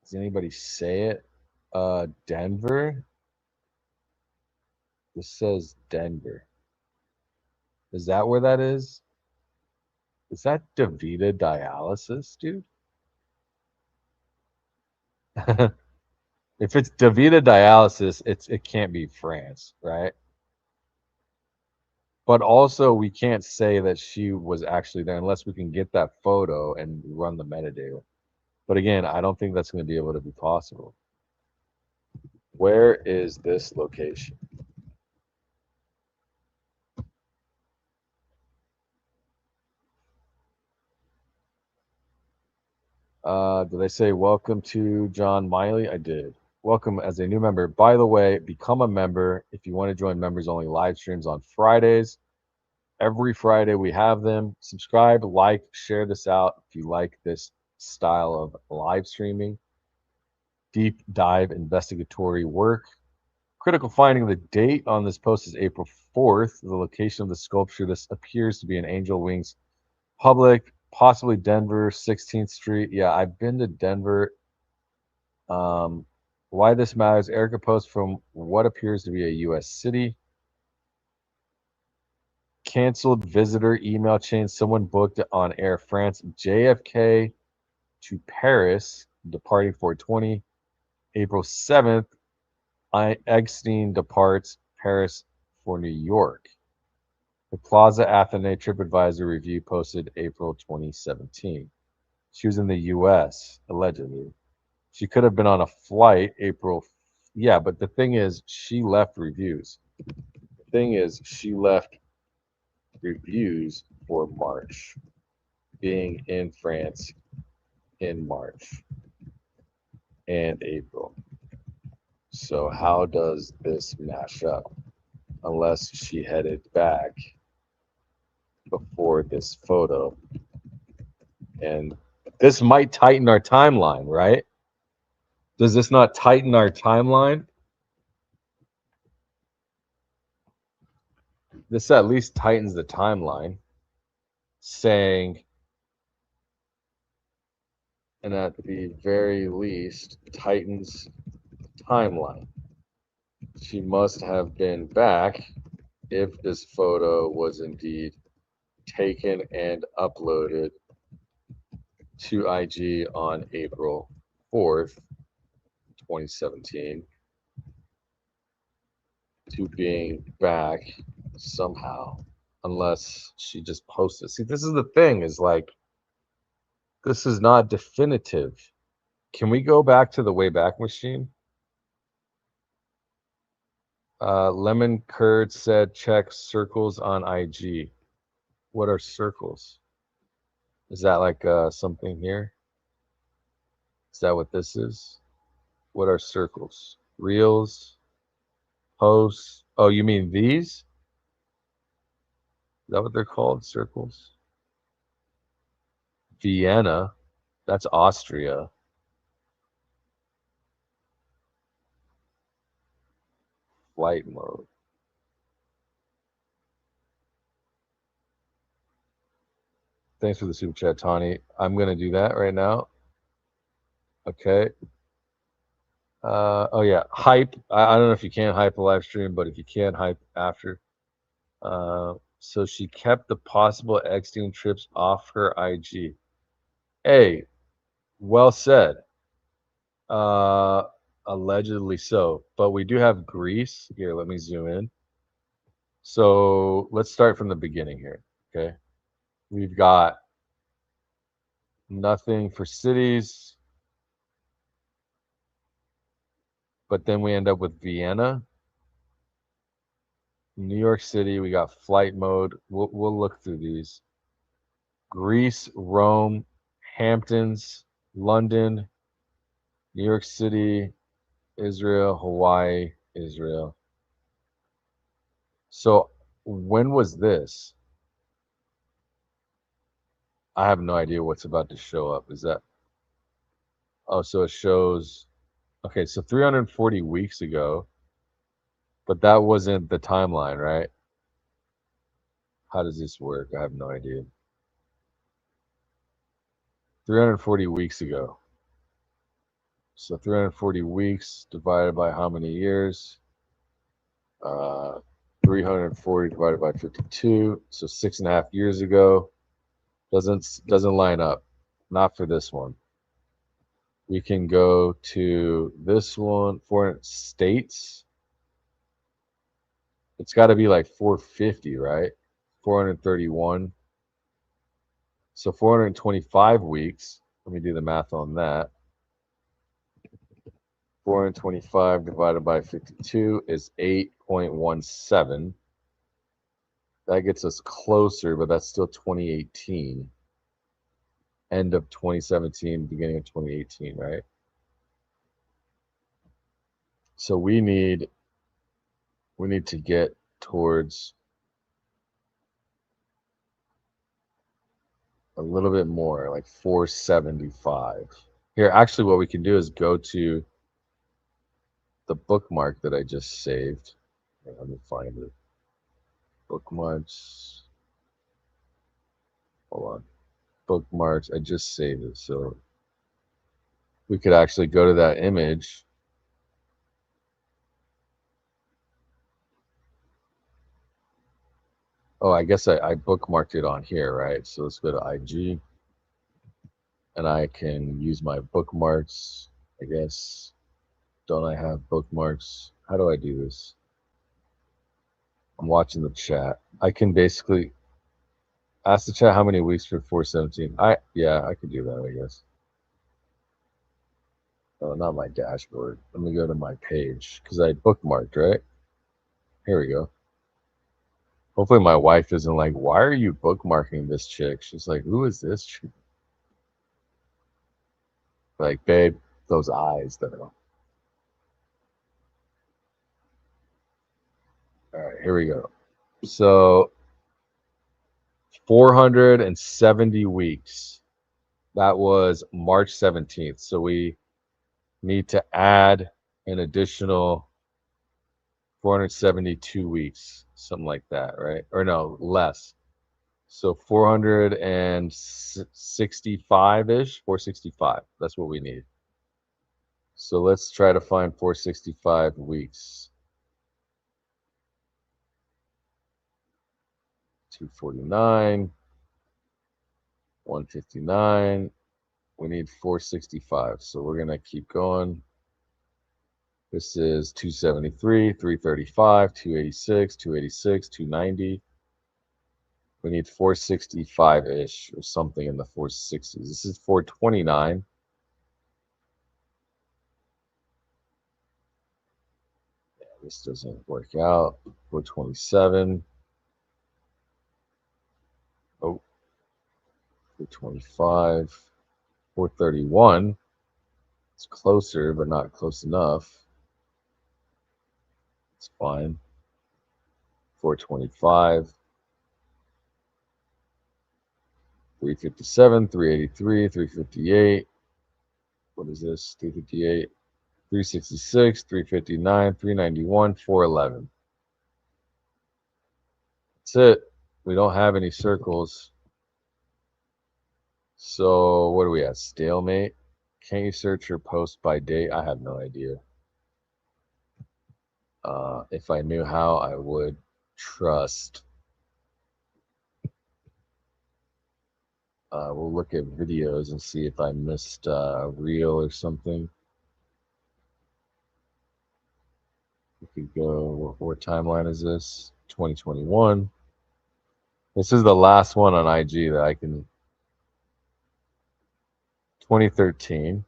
Does anybody say it? Denver. This says Denver. Is that where that is? Is that DaVita dialysis, dude? If it's DaVita dialysis, it can't be France, right? But also we can't say that she was actually there unless we can get that photo and run the metadata. But again, I don't think that's going to be able to be possible. Where is this location? Did I say welcome to John Miley? I did. Welcome as a new member. By the way, become a member if you want to join members only live streams on Fridays. Every Friday we have them. Subscribe, like, share this out if you like this style of live streaming. Deep dive investigatory work. Critical finding: the date on this post is April 4th. The location of the sculpture, this appears to be an angel wings public, possibly Denver, 16th Street. Yeah, I've been to Denver. Why this matters: Erika posts from what appears to be a U.S. city. Canceled visitor email chain. Someone booked on Air France JFK to Paris, departing 420. April 7th, Epstein departs Paris for New York. The Plaza Athénée TripAdvisor review posted April 2017. She was in the U.S., allegedly. She could have been on a flight April. Yeah, but the thing is, she left reviews. The thing is, she left reviews for March, being in France in March and April. So how does this mash up? Unless she headed back before this photo. And this might tighten our timeline, right? Does this not tighten our timeline? This at least tightens the timeline, saying, and at the very least, tightens the timeline. She must have been back if this photo was indeed taken and uploaded to IG on April 4th, 2017, to being back somehow, unless she just posted. See, this is the thing, is like, this is not definitive. Can we go back to the Wayback Machine? Lemon Curd said check circles on IG. What are circles? Is that like something here? Is that what this is? What are circles? Reels, posts. Oh, you mean these? Is that what they're called? Circles? Vienna. That's Austria. Flight mode. Thanks for the super chat, Tawny. I'm going to do that right now. Okay. Oh yeah, hype. I don't know if you can hype a live stream, but if you can hype after. So she kept the possible Epstein trips off her IG. Hey, well said. Uh, allegedly so, but we do have Greece here. Let me zoom in. So let's start from the beginning here. Okay, we've got nothing for cities, but then we end up with Vienna, New York City. We got flight mode. We'll look through these. Greece, Rome, Hamptons, London, New York City, Israel, Hawaii, Israel. So when was this? I have no idea what's about to show up. Is that? Oh, so it shows. Okay, so 340 weeks ago, but that wasn't the timeline, right? How does this work? I have no idea. 340 weeks ago. So 340 weeks divided by how many years? Uh, 340 divided by 52. So 6.5 years ago. Doesn't line up. Not for this one. We can go to this one. Foreign states. It's got to be like 450, right? 431. So 425 weeks. Let me do the math on that. 425 divided by 52 is 8.17. That gets us closer, but that's still 2018. End of 2017, beginning of 2018, right? So we need to get towards a little bit more, like 475. Here, actually, what we can do is go to the bookmark that I just saved. Let me find it. Bookmarks. Hold on. Bookmarks. I just saved it. So we could actually go to that image. Oh, I guess I bookmarked it on here, right? So let's go to IG. And I can use my bookmarks, I guess. Don't I have bookmarks? How do I do this? I'm watching the chat. I can basically ask the chat how many weeks for 417. Yeah, I could do that, I guess. Oh, not my dashboard. Let me go to my page because I bookmarked, right? Here we go. Hopefully my wife isn't like, why are you bookmarking this chick? She's like, who is this chick? Like, babe, those eyes though. All right, here we go. So 470 weeks. That was March 17th. So we need to add an additional 472 weeks, something like that, right? Or no, less. So 465-ish, 465. That's what we need. So let's try to find 465 weeks. 249, 159. We need 465. So we're going to keep going. This is 273, 335, 286, 286, 290. We need 465-ish or something in the 460s. This is 429. Yeah, this doesn't work out. 427. Oh, 425. 431. It's closer, but not close enough. It's fine. 425. 357, 383, 358. What is this? 358, 366, 359, 391, 411. That's it. We don't have any circles. So what are we at? Stalemate? Can't you search your post by date? I have no idea. If I knew how, I would trust. We'll look at videos and see if I missed a reel or something. We could go, what timeline is this? 2021. This is the last one on IG that I can. 2013,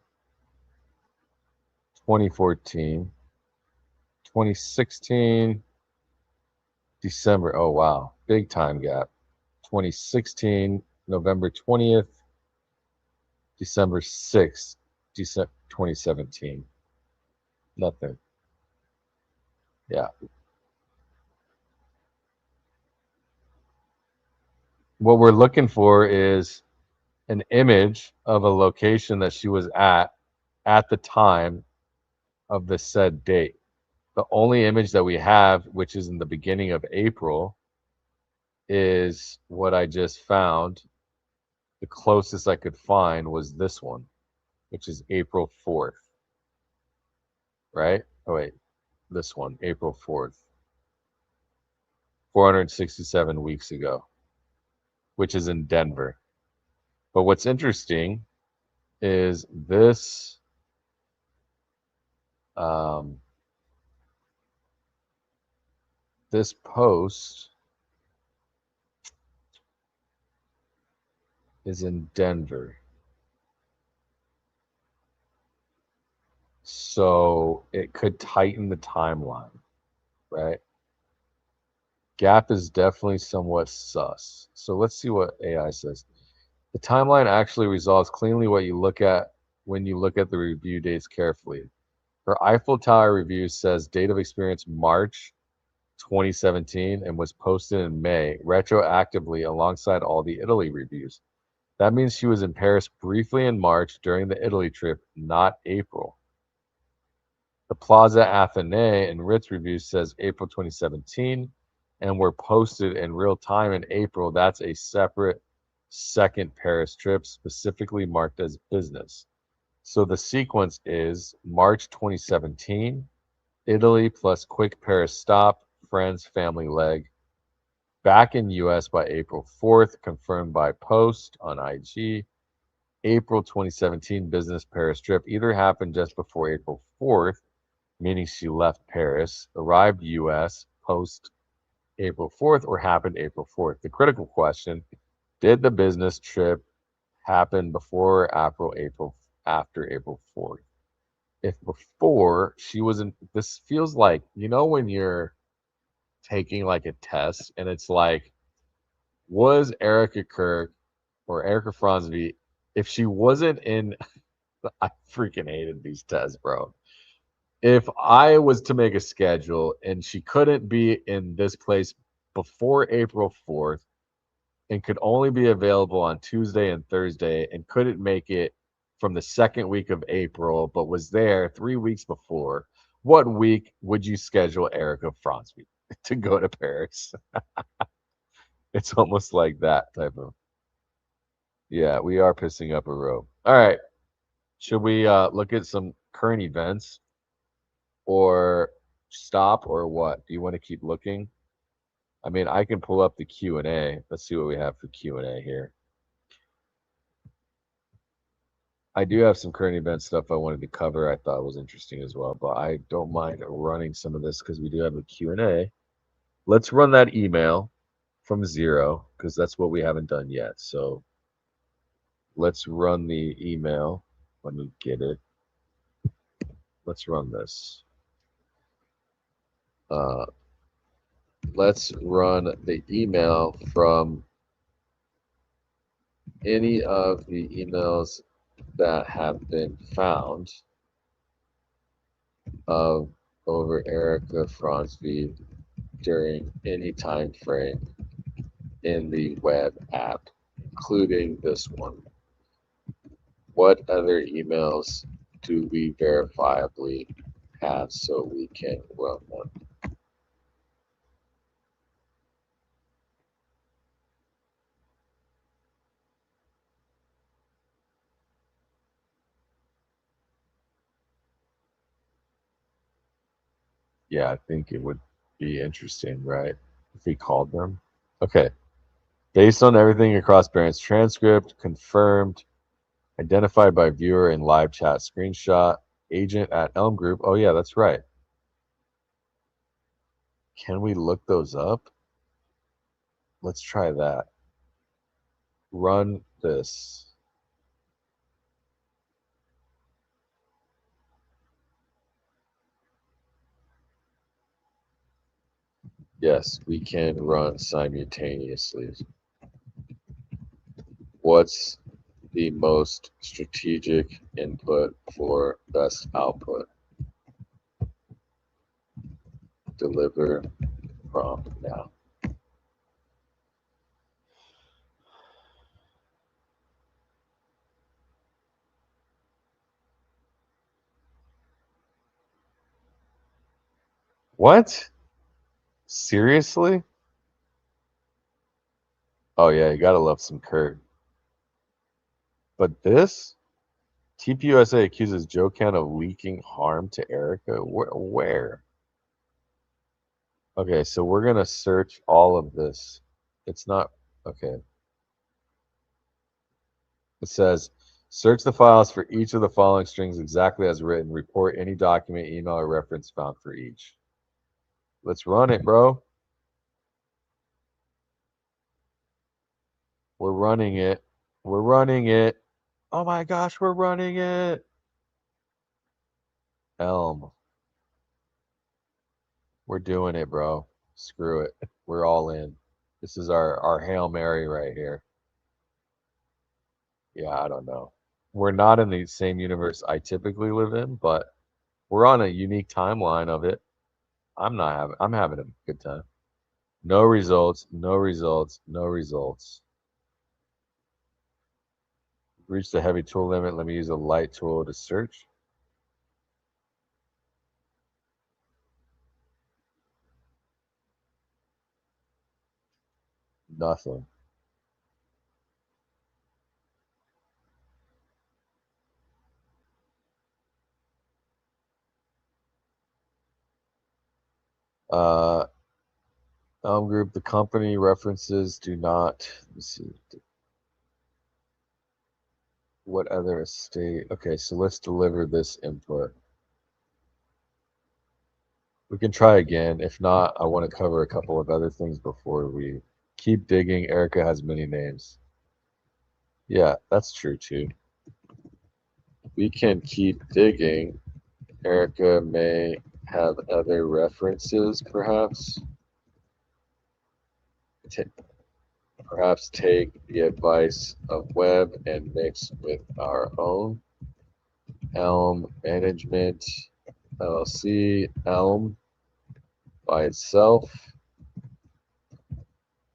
2014, 2016, December. Oh, wow. Big time gap. 2016, November 20th, December 6th, 2017. Nothing. Yeah. What we're looking for is an image of a location that she was at the time of the said date. The only image that we have, which is in the beginning of April, is what I just found. The closest I could find was this one, which is April 4th, right? Oh, wait, this one, April 4th, 467 weeks ago, which is in Denver. But what's interesting is this um, this post is in Denver. So it could tighten the timeline, right? Gap is definitely somewhat sus. So let's see what AI says. The timeline actually resolves cleanly what you look at when you look at the review dates carefully. Her Eiffel Tower review says date of experience March 2017 and was posted in May, retroactively alongside all the Italy reviews. That means she was in Paris briefly in March during the Italy trip, not April. The Plaza Athénée and Ritz review says April 2017 and were posted in real time in April. That's a separate second Paris trip, specifically marked as business. So the sequence is March 2017, Italy plus quick Paris stop, friends, family leg. Back in US by April 4th, confirmed by post on IG. April 2017 business Paris trip either happened just before April 4th, meaning she left Paris, arrived US post April 4th, or happened April 4th. The critical question, did the business trip happen before or after April 4th? If before, she was in, this feels like, when you're taking like a test and it's like, was Erika Kirk or Erika Franzby, if she wasn't in, I freaking hated these tests, bro. If I was to make a schedule and she couldn't be in this place before April 4th and could only be available on Tuesday and Thursday and couldn't make it from the second week of April, but was there 3 weeks before, what week would you schedule Erika Franzby to go to Paris? It's almost like that type of. Yeah, we are pissing up a rope. All right. Should we look at some current events or stop or what? Do you want to keep looking? I mean, I can pull up the Q&A. Let's see what we have for Q&A here. I do have some current event stuff I wanted to cover. I thought was interesting as well, but I don't mind running some of this because we do have a Q&A. Let's run that email from zero because that's what we haven't done yet. So let's run the email. Let me get it. Let's run this. Let's run the email from any of the emails that have been found of over Erika Franzby during any time frame in the web app, including this one. What other emails do we verifiably have so we can run one? Yeah, I think it would be interesting, right? If we called them. Okay. Based on everything across Barron's transcript, confirmed, identified by viewer in live chat screenshot, agent at Elm Group. Oh, yeah, that's right. Can we look those up? Let's try that. Run this. Yes, we can run simultaneously. What's the most strategic input for best output? Deliver prompt now. What? Seriously? Oh yeah, you gotta love some Kurt. But this? TPUSA accuses Joe Count of leaking harm to Erika. Where? Okay, so we're gonna search all of this. It's not okay. It says search the files for each of the following strings exactly as written. Report any document, email, or reference found for each. Let's run it, bro. We're running it. We're running it. Oh my gosh, we're running it. Elm. We're doing it, bro. Screw it. We're all in. This is our Hail Mary right here. Yeah, I don't know. We're not in the same universe I typically live in, but we're on a unique timeline of it. I'm having a good time. No results, no results, no results. Reached the heavy tool limit. Let me use a light tool to search. Nothing. Uh, Elm Group, the company references do not. Let's see. What other estate? Okay, so let's deliver this input. We can try again. If not, I want to cover a couple of other things before we keep digging. Erika has many names. Yeah, that's true too. We can keep digging. Erika may have other references, perhaps. Perhaps take the advice of Webb and mix with our own. Elm Management LLC, Elm by itself.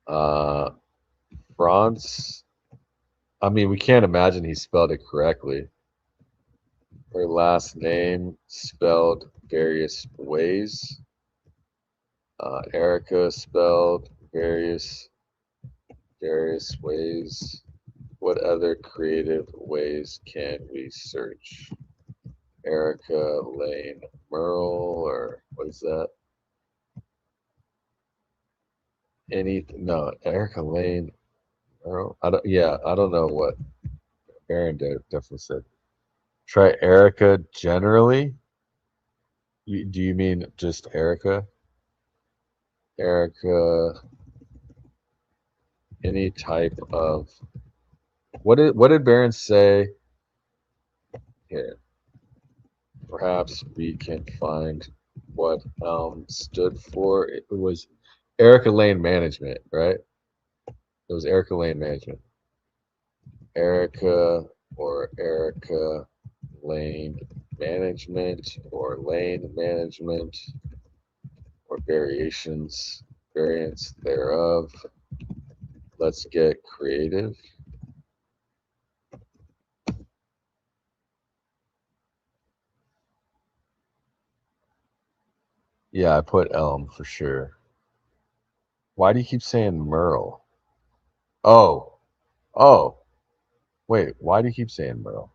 Uh, France. I mean, we can't imagine he spelled it correctly. Her last name spelled various ways. Erika spelled various ways. What other creative ways can we search? Erika Lane Merle, or what is that? No, Erika Lane Merle. I don't know what Aaron definitely said. Try Erika generally. Do you mean just Erika? Erika, any type of what did Barron say here? Perhaps we can find what stood for. It was Erika Lane Management, right? It was Erika Lane Management. Erika or Erika Lane Management or Lane Management or variants thereof. Let's get creative. Yeah, I put Elm for sure. Why do you keep saying Merle? Oh, oh, wait, why do you keep saying Merle?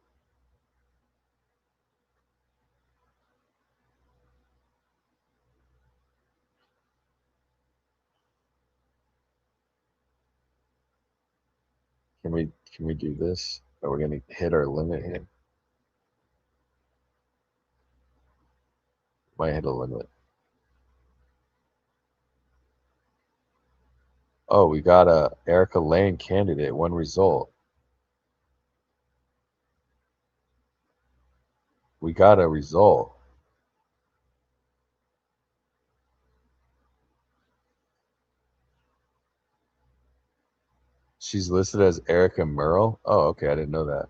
Can we do this? Are we gonna hit our limit here? Might hit a limit. Oh, we got a Erika Lane candidate. One result. We got a result. She's listed as Erika Merle. Oh, okay. I didn't know that.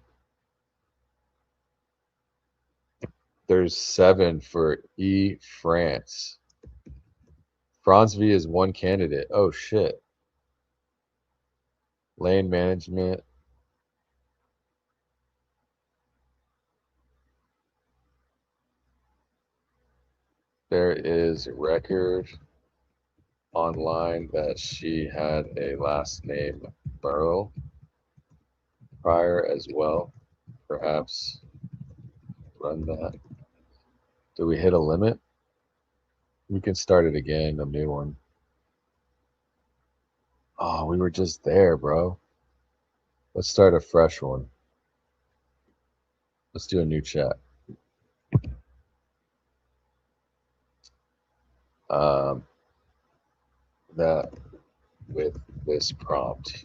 There's 7 for E France. Franz V is one candidate. Oh shit. Lane management. There is record online that she had a last name Burrow prior as well. Perhaps run that. Do we hit a limit? We can start it again, a new one. Oh, we were just there, bro. Let's start a fresh one. Let's do a new chat. That with this prompt.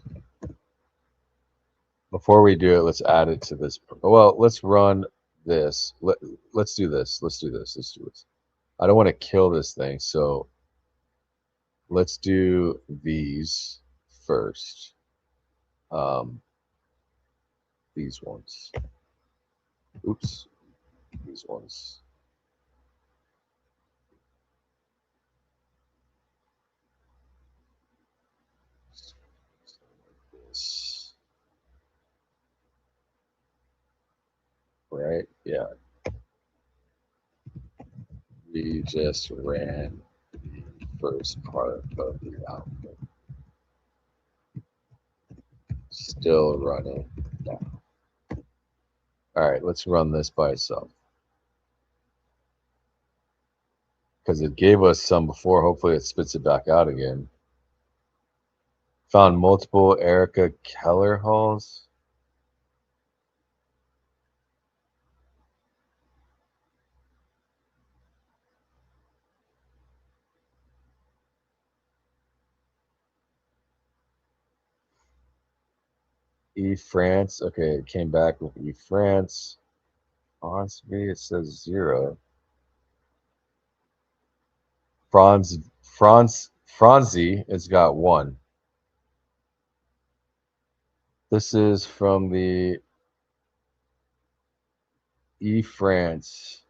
Before we do it, let's add it to this. Well, let's run this. Let's do this. Let's do this. Let's do this. I don't want to kill this thing, so let's do these first. These ones. Oops. These ones. This. Right? Yeah. We just ran the first part of the output. Still running now. All right, let's run this by itself. Because it gave us some before. Hopefully it spits it back out again. Found multiple Erika Keller hauls. E France. Okay, it came back with E France. Honestly, it says 0. Franzi has got 1. This is from the E France.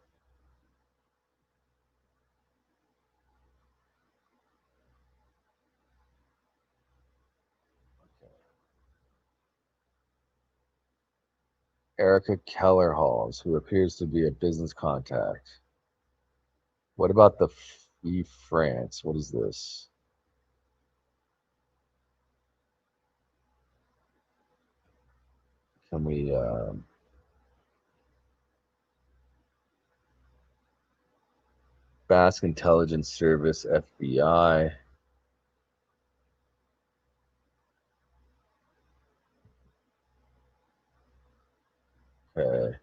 Erika Keller Halls, who appears to be a business contact. What about the E France? What is this? Can we Basque Intelligence Service, FBI. Okay.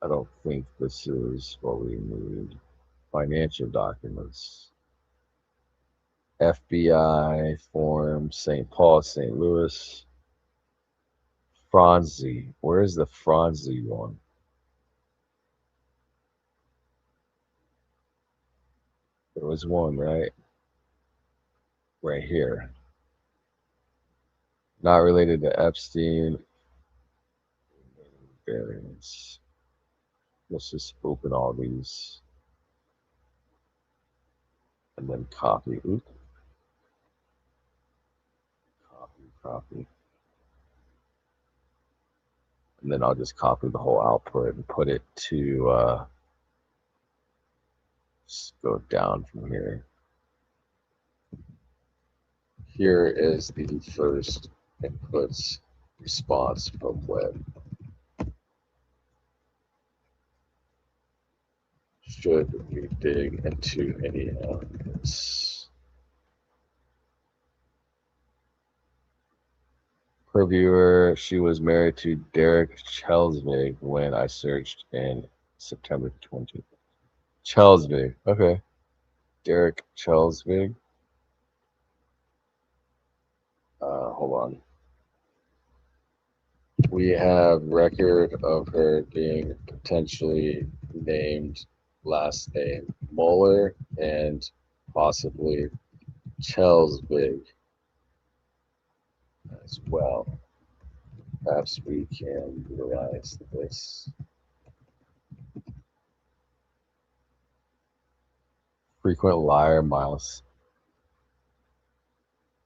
I don't think this is what we need. Financial documents. FBI form, St. Paul, St. Louis. Franzi. Where is the Franzi one? There was one, right? Right here. Not related to Epstein. Variants. Let's just open all these. And then copy. Oop. Copy. And then I'll just copy the whole output and put it to just go down from here. Here is the first inputs response from web. Should we dig into any of this? Per viewer, she was married to Derek Chelsvig when I searched in September 20. Chelsvig. Okay. Derek Chelsvig. Hold on. We have record of her being potentially named last name Mueller and possibly Chelsvig as well. Perhaps we can utilize this. Frequent liar, Miles.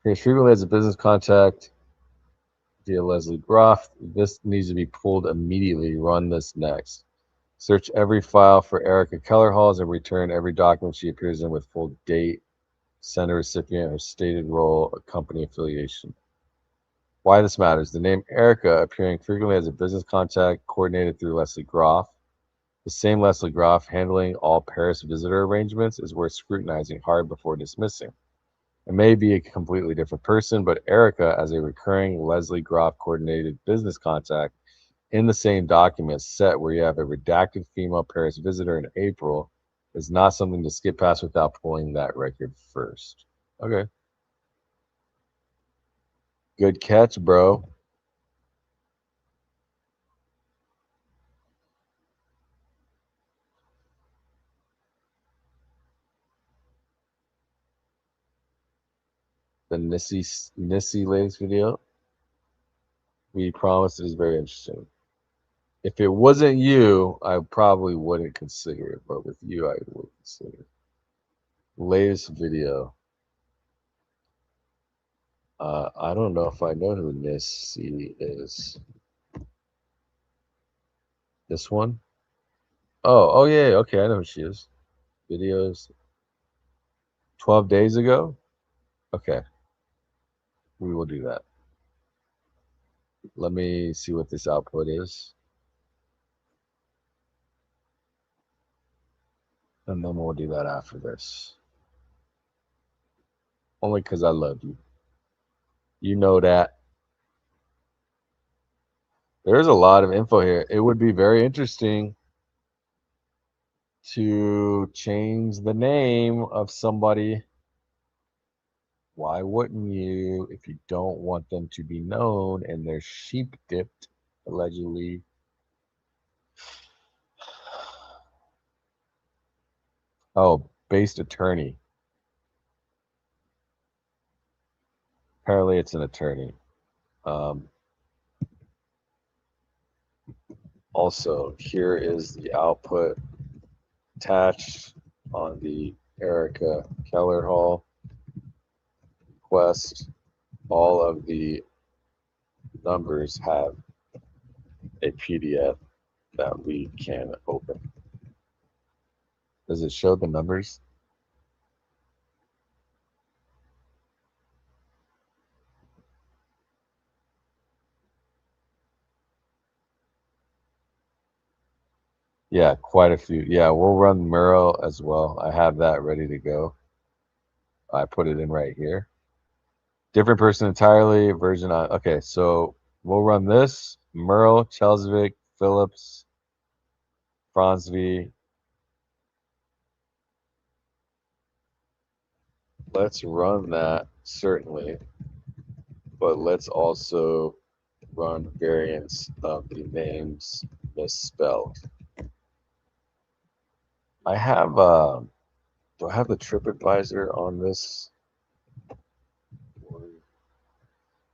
Appears frequently as a business contact via Leslie Groff. This needs to be pulled immediately. Run this next. Search every file for Erika Kellerhalls and return every document she appears in with full date, sender recipient, her stated role, company affiliation. Why this matters. The name Erika appearing frequently as a business contact coordinated through Leslie Groff. The same Leslie Groff handling all Paris visitor arrangements is worth scrutinizing hard before dismissing. It may be a completely different person, but Erika, as a recurring Leslie Groff coordinated business contact in the same document set where you have a redacted female Paris visitor in April, is not something to skip past without pulling that record first. Okay. Good catch, bro. The Nissy latest video. We promise it is very interesting. If it wasn't you, I probably wouldn't consider it, but with you, I would consider it. Latest video. I don't know if I know who Nissy is. This one? Oh, yeah. Okay, I know who she is. Videos 12 days ago? Okay, we will do that. Let me see what this output is. And then we'll do that after this. Only because I love you. You know that. There's a lot of info here. It would be very interesting to change the name of somebody. Why wouldn't you if you don't want them to be known and they're sheep dipped, allegedly? Oh, based attorney. Apparently, it's an attorney. Also, here is the output attached on the Erika Kellerhall request. All of the numbers have a PDF that we can open. Does it show the numbers? Yeah, quite a few. Yeah, we'll run Miro as well. I have that ready to go. I put it in right here. Different person entirely, version on. Okay, so we'll run this. Merle, Chelsvik, Phillips, Franzvi. Let's run that, certainly. But let's also run variants of the names misspelled. I have do I have the TripAdvisor on this?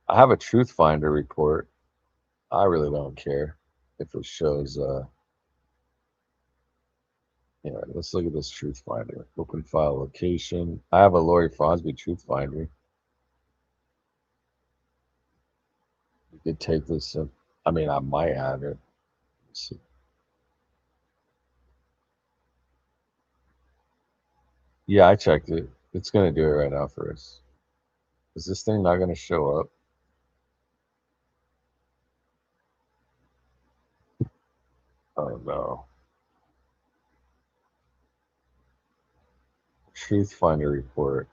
I have a Truth Finder report. I really don't care if it shows let's look at this Truth Finder. Open file location. I have a Lori Frosby Truth Finder. You could take this. I mean, I might have it. Let's see. Yeah, I checked it. It's gonna do it right now for us. Is this thing not gonna show up? Oh no. Truth Finder report.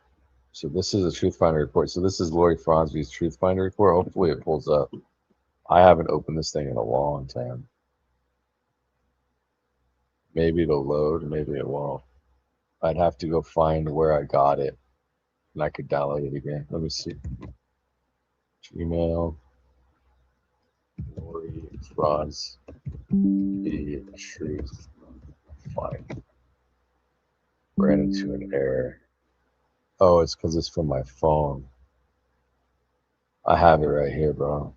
So this is a Truth Finder report. So this is Lori Fronsby's Truth Finder report. Hopefully it pulls up. I haven't opened this thing in a long time. Maybe it'll load, maybe it won't. I'd have to go find where I got it, and I could download it again. Let me see. Gmail, Lori Fronsby Truth Finder. Ran into an error. Oh, it's because it's from my phone. I have it right here, bro.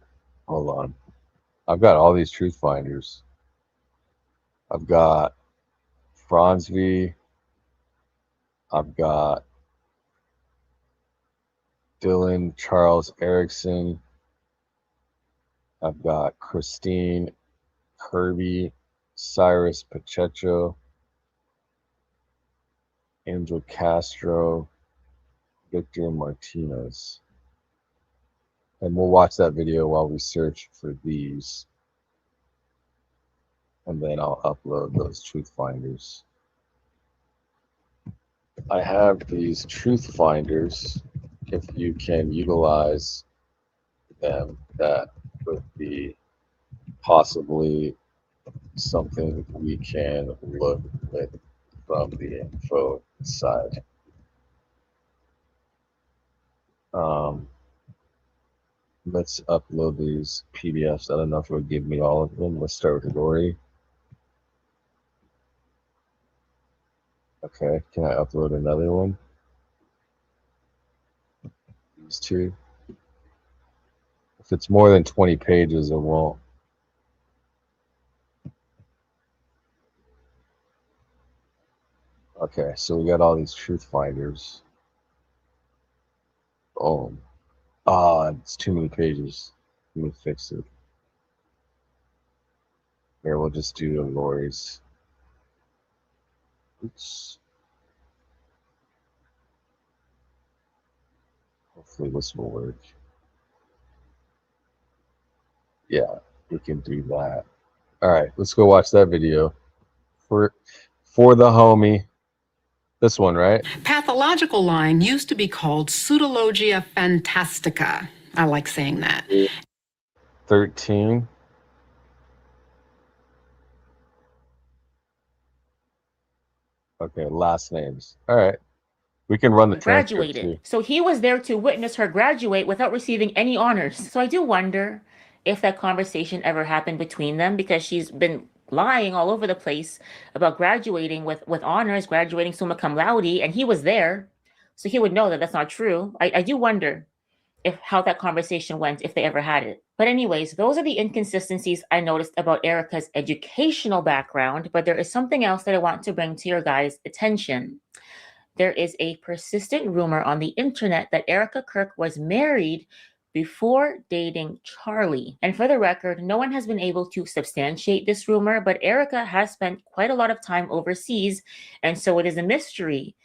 Hold on. I've got all these truth finders. I've got Fronsby. I've got Dylan Charles Erickson. I've got Christine Kirby, Cyrus Pacheco, Angel Castro, Victor Martinez. And we'll watch that video while we search for these. And then I'll upload those truth finders. I have these truth finders. If you can utilize them, that would be possibly something we can look with from the info side. Let's upload these PDFs. I don't know if it would give me all of them. Let's start with Lori. Okay, can I upload another one? These two. If it's more than 20 pages, it won't. Okay, so we got all these truth finders. Oh, it's too many pages. Let me fix it. Here, we'll just do Lori's. Oops. Hopefully this will work. Yeah, we can do that. All right, let's go watch that video for the homie. This one, right? Pathological lying used to be called pseudologia fantastica. I like saying that. 13. Okay, last names. All right. We can run the transcript too. Graduated. So he was there to witness her graduate without receiving any honors. So I do wonder if that conversation ever happened between them, because she's been lying all over the place about graduating with honors, graduating summa cum laude, and he was there. So he would know that that's not true. I do wonder if how that conversation went, if they ever had it. But anyways, those are the inconsistencies I noticed about Erika's educational background, but there is something else that I want to bring to your guys' attention. There is a persistent rumor on the internet that Erika Kirk was married before dating Charlie. And for the record, no one has been able to substantiate this rumor, but Erika has spent quite a lot of time overseas, and so it is a mystery.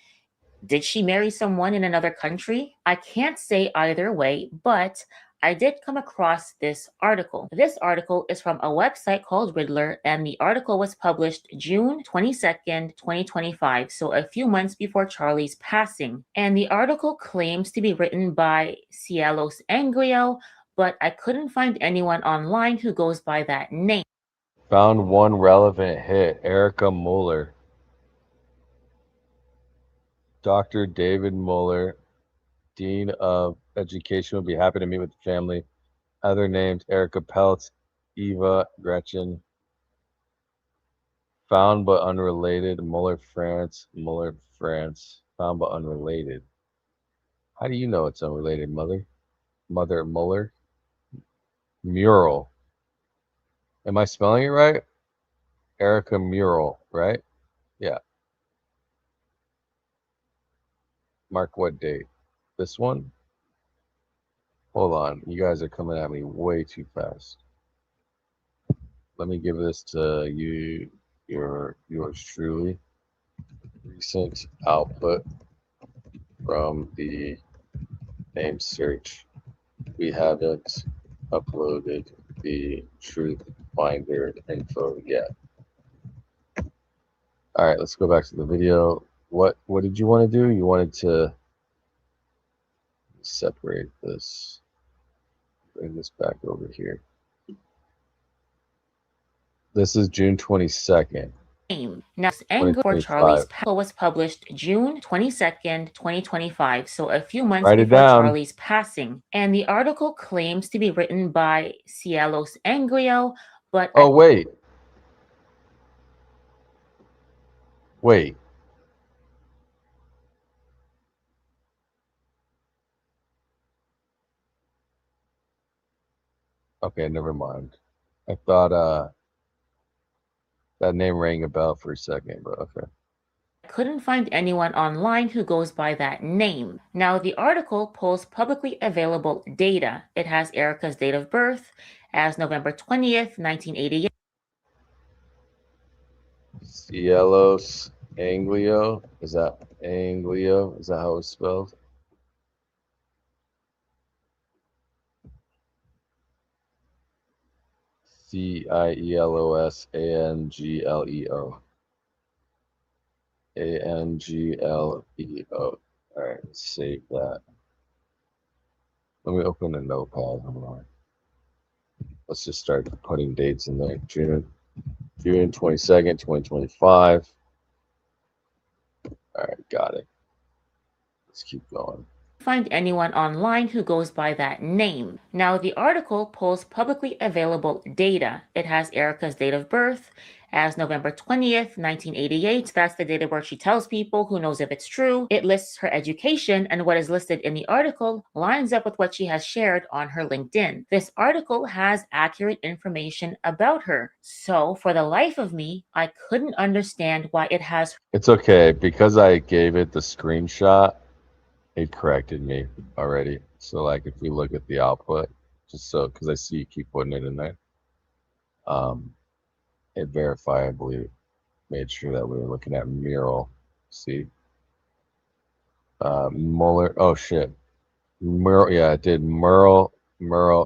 Did she marry someone in another country? I can't say either way, but I did come across this article. This article is from a website called Riddler, and the article was published June 22nd, 2025, so a few months before Charlie's passing. And the article claims to be written by Cielos Angrio, but I couldn't find anyone online who goes by that name. Found one relevant hit. Erika Muller. Dr. David Muller, Dean of Education, will be happy to meet with the family. Other names: Erica Peltz, Eva Gretchen. Found but unrelated. Muller, France. Muller, France. Found but unrelated. How do you know it's unrelated, Mother? Mother Muller? Mural. Am I spelling it right? Erika Mural, right? Yeah. Mark what date? This one? Hold on. You guys are coming at me way too fast. Let me give this to you, yours truly. Recent output from the name search. We haven't uploaded the truth finder info yet. All right, let's go back to the video. What did you want to do? You wanted to separate this. Bring this back over here. This is June 22nd. Now, Anglo for 2025. Charlie's article was published June 22nd, 2025, so a few months Write it before down. Charlie's passing. And the article claims to be written by Cielos Anglio, but Oh, wait. Wait. Okay, never mind. I thought that name rang a bell for a second, but okay. couldn't find anyone online who goes by that name. Now, the article pulls publicly available data. It has Erika's date of birth as November 20th, 1988. Cielos Anglio? Is that Anglio? Is that how it's spelled? Cielos Angleo. Angleo. All right, let's save that. Let me open a notepad. Hold on. Let's just start putting dates in there. June 22nd, 2025. All right, got it. Let's keep going. Find anyone online who goes by that name. Now, the article pulls publicly available data. It has Erika's date of birth as November 20th, 1988. That's the date of birth she tells people. Who knows if it's true? It lists her education, and what is listed in the article lines up with what she has shared on her LinkedIn. This article has accurate information about her. So, for the life of me, I couldn't understand why it has. It's okay, because I gave it the screenshot, it corrected me already. So like if we look at the output, just so, because I see you keep putting it in there, it verifiably made sure that we were looking at mural. See, Mueller. Oh shit, mural. Yeah, it did mural,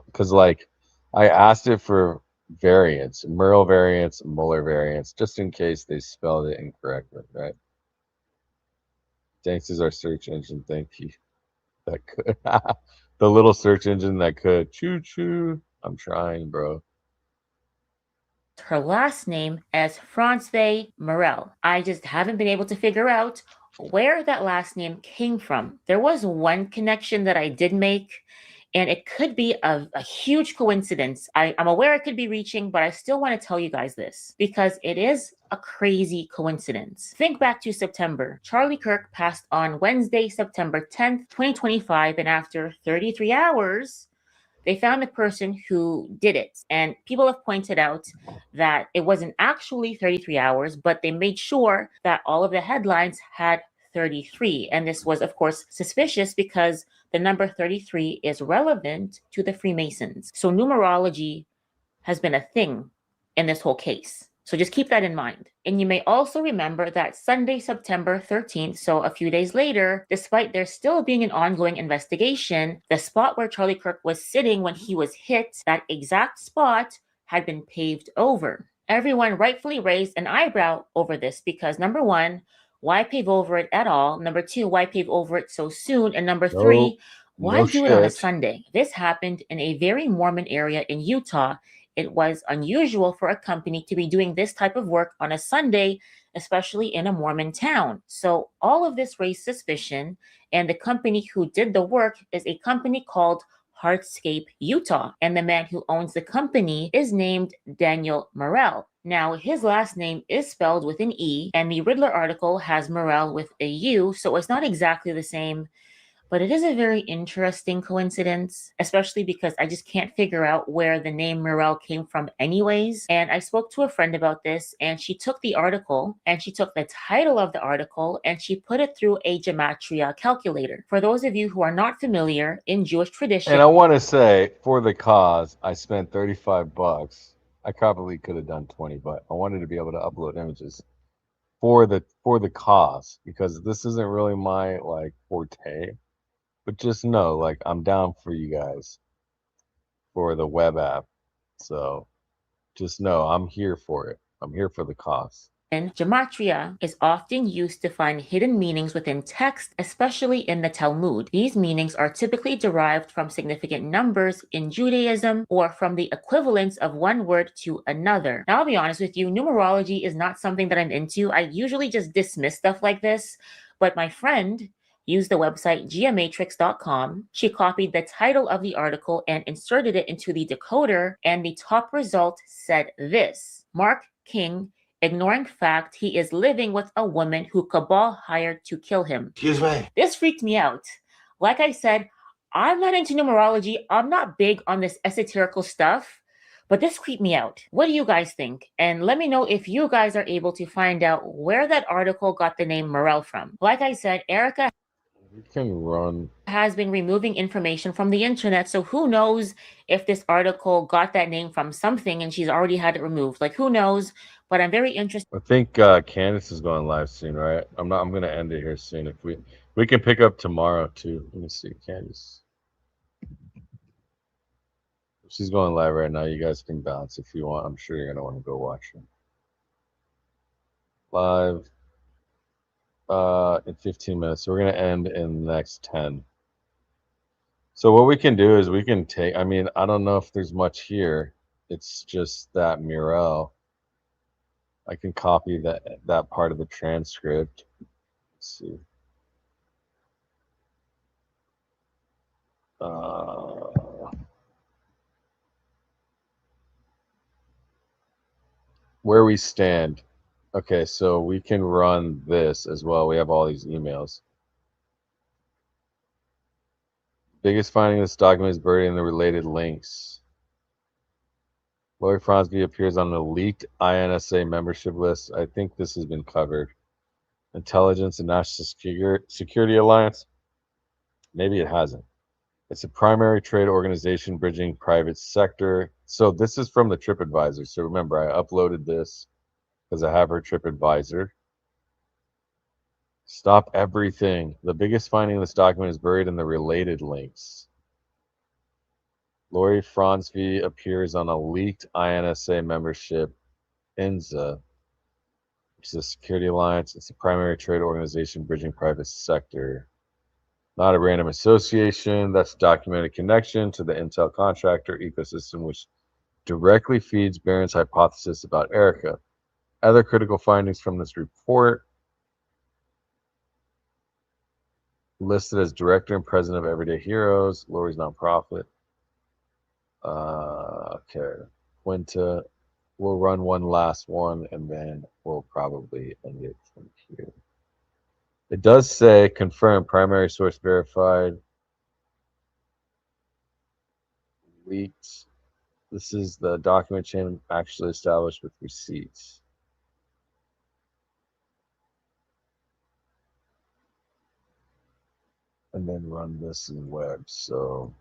because like I asked it for variants, Mural variants, Mueller variants, just in case they spelled it incorrectly, right? Thanks is our search engine. Thank you. That could the little search engine that could choo choo. I'm trying, bro. Her last name as Francois Morel. I just haven't been able to figure out where that last name came from. There was one connection that I did make, and it could be a huge coincidence. I'm aware it could be reaching, but I still want to tell you guys this because it is a crazy coincidence. Think back to September. Charlie Kirk passed on Wednesday, September 10th, 2025, and after 33 hours, they found the person who did it. And people have pointed out that it wasn't actually 33 hours, but they made sure that all of the headlines had 33. And this was, of course, suspicious because the number 33 is relevant to the Freemasons. So numerology has been a thing in this whole case. So just keep that in mind. And you may also remember that Sunday, September 13th, so a few days later, despite there still being an ongoing investigation, the spot where Charlie Kirk was sitting when he was hit, that exact spot had been paved over. Everyone rightfully raised an eyebrow over this because number one, why pave over it at all? Number two, why pave over it so soon? And number three, why do it on a Sunday? This happened in a very Mormon area in Utah. It was unusual for a company to be doing this type of work on a Sunday, especially in a Mormon town. So all of this raised suspicion, and the company who did the work is a company called Hardscape Utah, and the man who owns the company is named Daniel Morel. Now, his last name is spelled with an E, and the Riddler article has Morel with a U, so it's not exactly the same. But it is a very interesting coincidence, especially because I just can't figure out where the name Morel came from anyways. And I spoke to a friend about this, and she took the article, and she took the title of the article, and she put it through a gematria calculator. For those of you who are not familiar, in Jewish tradition... And I want to say, for the cause, I spent $35. I probably could have done 20, but I wanted to be able to upload images for the cause, because this isn't really my like forte. But just know, like, I'm down for you guys for the web app. So just know I'm here for it. I'm here for the cause. gematria is often used to find hidden meanings within text, especially in the Talmud. These meanings are typically derived from significant numbers in Judaism or from the equivalence of one word to another. Now, I'll be honest with you, numerology is not something that I'm into. I usually just dismiss stuff like this, but my friend used the website geomatrix.com. She copied the title of the article and inserted it into the decoder, and the top result said this: Mark King ignoring fact he is living with a woman who Cabal hired to kill him. Excuse me. This freaked me out. Like I said, I'm not into numerology. I'm not big on this esoterical stuff, but this creeped me out. What do you guys think? And let me know if you guys are able to find out where that article got the name Morel from. Like I said, Erika We can run. has been removing information from the internet, so who knows if this article got that name from something and she's already had it removed. Like, who knows? But I'm very interested. I think Candace is going live soon, right? I'm gonna end it here soon. If we can pick up tomorrow too. Let me see, Candace. She's going live right now. You guys can bounce if you want. I'm sure you're gonna want to go watch her live in 15 minutes. So we're gonna end in the next 10. So what we can do is we can take. I mean, I don't know if there's much here. It's just that Murel. I can copy that part of the transcript. Let's see. Where we stand. Okay, so we can run this as well. We have all these emails. Biggest finding in this document is buried in the related links. Lori Fronsby appears on the leaked INSA membership list. I think this has been covered. Intelligence and National Security Alliance. Maybe it hasn't. It's a primary trade organization bridging private sector. So this is from the TripAdvisor. So remember, I uploaded this because I have her TripAdvisor. Stop everything. The biggest finding in this document is buried in the related links. Lori Fronsby appears on a leaked INSA membership, INSA, which is a security alliance. It's a primary trade organization bridging private sector. Not a random association. That's a documented connection to the Intel contractor ecosystem, which directly feeds Barron's hypothesis about Erika. Other critical findings from this report: listed as director and president of Everyday Heroes, Lori's nonprofit. Okay, Quinta. We'll run one last one, and then we'll probably end it from here. It does say confirm primary source verified. Leaked. This is the document chain actually established with receipts. And then run this in web. So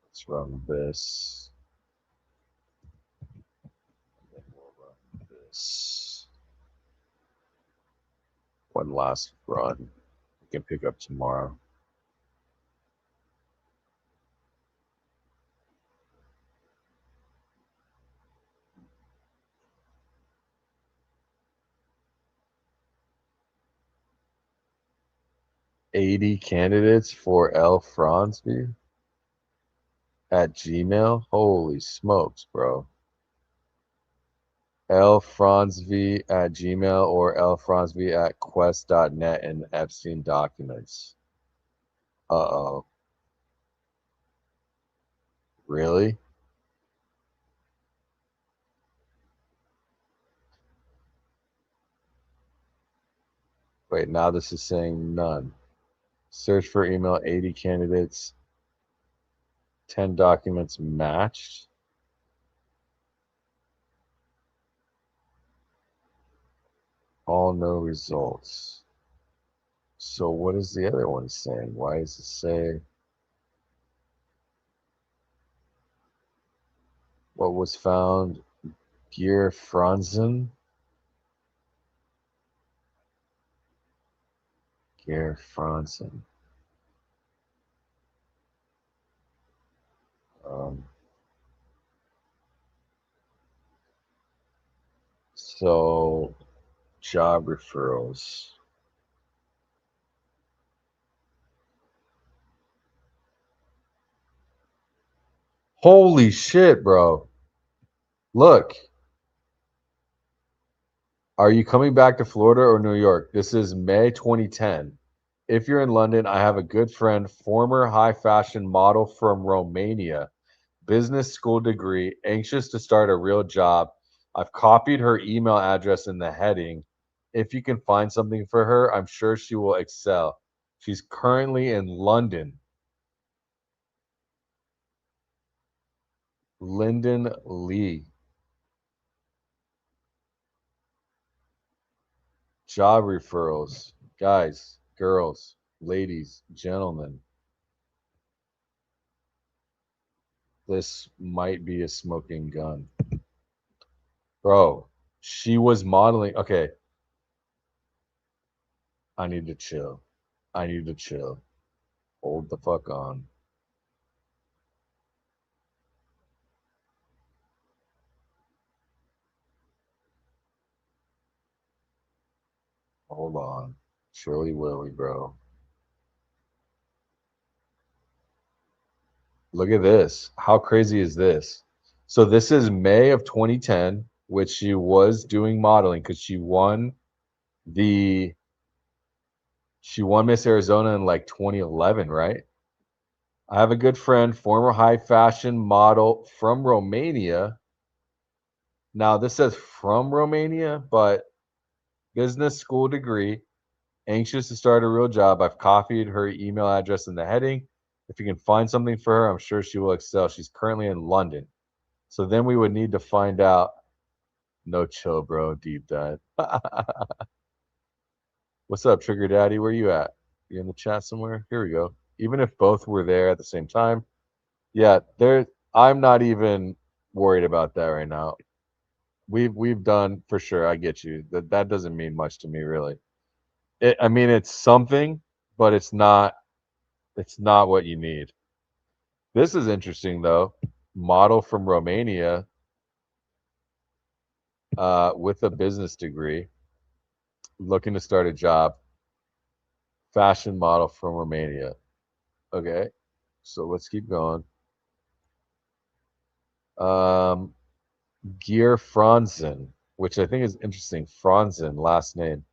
let's run this. And then we'll run this. One last run. We can pick up tomorrow. $80 candidates for L. Fronsby at Gmail. Holy smokes, bro. lfronsv at Gmail or lfronsv at quest.net and Epstein documents. Uh-oh. Really? Wait, now this is saying none. Search for email, 80 candidates, 10 documents matched. All no results. So what is the other one saying? Why does it say what was found? Gear Franzen? Gear Franzen. So, job referrals. Holy shit, bro. Look. Are you coming back to Florida or New York? This is May 2010. If you're in London, I have a good friend, former high fashion model from Romania, business school degree, anxious to start a real job. I've copied her email address in the heading. If you can find something for her, I'm sure she will excel. She's currently in London. Lyndon Lee. Job referrals. Guys, girls, ladies, gentlemen. This might be a smoking gun. Bro, she was modeling. Okay, I need to chill. I need to chill. Hold the fuck on. Hold on. Shirley Willy, bro. Look at this. How crazy is this? So this is May of 2010, which she was doing modeling because the she won Miss Arizona in like 2011, right? I have a good friend, former high fashion model from Romania. Now this says from Romania, but business school degree, anxious to start a real job. I've copied her email address in the heading. If you can find something for her, I'm sure she will excel. She's currently in London. So then we would need to find out. No chill, bro. Deep dive. What's up, Trigger Daddy? Where you at? You in the chat somewhere? Here we go. Even if both were there at the same time, yeah, there. I'm not even worried about that right now. We've done for sure. I get you. That doesn't mean much to me, really. I mean, it's something, but it's not what you need. This is interesting though. Model from Romania, with a business degree, looking to start a job. Fashion model from Romania. Okay, so let's keep going. Um, Gear Franzen, which I think is interesting. Franzen, last name.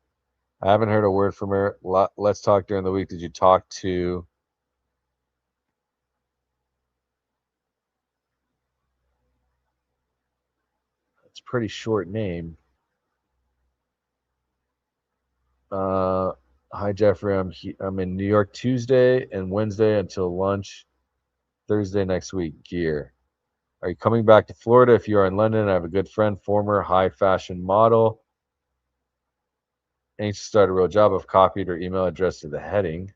I haven't heard a word from her. Let's talk during the week. Did you talk to? It's a pretty short name. Uh, Hi Jeffrey, I'm in New York Tuesday and Wednesday until lunch. Thursday next week. Gear. Are you coming back to Florida? If you are in London, I have a good friend, former high fashion model. Anxious to start a real job. I've copied her email address to the heading.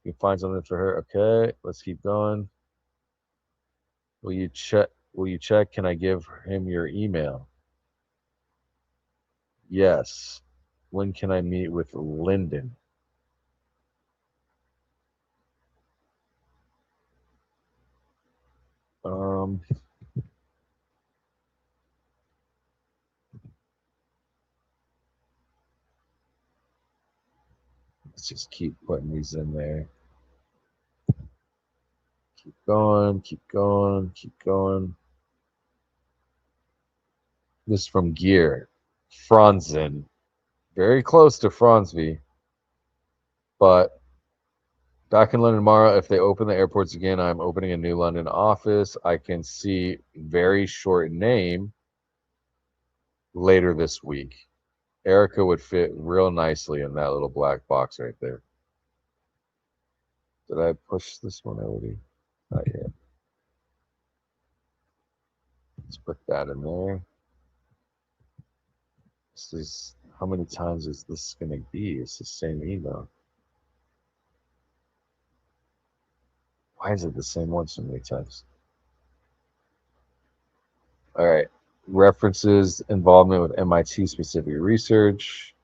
You can find something for her. Okay, let's keep going. Will you check? Will you check? Can I give him your email? Yes. When can I meet with Lyndon? Um, let's just keep putting these in there. Keep going, keep going, keep going. This is from Gear. Franzen. Very close to Franzby. But back in London tomorrow, if they open the airports again, I'm opening a new London office. I can see very short name later this week. Erika would fit real nicely in that little black box right there. Did I push this one already? Not yet. Let's put that in there. This is, how many times is this going to be? It's the same email. Why is it the same one so many times? All right. References, involvement with MIT specific research.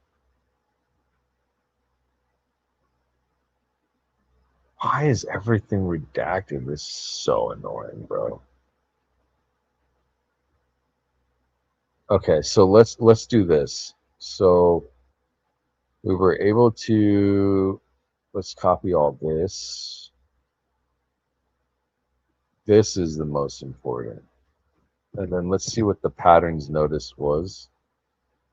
Why is everything redacted? This is so annoying, bro. Okay, so let's do this. So we were able to, let's copy all this. This is the most important. And then let's see what the patterns notice was.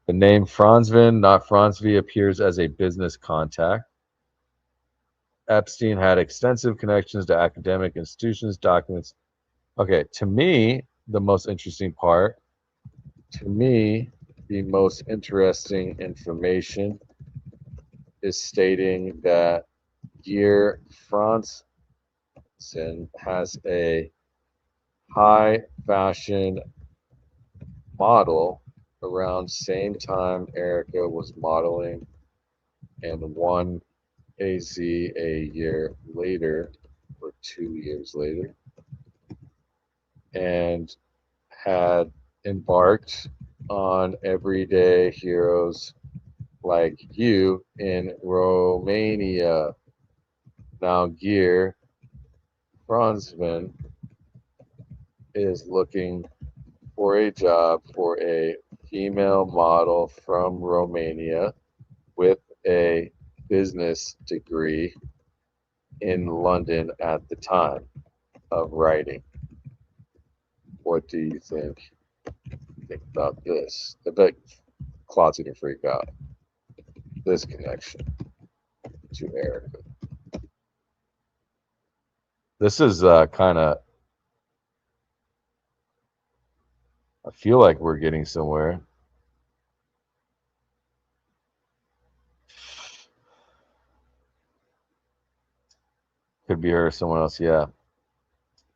The name Franzvin, not Franzvi, appears as a business contact. Epstein had extensive connections to academic institutions, documents. Okay, to me, the most interesting part, to me, the most interesting information is stating that Gear Franzen has a high fashion model around same time Erika was modeling and one AZ a year later or 2 years later and had embarked on everyday heroes like you in Romania. Now Gear Franzman is looking for a job for a female model from Romania with a business degree in London at the time of writing. What do you think about this? I bet Claude's gonna freak out. This connection to Erica. This is kind of. I feel like we're getting somewhere. Could be her or someone else. Yeah.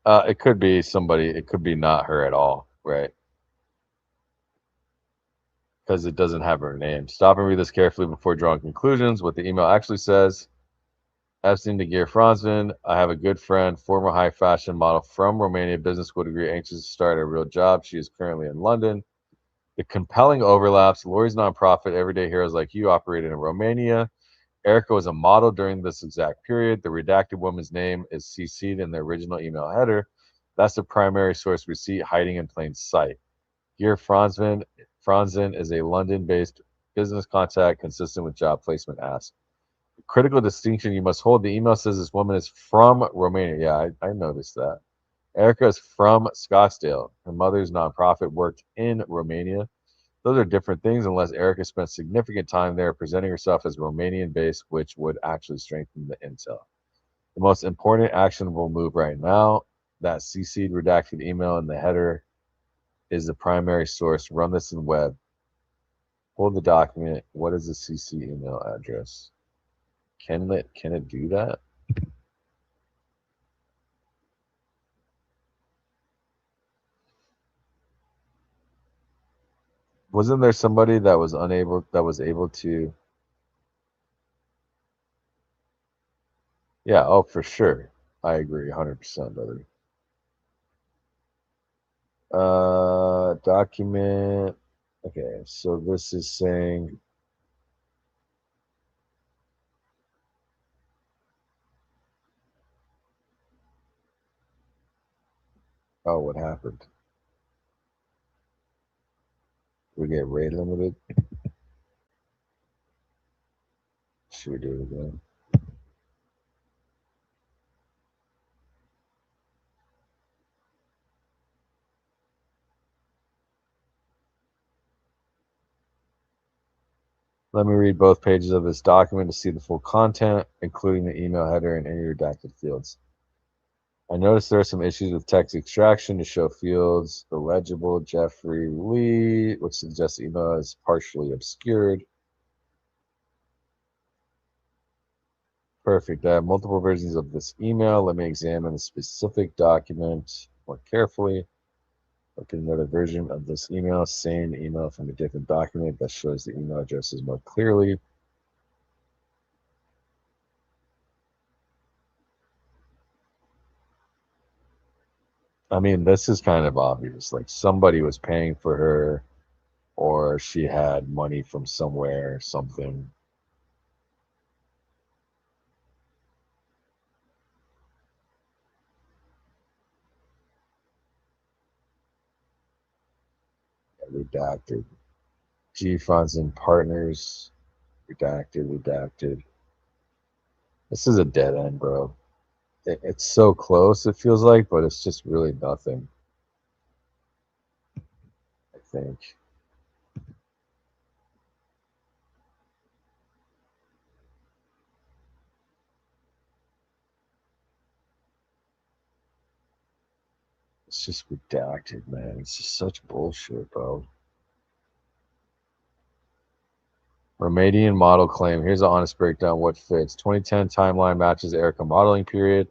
It could be somebody. It could be not her at all, right? Because it doesn't have her name. Stop and read this carefully before drawing conclusions. What the email actually says. Epstein to Gear Franzman. I have a good friend, former high fashion model from Romania, business school degree, anxious to start a real job. She is currently in London. The compelling overlaps. Lori's nonprofit, Everyday Heroes Like You, operated in Romania. Erica was a model during this exact period. The redacted woman's name is CC'd in the original email header. That's the primary source receipt hiding in plain sight. Gear Franzen is a London-based business contact consistent with job placement ask. Critical distinction you must hold. The email says this woman is from Romania. Yeah, I noticed that. Erica is from Scottsdale. Her mother's nonprofit worked in Romania. Those are different things unless Erica spent significant time there presenting herself as Romanian based, which would actually strengthen the intel. The most important actionable move right now, that CC'd redacted email in the header is the primary source. Run this in web. Hold the document. What is the CC email address? Can it do that? Wasn't there somebody that was able to? Yeah, oh for sure. I agree 100%, brother. Document. Okay, so this is saying, oh, what happened? We get rate limited. Should we do it again? Let me read both pages of this document to see the full content, including the email header and any redacted fields. I noticed there are some issues with text extraction to show fields illegible. Jeffrey Lee, which suggests the email is partially obscured. Perfect. I have multiple versions of this email. Let me examine the specific document more carefully. Look at another version of this email, same email from a different document that shows the email addresses more clearly. I mean, this is kind of obvious. Like somebody was paying for her, or she had money from somewhere, something. redacted. G funds and partners, redacted. This is a dead end, bro. It's so close, it feels like, but it's just really nothing, I think. It's just redacted, man. It's just such bullshit, bro. Romanian model claim. Here's an honest breakdown. What fits? 2010 timeline matches Erika modeling period.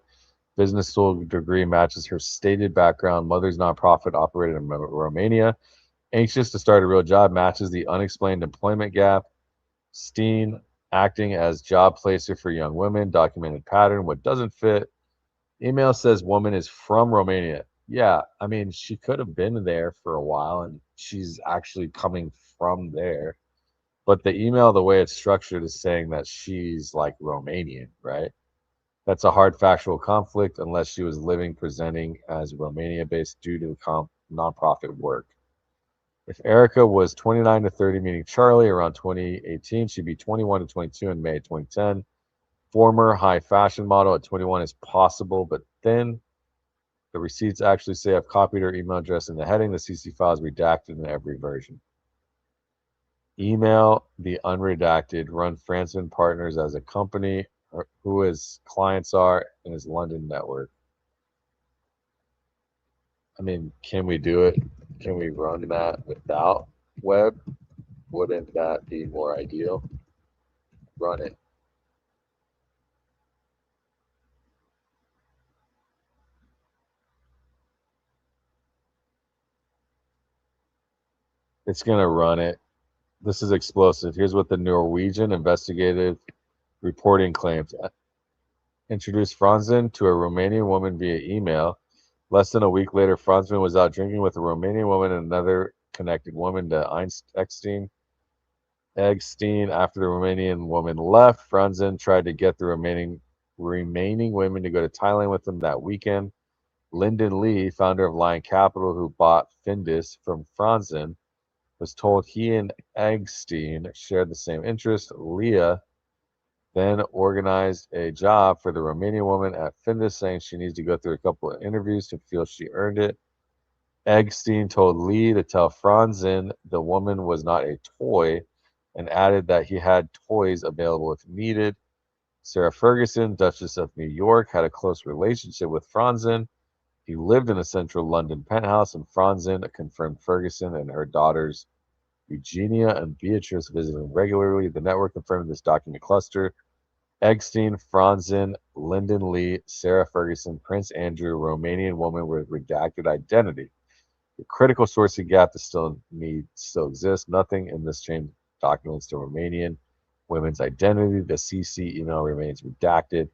Business school degree matches her stated background. Mother's nonprofit operated in Romania. Anxious to start a real job matches the unexplained employment gap. Steen acting as job placer for young women. Documented pattern. What doesn't fit? Email says woman is from Romania. Yeah, I mean, she could have been there for a while and she's actually coming from there. But the email, the way it's structured, is saying that she's like Romanian, right? That's a hard factual conflict unless she was living, presenting as Romania based due to nonprofit work. If Erika was 29 to 30, meaning Charlie, around 2018, she'd be 21 to 22 in May 2010. Former high fashion model at 21 is possible, but then the receipts actually say I've copied her email address in the heading. The CC file is redacted in every version. Email the unredacted, run Franson Partners as a company, or who his clients are in his London network. I mean, can we do it? Can we run that without web? Wouldn't that be more ideal? Run it. It's going to run it. This is explosive. Here's what the Norwegian investigative reporting claims. Introduced Franzen to a Romanian woman via email. Less than a week later, Franzen was out drinking with a Romanian woman and another connected woman to Epstein. After the Romanian woman left, Franzen tried to get the remaining women to go to Thailand with him that weekend. Lyndon Lee, founder of Lion Capital, who bought Findus from Franzen, was told he and Epstein shared the same interest. Leah then organized a job for the Romanian woman at Findus, saying she needs to go through a couple of interviews to feel she earned it. Epstein told Lee to tell Franzen the woman was not a toy and added that he had toys available if needed. Sarah Ferguson, Duchess of New York, had a close relationship with Franzen. He lived in a central London penthouse, and Franzen confirmed Ferguson and her daughters Eugenia and Beatrice visited him regularly. The network confirmed this document cluster. Epstein, Franzen, Lyndon Lee, Sarah Ferguson, Prince Andrew, Romanian woman with redacted identity. The critical sourcing gap that still exists. Nothing in this chain documents the Romanian women's identity. The CC email remains redacted.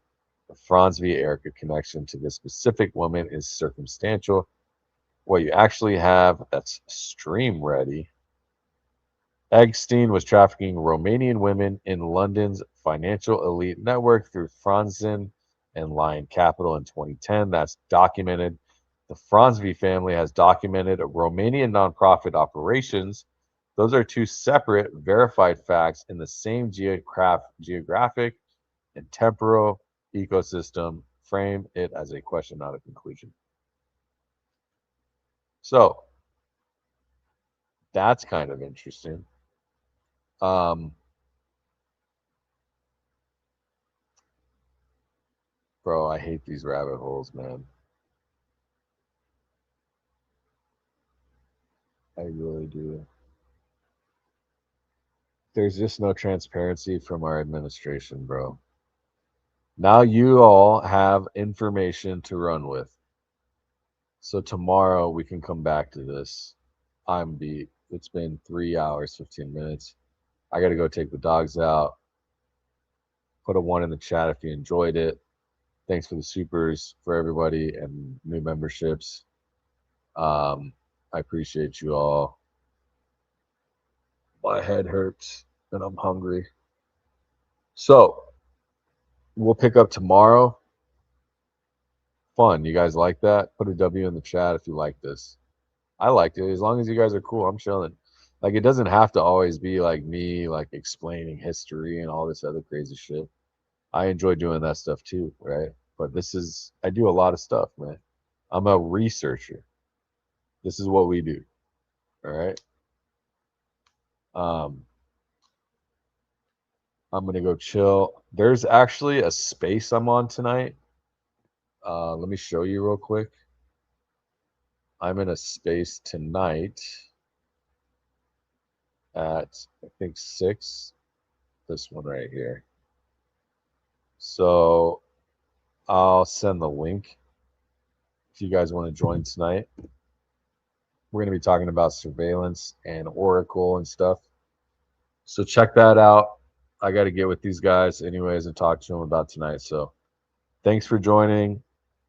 The Franz via Erika connection to this specific woman is circumstantial. What you actually have that's stream ready. Epstein was trafficking Romanian women in London's financial elite network through Franzen and Lion Capital in 2010. That's documented. The Franzvi family has documented Romanian nonprofit operations. Those are two separate verified facts in the same geographic and temporal ecosystem. Frame it as a question, not a conclusion. So that's kind of interesting. Bro, I hate these rabbit holes, man. I really do. There's just no transparency from our administration, bro. Now you all have information to run with. So tomorrow we can come back to this. I'm beat. It's been 3 hours, 15 minutes. I got to go take the dogs out. Put a 1 in the chat if you enjoyed it. Thanks for the supers for everybody and new memberships. I appreciate you all. My head hurts and I'm hungry. So we'll pick up tomorrow. Fun. You guys like that? Put a W in the chat if you like this. I liked it. As long as you guys are cool, I'm chilling. Like it doesn't have to always be like me like explaining history and all this other crazy shit. I enjoy doing that stuff too, right? But I do a lot of stuff, man. I'm a researcher. This is what we do. All right. Um, I'm gonna go chill. There's actually a space I'm on tonight. Let me show you real quick. I'm in a space tonight at I think 6. This one right here. So I'll send the link if you guys want to join tonight. We're going to be talking about surveillance and Oracle and stuff. So check that out. I got to get with these guys anyways and talk to them about tonight. So thanks for joining.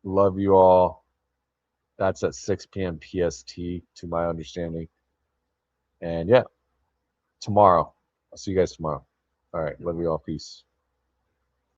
Love you all. That's at 6 p.m. PST, to my understanding. And yeah, tomorrow. I'll see you guys tomorrow. All right. Love you all. Peace.